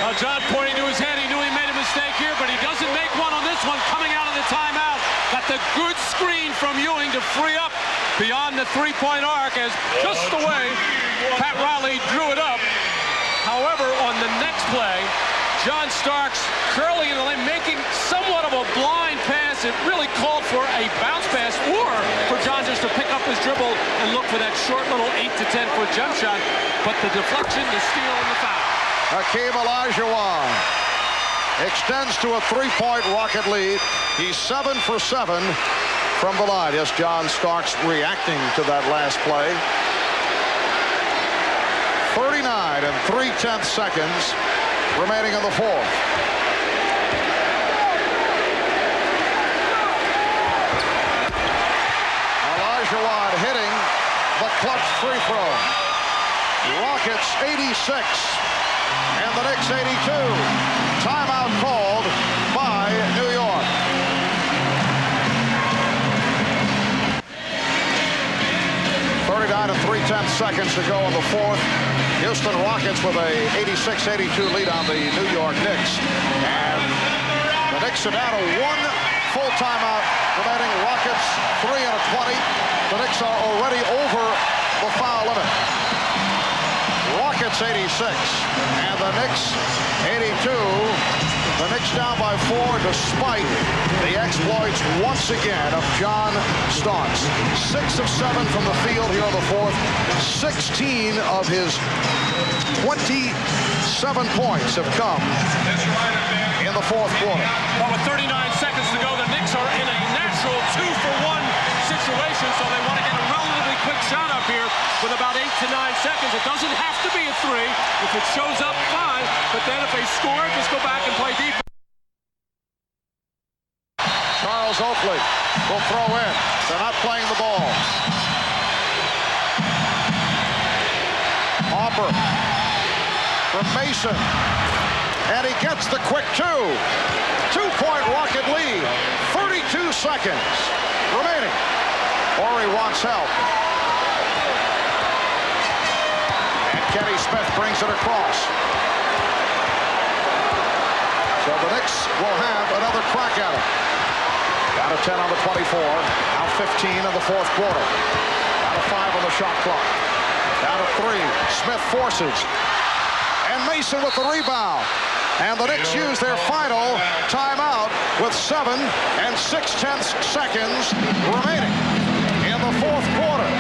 Now John pointing to his head, he knew he made a mistake here, but he doesn't make one on this one, coming out of the timeout. Got the good screen from Ewing to free up beyond the 3-point arc as just the way Pat Riley drew it up. However, on the next play, John Starks curling in the lane, making somewhat of a blind pass. It really called for a bounce pass or for John just to pick up his dribble and look for that short little 8 to 10 foot jump shot. But the deflection, the steal, and the foul. Hakeem Olajuwon extends to a 3-point Rocket lead. He's 7 for 7 from the line. Yes, John Starks reacting to that last play. 39 and 3/10 seconds remaining in the fourth. Olajuwon hitting the clutch free throw. Rockets 86 and the Knicks 82. Timeout called by New York. And 3/10 seconds to go in the fourth. Houston Rockets with a 86-82 lead on the New York Knicks. And the Knicks are down to 1 full timeout remaining. Rockets 3 and a 20. The Knicks are already over the foul limit. Rockets 86 and the Knicks 82. The Knicks down by 4 despite the exploits once again of John Starks. 6 of 7 from the field here in the fourth. 16 of his 27 points have come in the fourth quarter. Well, with 39 seconds to go, the Knicks are in a natural 2-for-1 situation, so they want to get a relatively quick shot up here with about 8 to 9 seconds. It doesn't have to be a 3. If it shows up, fine. But then if they score, just go back and play defense. Charles Oakley will throw in. They're not playing the ball. Harper from Mason. And he gets the quick 2. 2-point Rocket lead. 32 seconds remaining. Horry wants help. And Kenny Smith brings it across. So the Knicks will have another crack at it. Down to 10 on the 24. Now 15 in the fourth quarter. Down to 5 on the shot clock. Down to 3. Smith forces. And Mason with the rebound. And the Knicks use their final timeout with 7 6/10 seconds remaining in the fourth quarter.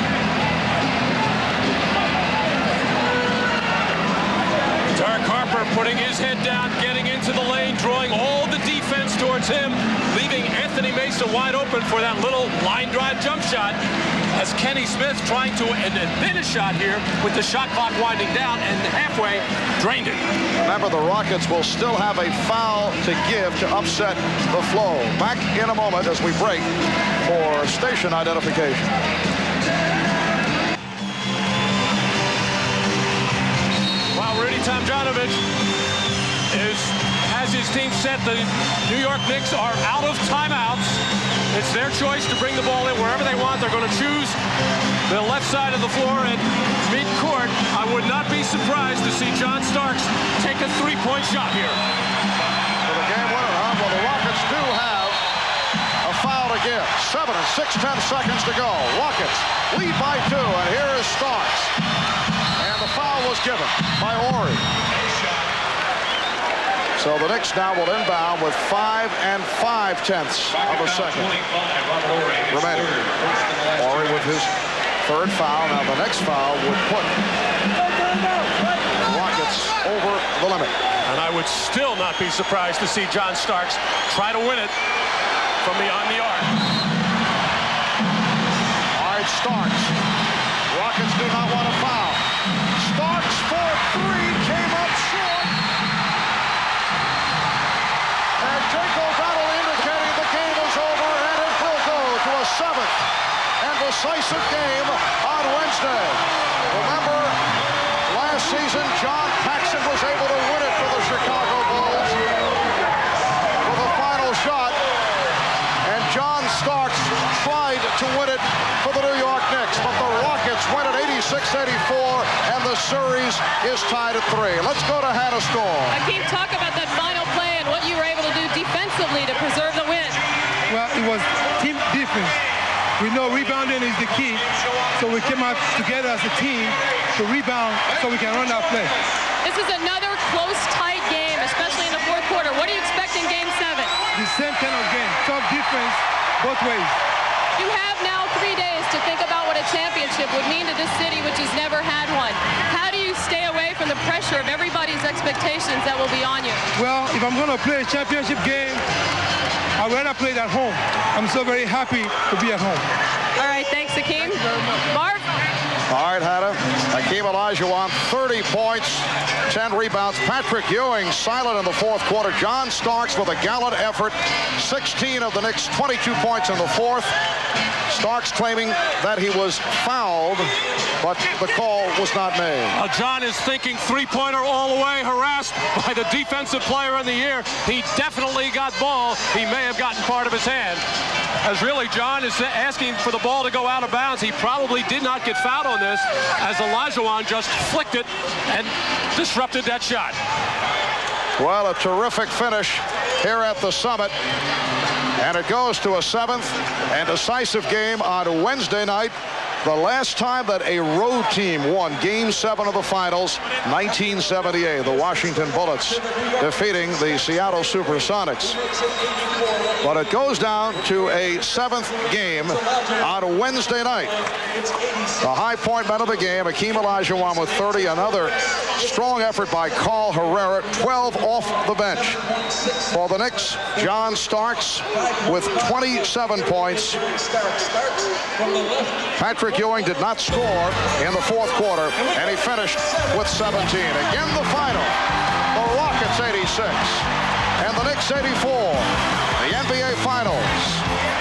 Harper putting his head down, getting into the lane, drawing all the defense towards him, leaving Anthony Mason wide open for that little line drive jump shot. As Kenny Smith trying to admit a shot here with the shot clock winding down and halfway drained it. Remember, the Rockets will still have a foul to give to upset the flow. Back in a moment as we break for station identification. Rudy Tomjanovich has his team set. The New York Knicks are out of timeouts. It's their choice to bring the ball in wherever they want. They're going to choose the left side of the floor at mid-court. I would not be surprised to see John Starks take a three-point shot here. For the game winner, huh? Well, the Rockets do have a foul to give. 7 6/10 seconds to go. Rockets lead by 2, and here is Starks. And the foul was given by Horry. So the Knicks now will inbound with 5 5/10 of a second remaining. Horry with his third foul. Now the next foul would put the Rockets over the limit. And I would still not be surprised to see John Starks try to win it from beyond the arc. All right, Starks. Rockets do not want a foul. Starks for 3, came up short. And Jake O'Donnell indicating the game is over, and it will go to a 7th and decisive game on Wednesday. Remember, last season, John Paxson was able to win it for the Chicago Bulls with a final shot, and John Starks tried to win it for the New York Knicks, but the Rockets win it 86-84, and the series is tied at 3. Let's go to Hannah Storm. Hakeem, talk about that final play and what you were able to do defensively to preserve the win. Well, it was team defense. We know rebounding is the key, so we came out together as a team to rebound so we can run that play. This is another close, tight game, especially in the fourth quarter. What do you expect in Game 7? The same kind of game, tough defense both ways. You have now 3 days to think about what a championship would mean to this city, which has never had one. How do you stay away from the pressure of everybody's expectations that will be on you? Well, if I'm going to play a championship game, I'd rather play it at home. I'm so very happy to be at home. All right, thanks, Hakeem. Marv? All right, Hannah. Hakeem Olajuwon, 30 points, 10 rebounds. Patrick Ewing silent in the fourth quarter. John Starks with a gallant effort. 16 of the Knicks, 22 points in the fourth. Starks claiming that he was fouled, but the call was not made. John is thinking three-pointer all the way, harassed by the defensive player in the year. He definitely got ball. He may have gotten part of his hand. As really, John is asking for the ball to go out of bounds. He probably did not get fouled on this, as Olajuwon just flicked it and disrupted that shot. Well, a terrific finish here at the Summit. And it goes to a 7th and decisive game on Wednesday night. The last time that a road team won Game 7 of the Finals, 1978, the Washington Bullets defeating the Seattle Supersonics. But it goes down to a 7th game on Wednesday night. The high point man of the game, Hakeem Olajuwon with 30. Another strong effort by Carl Herrera, 12 off the bench. For the Knicks, John Starks with 27 points. Patrick Ewing did not score in the fourth quarter, and he finished with 17. Again, the final. The Rockets 86 and the Knicks 84. The NBA Finals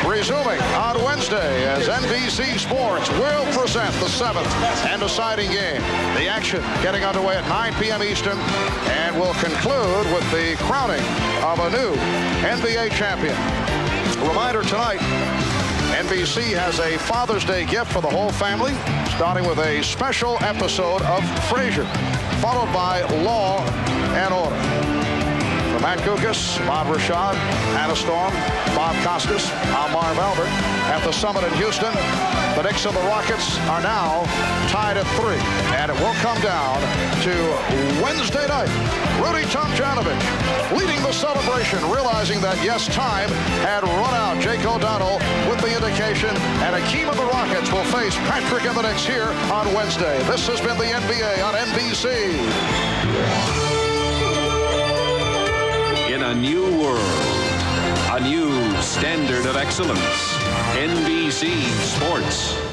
resuming on Wednesday as NBC Sports will present the 7th and deciding game. The action getting underway at 9 p.m. Eastern and will conclude with the crowning of a new NBA champion. Reminder tonight, NBC has a Father's Day gift for the whole family, starting with a special episode of Frasier, followed by Law and Order. From Matt Kukas, Bob Rashad, Hannah Storm, Bob Costas, I'm Marv Albert. At the Summit in Houston, the Knicks and the Rockets are now tied at 3. And it will come down to Wednesday night. Rudy Tomjanovich leading the celebration, realizing that, yes, time had run out. Jake O'Donnell with the indication, and Hakeem of the Rockets will face Patrick and the Knicks here on Wednesday. This has been the NBA on NBC. In a new world, a new standard of excellence. NBC Sports.